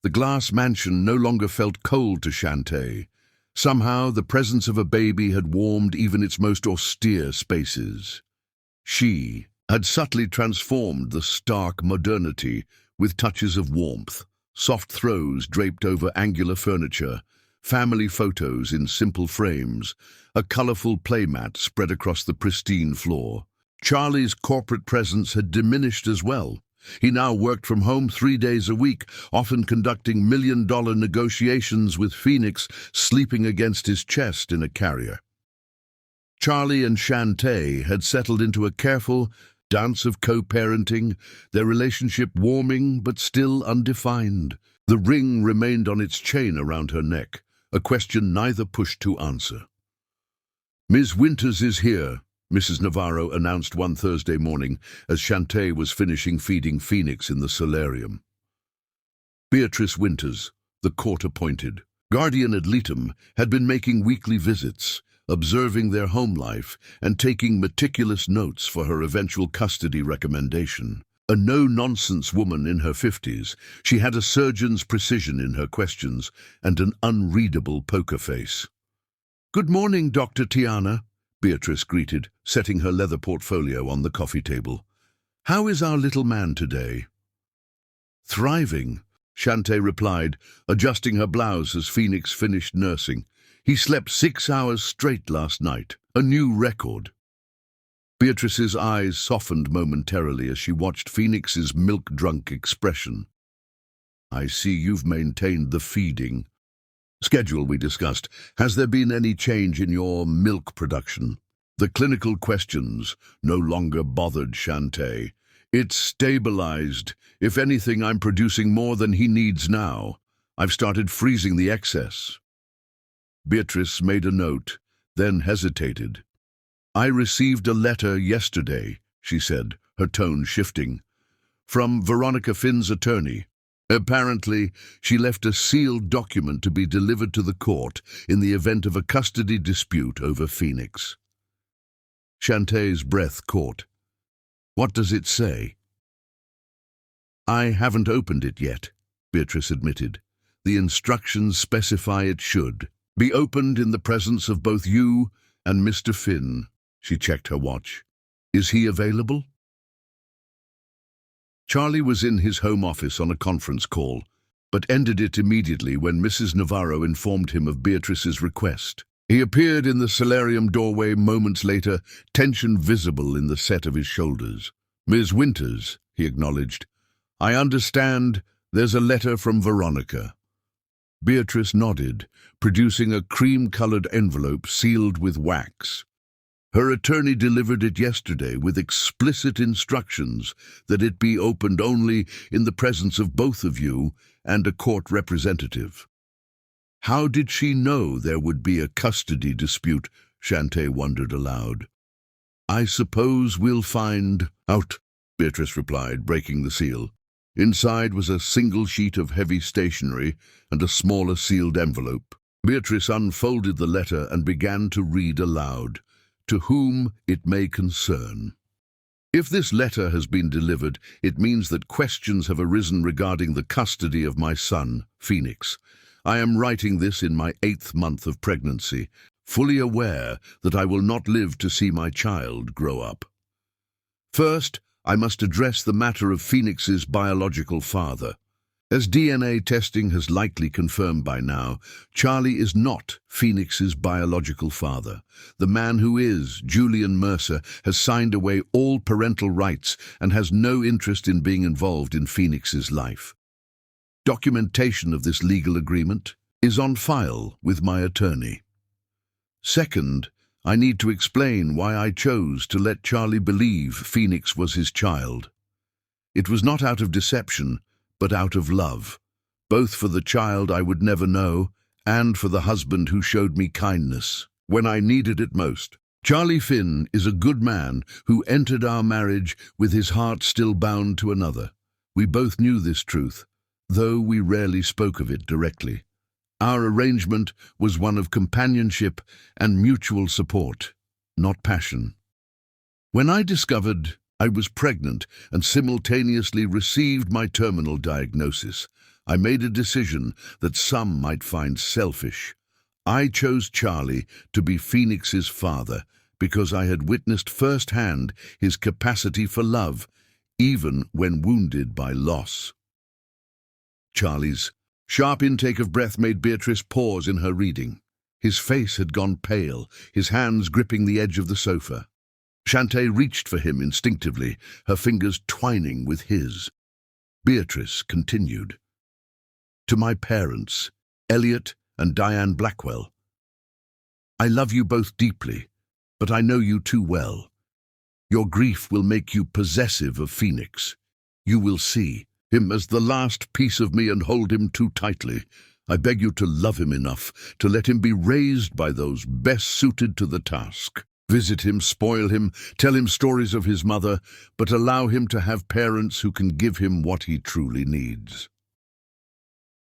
The glass mansion no longer felt cold to Shantae. Somehow, the presence of a baby had warmed even its most austere spaces. She had subtly transformed the stark modernity with touches of warmth, soft throws draped over angular furniture, family photos in simple frames, a colorful playmat spread across the pristine floor. Charlie's corporate presence had diminished as well. He now worked from home 3 days a week, often conducting million-dollar negotiations with Phoenix sleeping against his chest in a carrier. Charlie and Shantae had settled into a careful dance of co-parenting, their relationship warming but still undefined. The ring remained on its chain around her neck, a question neither pushed to answer. "Ms. Winters is here," Mrs. Navarro announced one Thursday morning as Shantae was finishing feeding Phoenix in the solarium. Beatrice Winters, the court-appointed guardian ad litem, had been making weekly visits, observing their home life and taking meticulous notes for her eventual custody recommendation. A no-nonsense woman in her 50s, she had a surgeon's precision in her questions and an unreadable poker face. "Good morning, Dr. Tiana," Beatrice greeted, setting her leather portfolio on the coffee table. "How is our little man today?" "Thriving," Shantae replied, adjusting her blouse as Phoenix finished nursing. "He slept 6 hours straight last night, a new record." Beatrice's eyes softened momentarily as she watched Phoenix's milk-drunk expression. "I see you've maintained the feeding schedule we discussed. Has there been any change in your milk production?" The clinical questions no longer bothered Shantae. "It's stabilized. If anything, I'm producing more than he needs now. I've started freezing the excess." Beatrice made a note, then hesitated. "I received a letter yesterday," she said, her tone shifting, "from Veronica Finn's attorney. Apparently, she left a sealed document to be delivered to the court in the event of a custody dispute over Phoenix." Shantae's breath caught. "What does it say?" "I haven't opened it yet," Beatrice admitted. "The instructions specify it should be opened in the presence of both you and Mr. Finn." She checked her watch. "Is he available?" Charlie was in his home office on a conference call, but ended it immediately when Mrs. Navarro informed him of Beatrice's request. He appeared in the solarium doorway moments later, tension visible in the set of his shoulders. "Ms. Winters," he acknowledged, "I understand there's a letter from Veronica." Beatrice nodded, producing a cream-colored envelope sealed with wax. Her attorney delivered it yesterday with explicit instructions that it be opened only in the presence of both of you and a court representative. How did she know there would be a custody dispute? Shantae wondered aloud. "I suppose we'll find out," Beatrice replied, breaking the seal. Inside was a single sheet of heavy stationery and a smaller sealed envelope. Beatrice unfolded the letter and began to read aloud. "To whom it may concern. If this letter has been delivered, it means that questions have arisen regarding the custody of my son, Phoenix. I am writing this in my 8th month of pregnancy, fully aware that I will not live to see my child grow up. First, I must address the matter of Phoenix's biological father. As DNA testing has likely confirmed by now, Charlie is not Phoenix's biological father. The man who is, Julian Mercer, has signed away all parental rights and has no interest in being involved in Phoenix's life. Documentation of this legal agreement is on file with my attorney. Second, I need to explain why I chose to let Charlie believe Phoenix was his child. It was not out of deception, but out of love, both for the child I would never know and for the husband who showed me kindness when I needed it most. Charlie Finn is a good man who entered our marriage with his heart still bound to another. We both knew this truth, though we rarely spoke of it directly. Our arrangement was one of companionship and mutual support, not passion. When I discovered I was pregnant and simultaneously received my terminal diagnosis, I made a decision that some might find selfish. I chose Charlie to be Phoenix's father because I had witnessed firsthand his capacity for love, even when wounded by loss. Charlie's sharp intake of breath made Beatrice pause in her reading. His face had gone pale, his hands gripping the edge of the sofa. Shantae reached for him instinctively, her fingers twining with his. Beatrice continued. To my parents, Elliot and Diane Blackwell, I love you both deeply, but I know you too well. Your grief will make you possessive of Phoenix. You will see him as the last piece of me and hold him too tightly. I beg you to love him enough to let him be raised by those best suited to the task. Visit him, spoil him, tell him stories of his mother, but allow him to have parents who can give him what he truly needs.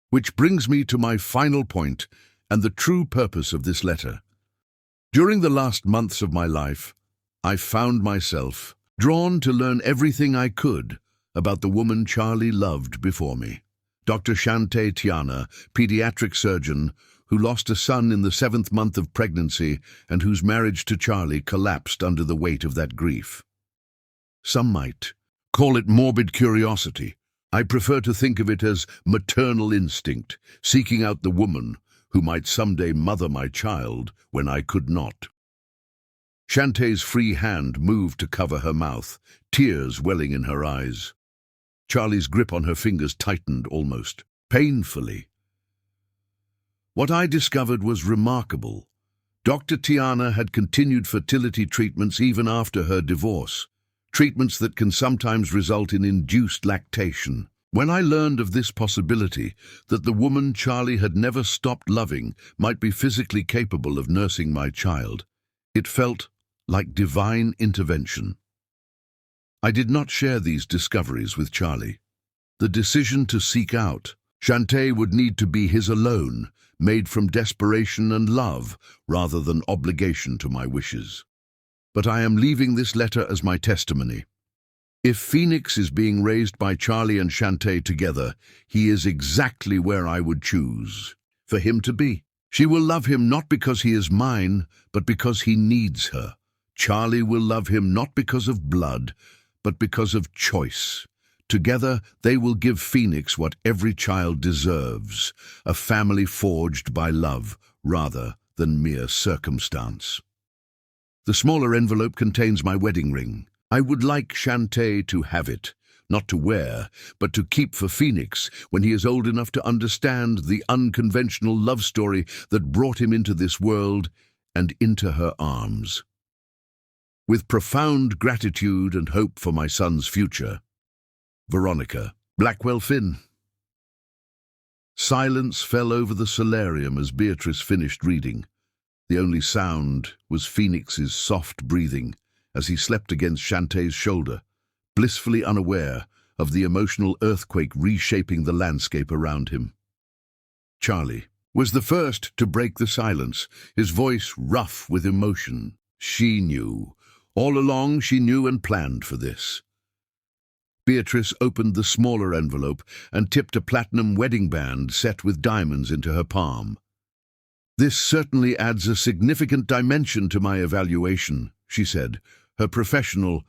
Which brings me to my final point and the true purpose of this letter. During the last months of my life, I found myself drawn to learn everything I could about the woman Charlie loved before me. Dr. Shantae Tiana, pediatric surgeon, who lost a son in the 7th month of pregnancy and whose marriage to Charlie collapsed under the weight of that grief. Some might call it morbid curiosity. I prefer to think of it as maternal instinct, seeking out the woman who might someday mother my child when I could not. Shantae's free hand moved to cover her mouth, tears welling in her eyes. Charlie's grip on her fingers tightened almost painfully. What I discovered was remarkable. Dr. Tiana had continued fertility treatments even after her divorce, treatments that can sometimes result in induced lactation. When I learned of this possibility, that the woman Charlie had never stopped loving might be physically capable of nursing my child, it felt like divine intervention. I did not share these discoveries with Charlie. The decision to seek out Shantae would need to be his alone, made from desperation and love rather than obligation to my wishes. But I am leaving this letter as my testimony. If Phoenix is being raised by Charlie and Shantae together, he is exactly where I would choose for him to be. She will love him not because he is mine, but because he needs her. Charlie will love him not because of blood, but because of choice. Together, they will give Phoenix what every child deserves, a family forged by love rather than mere circumstance. The smaller envelope contains my wedding ring. I would like Shantae to have it, not to wear, but to keep for Phoenix when he is old enough to understand the unconventional love story that brought him into this world and into her arms. With profound gratitude and hope for my son's future, Veronica Blackwell Finn. Silence fell over the solarium as Beatrice finished reading. The only sound was Phoenix's soft breathing as he slept against Shantae's shoulder, blissfully unaware of the emotional earthquake reshaping the landscape around him. Charlie was the first to break the silence, his voice rough with emotion. She knew, All along she knew and planned for this. Beatrice opened the smaller envelope and tipped a platinum wedding band set with diamonds into her palm. "This certainly adds a significant dimension to my evaluation," she said, her professional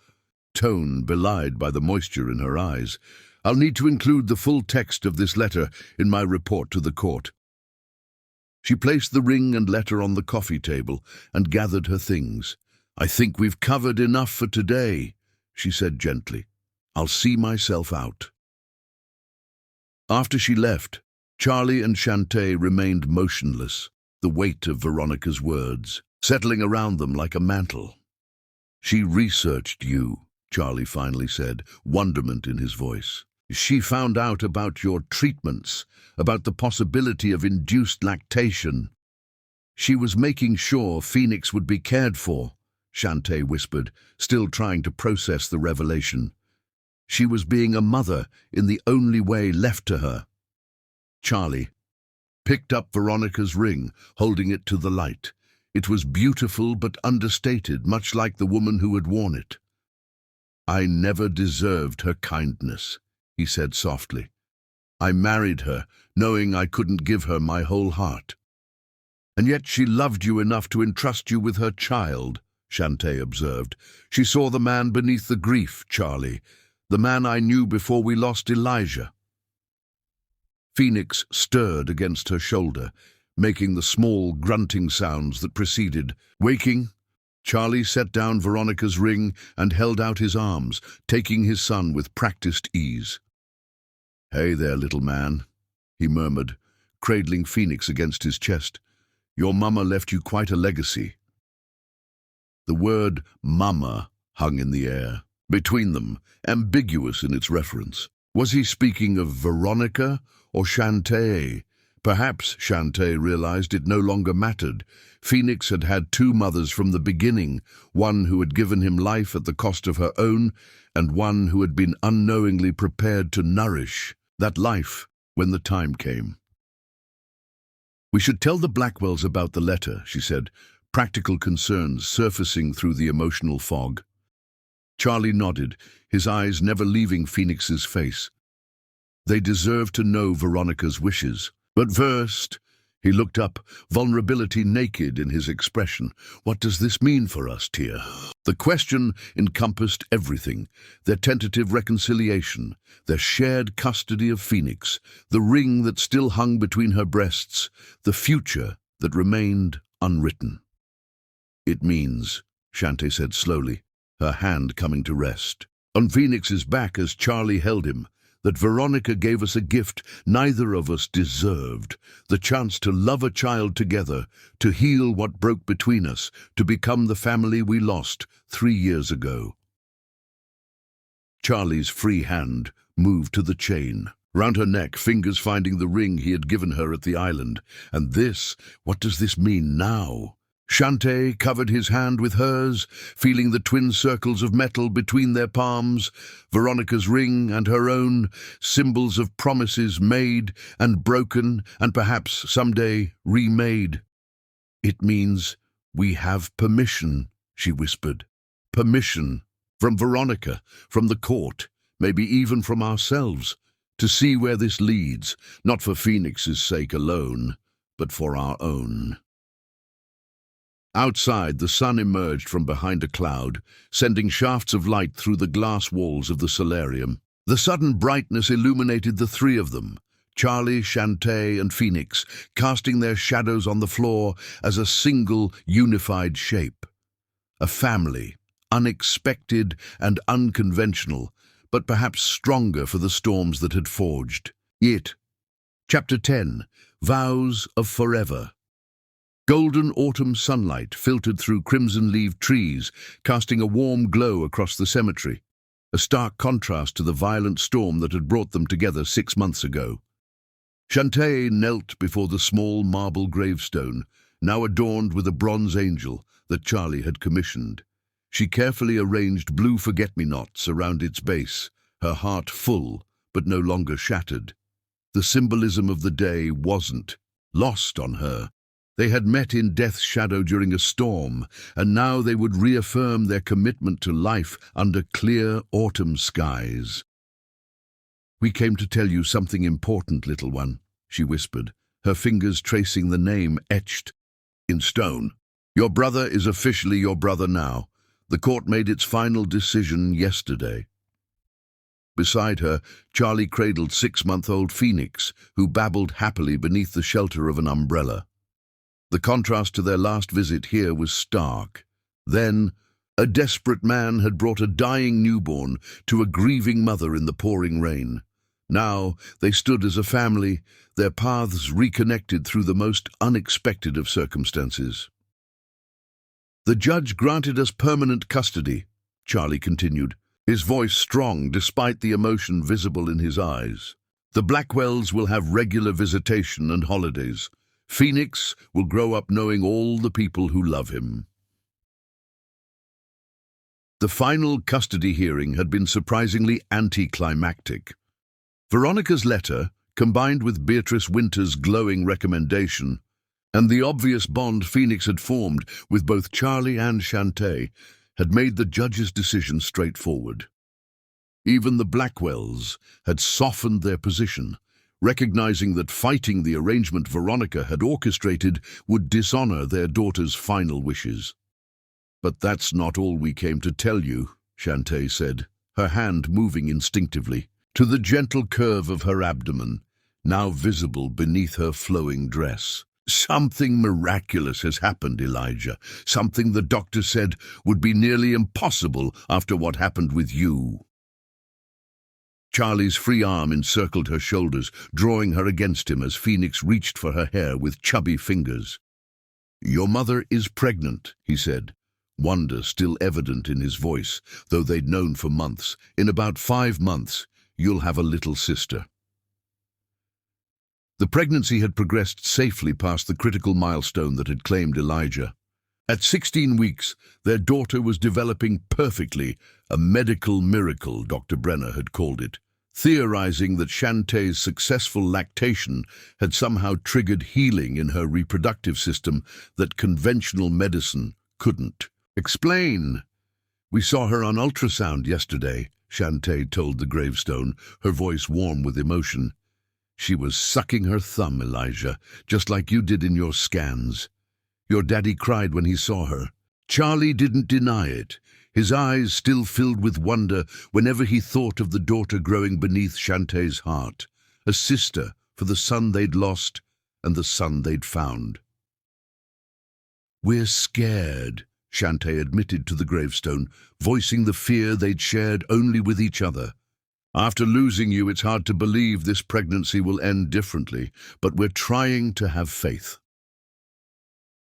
tone belied by the moisture in her eyes. "I'll need to include the full text of this letter in my report to the court." She placed the ring and letter on the coffee table and gathered her things. "I think we've covered enough for today," she said gently. "I'll see myself out." After she left, Charlie and Shantae remained motionless, the weight of Veronica's words settling around them like a mantle. "She researched you," Charlie finally said, wonderment in his voice. "She found out about your treatments, about the possibility of induced lactation. She was making sure Phoenix would be cared for," Shantae whispered, still trying to process the revelation. "She was being a mother in the only way left to her." Charlie picked up Veronica's ring, holding it to the light. It was beautiful but understated, much like the woman who had worn it. "I never deserved her kindness," he said softly. "I married her, knowing I couldn't give her my whole heart." "And yet she loved you enough to entrust you with her child," Shantae observed. "She saw the man beneath the grief, Charlie, the man I knew before we lost Elijah." Phoenix stirred against her shoulder, making the small grunting sounds that preceded. Waking, Charlie set down Veronica's ring and held out his arms, taking his son with practiced ease. "Hey there, little man," he murmured, cradling Phoenix against his chest. "Your mama left you quite a legacy." The word mama hung in the air, between them, ambiguous in its reference. Was he speaking of Veronica or Shantae? Perhaps Shantae realized it no longer mattered. Phoenix had had two mothers from the beginning, one who had given him life at the cost of her own, and one who had been unknowingly prepared to nourish that life when the time came. "We should tell the Blackwells about the letter," she said, practical concerns surfacing through the emotional fog. Charlie nodded, his eyes never leaving Phoenix's face. They deserved to know Veronica's wishes. But first, he looked up, vulnerability naked in his expression. "What does this mean for us, Tia?" The question encompassed everything: their tentative reconciliation, their shared custody of Phoenix, the ring that still hung between her breasts, the future that remained unwritten. "It means," Shantae said slowly, her hand coming to rest on Phoenix's back as Charlie held him, "that Veronica gave us a gift neither of us deserved, the chance to love a child together, to heal what broke between us, to become the family we lost 3 years ago." Charlie's free hand moved to the chain, round her neck, fingers finding the ring he had given her at the island. "And this, what does this mean now?" Shantae covered his hand with hers, feeling the twin circles of metal between their palms, Veronica's ring and her own, symbols of promises made and broken and perhaps someday remade. "It means we have permission," she whispered. "Permission from Veronica, from the court, maybe even from ourselves, to see where this leads, not for Phoenix's sake alone, but for our own." Outside, the sun emerged from behind a cloud, sending shafts of light through the glass walls of the solarium. The sudden brightness illuminated the three of them, Charlie, Shantae, and Phoenix, casting their shadows on the floor as a single, unified shape. A family, unexpected and unconventional, but perhaps stronger for the storms that had forged it. Chapter 10. Vows of Forever. Golden autumn sunlight filtered through crimson-leaved trees, casting a warm glow across the cemetery, a stark contrast to the violent storm that had brought them together 6 months ago. Shantae knelt before the small marble gravestone, now adorned with a bronze angel that Charlie had commissioned. She carefully arranged blue forget-me-nots around its base, her heart full but no longer shattered. The symbolism of the day wasn't lost on her. They had met in death's shadow during a storm, and now they would reaffirm their commitment to life under clear autumn skies. "We came to tell you something important, little one," she whispered, her fingers tracing the name etched in stone. "Your brother is officially your brother now. The court made its final decision yesterday." Beside her, Charlie cradled 6-month-old Phoenix, who babbled happily beneath the shelter of an umbrella. The contrast to their last visit here was stark. Then, a desperate man had brought a dying newborn to a grieving mother in the pouring rain. Now, they stood as a family, their paths reconnected through the most unexpected of circumstances. "The judge granted us permanent custody," Charlie continued, his voice strong despite the emotion visible in his eyes. "The Blackwells will have regular visitation and holidays. Phoenix will grow up knowing all the people who love him." The final custody hearing had been surprisingly anticlimactic. Veronica's letter, combined with Beatrice Winter's glowing recommendation, and the obvious bond Phoenix had formed with both Charlie and Shantae, had made the judge's decision straightforward. Even the Blackwells had softened their position, recognizing that fighting the arrangement Veronica had orchestrated would dishonor their daughter's final wishes. "But that's not all we came to tell you," Shantae said, her hand moving instinctively to the gentle curve of her abdomen, now visible beneath her flowing dress. "Something miraculous has happened, Elijah. Something the doctor said would be nearly impossible after what happened with you." Charlie's free arm encircled her shoulders, drawing her against him as Phoenix reached for her hair with chubby fingers. "Your mother is pregnant," he said, wonder still evident in his voice, though they'd known for months. "In about 5 months, you'll have a little sister." The pregnancy had progressed safely past the critical milestone that had claimed Elijah. At 16 weeks, their daughter was developing perfectly, a medical miracle, Dr. Brenner had called it, theorizing that Shantae's successful lactation had somehow triggered healing in her reproductive system that conventional medicine couldn't. "Explain." "We saw her on ultrasound yesterday," Shantae told the gravestone, her voice warm with emotion. "She was sucking her thumb, Elijah, just like you did in your scans. Your daddy cried when he saw her." Charlie didn't deny it, his eyes still filled with wonder whenever he thought of the daughter growing beneath Shantae's heart, a sister for the son they'd lost and the son they'd found. "We're scared," Shantae admitted to the gravestone, voicing the fear they'd shared only with each other. "After losing you, it's hard to believe this pregnancy will end differently, but we're trying to have faith.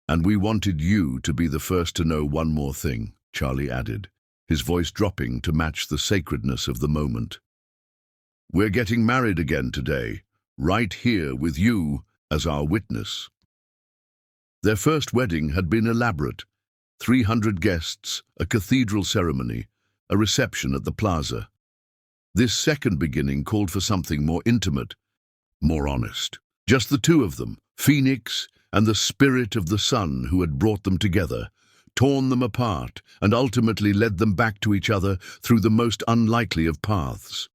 And we wanted you to be the first to know one more thing," Charlie added, his voice dropping to match the sacredness of the moment. "We're getting married again today, right here with you as our witness." Their first wedding had been elaborate. 300 guests, a cathedral ceremony, a reception at the plaza. This second beginning called for something more intimate, more honest. Just the two of them, Phoenix and the spirit of the sun who had brought them together, torn them apart, and ultimately led them back to each other through the most unlikely of paths.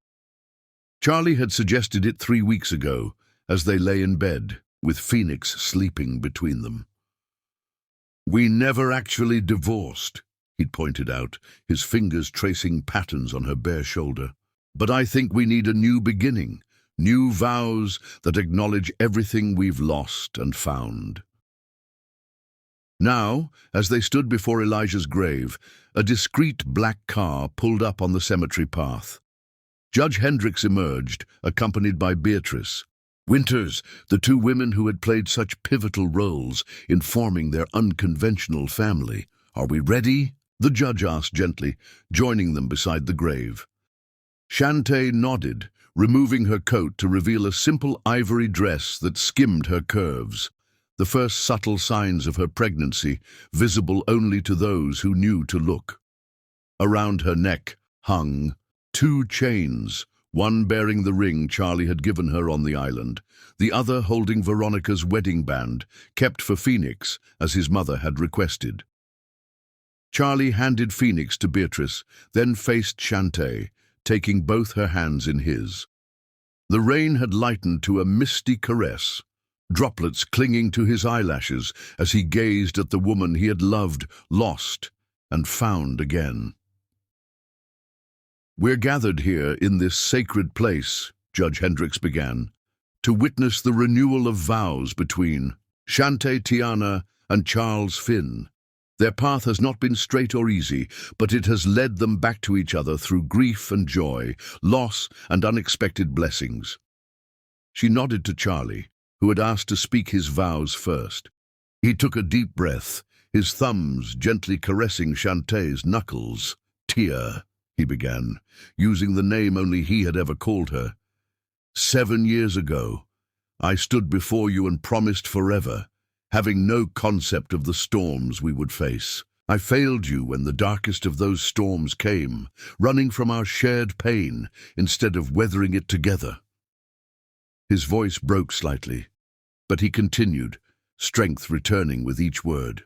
Charlie had suggested it 3 weeks ago, as they lay in bed, with Phoenix sleeping between them. "We never actually divorced," he'd pointed out, his fingers tracing patterns on her bare shoulder. "But I think we need a new beginning, new vows that acknowledge everything we've lost and found." Now, as they stood before Elijah's grave, a discreet black car pulled up on the cemetery path. Judge Hendricks emerged, accompanied by Beatrice Winters, the two women who had played such pivotal roles in forming their unconventional family. "Are we ready?" the judge asked gently, joining them beside the grave. Shantae nodded, removing her coat to reveal a simple ivory dress that skimmed her curves, the first subtle signs of her pregnancy, visible only to those who knew to look. Around her neck hung 2 chains, one bearing the ring Charlie had given her on the island, the other holding Veronica's wedding band, kept for Phoenix, as his mother had requested. Charlie handed Phoenix to Beatrice, then faced Shantae, taking both her hands in his. The rain had lightened to a misty caress, droplets clinging to his eyelashes as he gazed at the woman he had loved, lost, and found again. "We're gathered here in this sacred place," Judge Hendricks began, "to witness the renewal of vows between Shantae Tiana and Charles Finn. Their path has not been straight or easy, but it has led them back to each other through grief and joy, loss and unexpected blessings." She nodded to Charlie, who had asked to speak his vows first. He took a deep breath, his thumbs gently caressing Shantae's knuckles. "Tia," he began, using the name only he had ever called her. "7 years ago, I stood before you and promised forever, having no concept of the storms we would face. I failed you when the darkest of those storms came, running from our shared pain instead of weathering it together." His voice broke slightly, but he continued, strength returning with each word.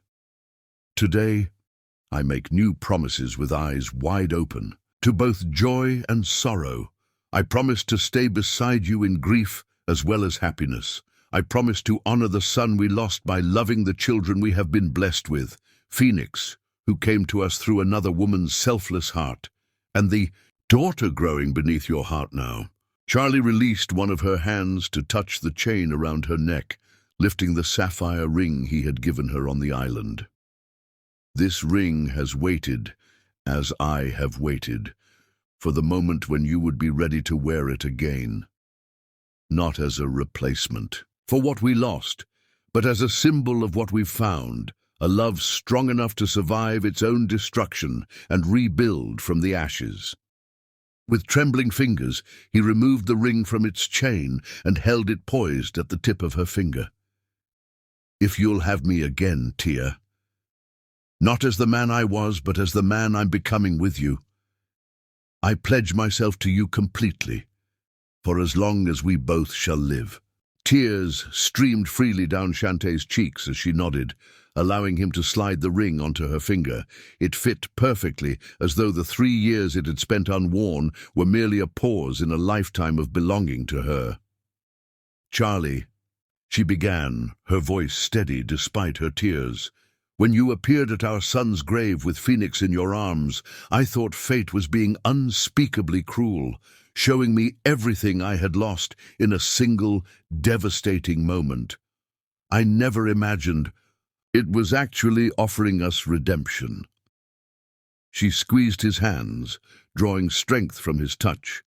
"Today, I make new promises with eyes wide open. To both joy and sorrow, I promise to stay beside you in grief as well as happiness. I promise to honor the son we lost by loving the children we have been blessed with, Phoenix, who came to us through another woman's selfless heart, and the daughter growing beneath your heart now." Charlie released one of her hands to touch the chain around her neck, lifting the sapphire ring he had given her on the island. "This ring has waited, as I have waited, for the moment when you would be ready to wear it again. Not as a replacement for what we lost, but as a symbol of what we've found, a love strong enough to survive its own destruction and rebuild from the ashes." With trembling fingers, he removed the ring from its chain and held it poised at the tip of her finger. "If you'll have me again, Tia, not as the man I was, but as the man I'm becoming with you, I pledge myself to you completely, for as long as we both shall live." Tears streamed freely down Shantae's cheeks as she nodded, allowing him to slide the ring onto her finger. It fit perfectly, as though the 3 years it had spent unworn were merely a pause in a lifetime of belonging to her. "Charlie," she began, her voice steady despite her tears, "when you appeared at our son's grave with Phoenix in your arms, I thought fate was being unspeakably cruel, showing me everything I had lost in a single, devastating moment. I never imagined it was actually offering us redemption." She squeezed his hands, drawing strength from his touch.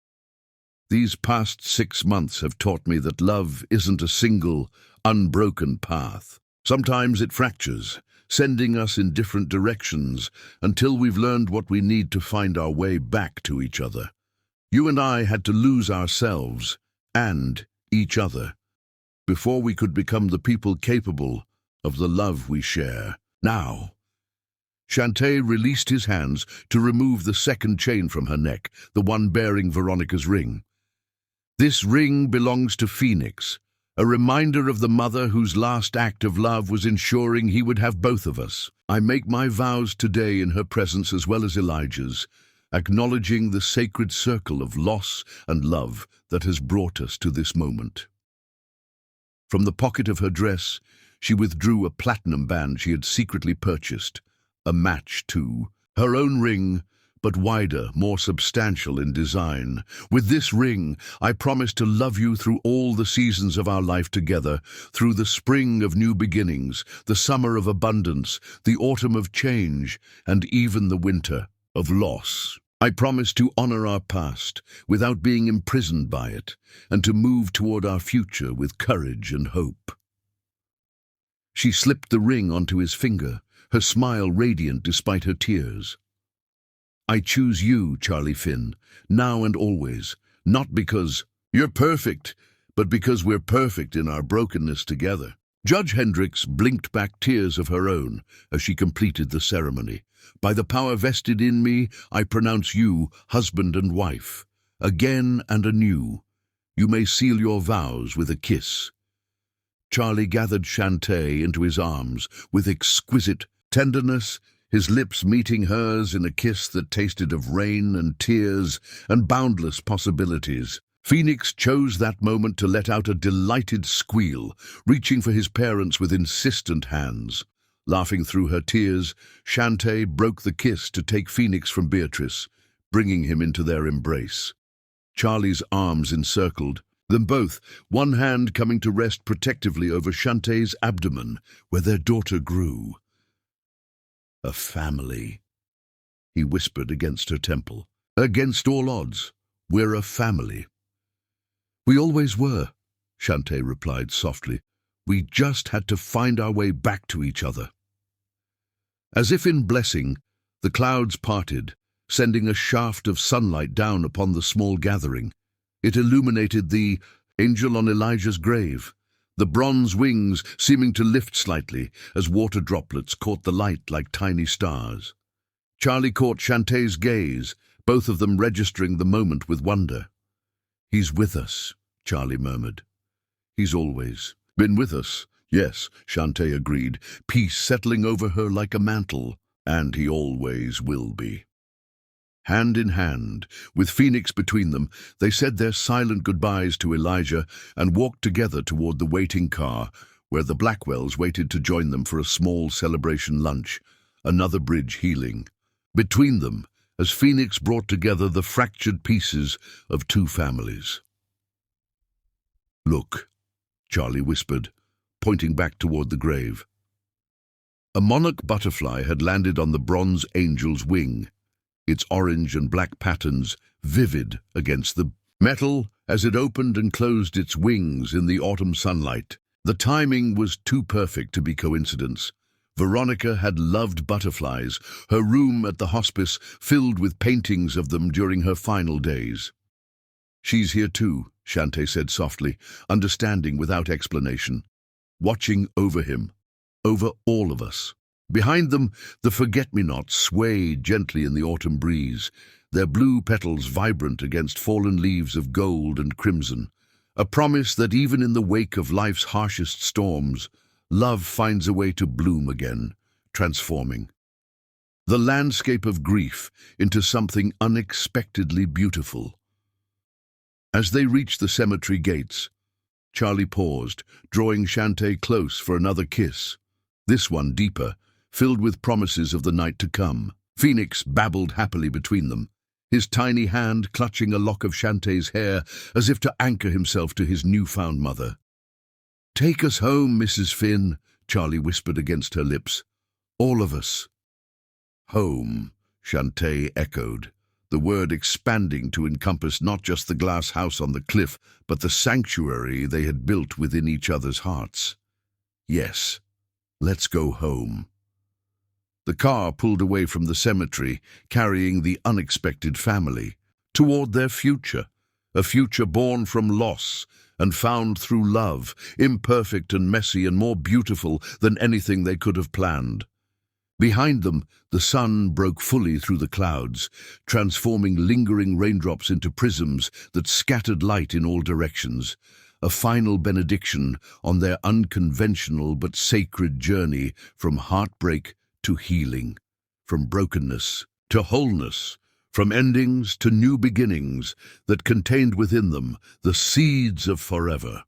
"These past 6 months have taught me that love isn't a single, unbroken path. Sometimes it fractures, sending us in different directions until we've learned what we need to find our way back to each other. You and I had to lose ourselves and each other before we could become the people capable of the love we share. Now." Shantae released his hands to remove the second chain from her neck, the one bearing Veronica's ring. "This ring belongs to Phoenix, a reminder of the mother whose last act of love was ensuring he would have both of us. I make my vows today in her presence as well as Elijah's, acknowledging the sacred circle of loss and love that has brought us to this moment." From the pocket of her dress, she withdrew a platinum band she had secretly purchased, a match to her own ring, but wider, more substantial in design. "With this ring, I promise to love you through all the seasons of our life together, through the spring of new beginnings, the summer of abundance, the autumn of change, and even the winter of loss. I promise to honor our past without being imprisoned by it, and to move toward our future with courage and hope." She slipped the ring onto his finger, her smile radiant despite her tears. "I choose you, Charlie Finn, now and always, not because you're perfect, but because we're perfect in our brokenness together." Judge Hendricks blinked back tears of her own as she completed the ceremony. "By the power vested in me, I pronounce you husband and wife, again and anew. You may seal your vows with a kiss." Charlie gathered Shantae into his arms with exquisite tenderness, his lips meeting hers in a kiss that tasted of rain and tears and boundless possibilities. Phoenix chose that moment to let out a delighted squeal, reaching for his parents with insistent hands. Laughing through her tears, Shantae broke the kiss to take Phoenix from Beatrice, bringing him into their embrace. Charlie's arms encircled them both, one hand coming to rest protectively over Shantae's abdomen, where their daughter grew. "A family," he whispered against her temple. "Against all odds, we're a family." "We always were," Shantae replied softly. "We just had to find our way back to each other." As if in blessing, the clouds parted, sending a shaft of sunlight down upon the small gathering. It illuminated the angel on Elijah's grave, the bronze wings seeming to lift slightly as water droplets caught the light like tiny stars. Charlie caught Shantae's gaze, both of them registering the moment with wonder. "He's with us," Charlie murmured. "He's always been with us." "Yes," Shantae agreed, peace settling over her like a mantle. "And he always will be." Hand in hand, with Phoenix between them, they said their silent goodbyes to Elijah and walked together toward the waiting car, where the Blackwells waited to join them for a small celebration lunch, another bridge healing. Between them, as Phoenix brought together the fractured pieces of two families. "Look," Charlie whispered, pointing back toward the grave. A monarch butterfly had landed on the bronze angel's wing, its orange and black patterns vivid against the metal as it opened and closed its wings in the autumn sunlight. The timing was too perfect to be coincidence. Veronica had loved butterflies, her room at the hospice filled with paintings of them during her final days. "She's here too," Shantae said softly, understanding without explanation, watching over him, over all of us. Behind them, the forget-me-nots swayed gently in the autumn breeze, their blue petals vibrant against fallen leaves of gold and crimson, a promise that even in the wake of life's harshest storms, love finds a way to bloom again, transforming the landscape of grief into something unexpectedly beautiful. As they reached the cemetery gates, Charlie paused, drawing Shantae close for another kiss, this one deeper, filled with promises of the night to come. Phoenix babbled happily between them, his tiny hand clutching a lock of Shantae's hair as if to anchor himself to his newfound mother. "Take us home, Mrs. Finn," Charlie whispered against her lips. "All of us." "Home," Shantae echoed, the word expanding to encompass not just the glass house on the cliff, but the sanctuary they had built within each other's hearts. "Yes, let's go home." The car pulled away from the cemetery, carrying the unexpected family, toward their future, a future born from loss and found through love, imperfect and messy and more beautiful than anything they could have planned. Behind them, the sun broke fully through the clouds, transforming lingering raindrops into prisms that scattered light in all directions, a final benediction on their unconventional but sacred journey from heartbreak to healing, from brokenness to wholeness, from endings to new beginnings that contained within them the seeds of forever.